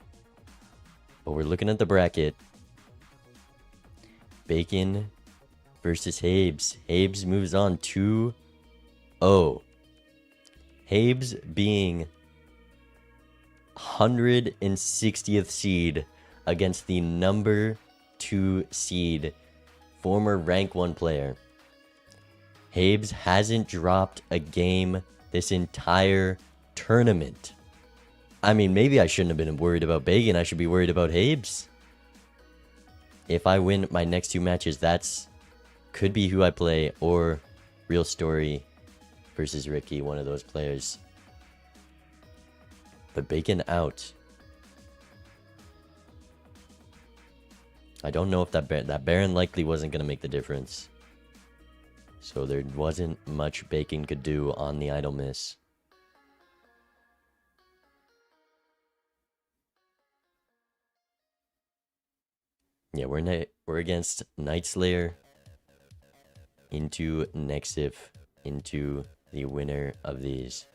S1: But we're looking at the bracket. Bacon versus Habes. Habes moves on 2-0. Habes being 160th seed against the number 2 seed, former rank 1 player. Habes hasn't dropped a game this entire tournament. I mean, maybe I shouldn't have been worried about Bacon. I should be worried about Habes. If I win my next 2 matches, that's could be who I play, or Real Story versus Ricky, one of those players. But Bacon out. I don't know if that Baron likely wasn't going to make the difference. So there wasn't much Bacon could do on the idle miss. Yeah, we're against Night Slayer into Nexif, into the winner of these.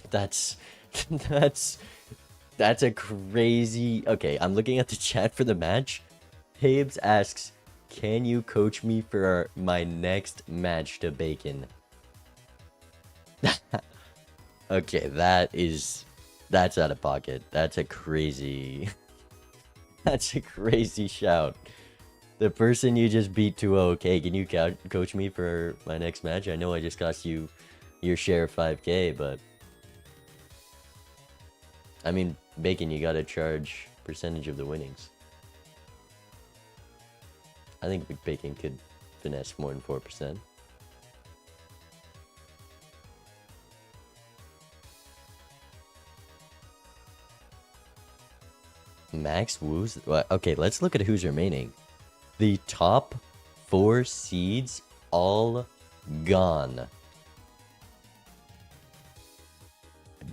S1: that's a crazy. Okay, I'm looking at the chat for the match. Habes asks, "Can you coach me for my next match to Bacon?" Okay, that's out of pocket. That's a crazy that's a crazy shout. The person you just beat 2-0, okay, can you coach me for my next match? I know I just cost you your share of 5k, but I mean, Bacon, you gotta charge percentage of the winnings. I think Bacon could finesse more than 4%. Max Wu's... Okay, let's look at who's remaining. The top 4 seeds all gone.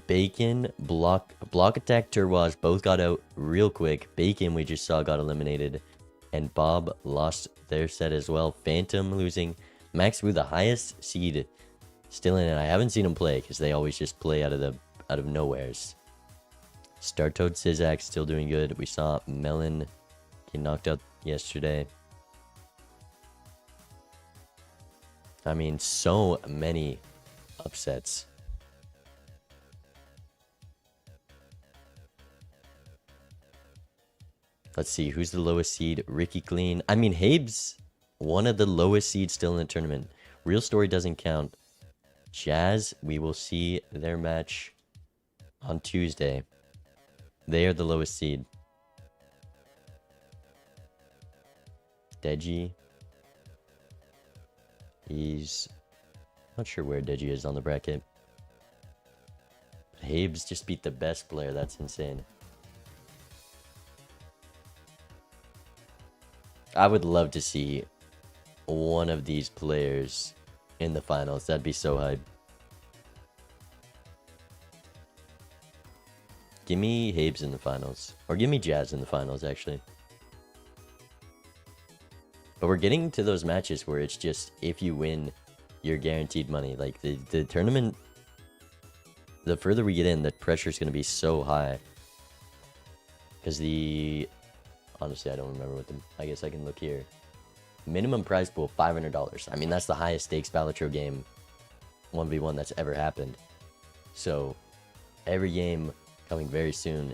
S1: Bacon, Block Attack, Turwaz both got out real quick. Bacon, we just saw, got eliminated. And Bob lost their set as well. Phantom losing. Max Wu, the highest seed, still in it. I haven't seen him play because they always just play out of nowheres. Startoad Sizak still doing good. We saw Melon get knocked out yesterday. I mean, so many upsets. Let's see, who's the lowest seed? Ricky Clean. I mean, Habes, one of the lowest seeds still in the tournament. Real Story doesn't count. Jazz, we will see their match on Tuesday. They are the lowest seed. Deji. He's not sure where Deji is on the bracket. Habes just beat the best player. That's insane. I would love to see one of these players in the finals. That'd be so hype. Give me Habes in the finals. Or give me Jazz in the finals, actually. But we're getting to those matches where it's just, if you win, you're guaranteed money. Like, the tournament, the further we get in, the pressure's going to be so high. Because honestly, I don't remember what I guess I can look here. Minimum prize pool, $500. I mean, that's the highest stakes Balatro game 1v1 that's ever happened. So, every game coming very soon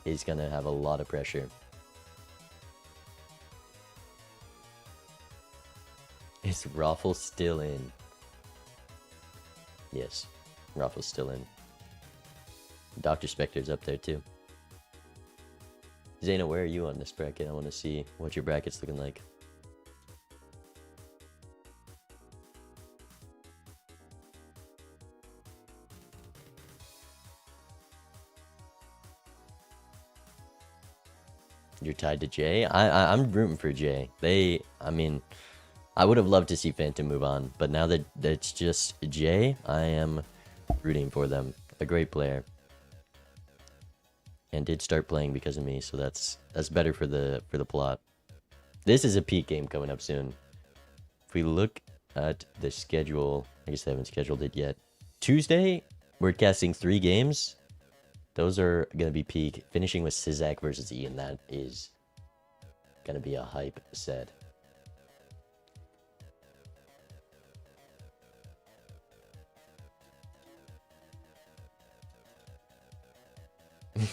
S1: is going to have a lot of pressure. Is Raffle still in? Yes, Raffle's still in. Dr. Specter's up there too. Zayna, where are you on this bracket? I want to see what your bracket's looking like. You're tied to Jay? I'm rooting for Jay. I mean, I would have loved to see Phantom move on, but now that it's just Jay, I am rooting for them. A great player. And did start playing because of me, so that's better for the plot. This is a peak game coming up soon. If we look at the schedule, I guess they haven't scheduled it yet. Tuesday, we're casting 3 games. Those are gonna be peak. Finishing with Sizak versus Ian. That is gonna be a hype set.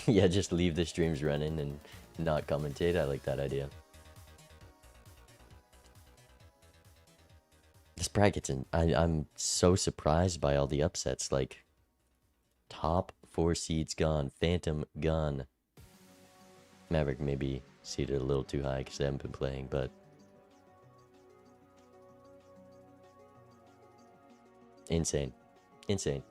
S1: Yeah, just leave the streams running and not commentate. I like that idea. This bracket's I'm so surprised by all the upsets. Like, top 4 seeds gone. Phantom gone. Maverick maybe seeded a little too high because they haven't been playing, but insane. Insane.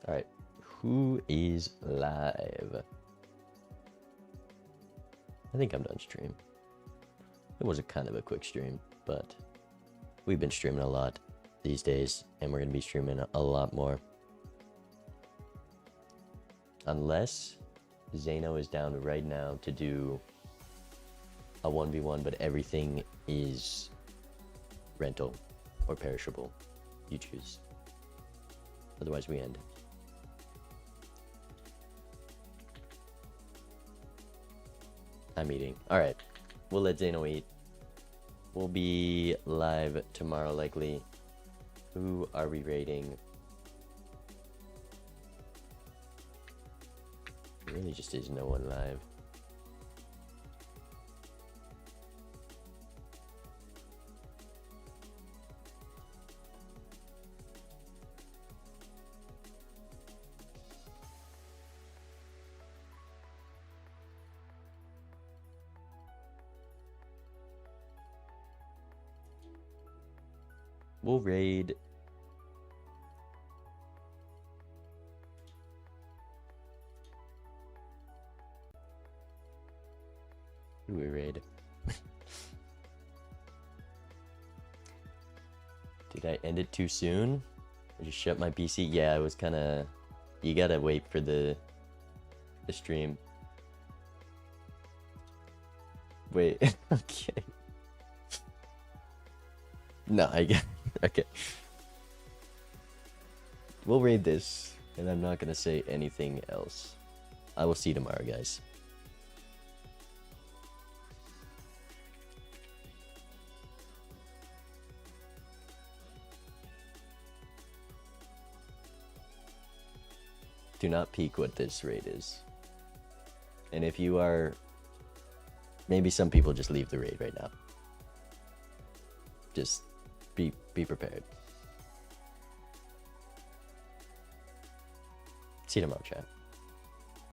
S1: All right, who is live? I think I'm done stream. It was a kind of a quick stream, but we've been streaming a lot these days, and we're gonna be streaming a lot more. Unless Zeno is down right now to do a 1v1, but everything is rental or perishable. You choose. Otherwise, we end. I'm eating. Alright. We'll let Zeno eat. We'll be live tomorrow, likely. Who are we rating? There really just is no one live. We'll raid. Who we raid? Did I end it too soon? I just shut my PC? Yeah, it was kind of... You gotta wait for the stream. Wait, okay. No, I get... Okay. We'll raid this, and I'm not gonna say anything else. I will see you tomorrow, guys. Do not peek what this raid is. And if you are... Maybe some people just leave the raid right now. Just be prepared. See you tomorrow, chat.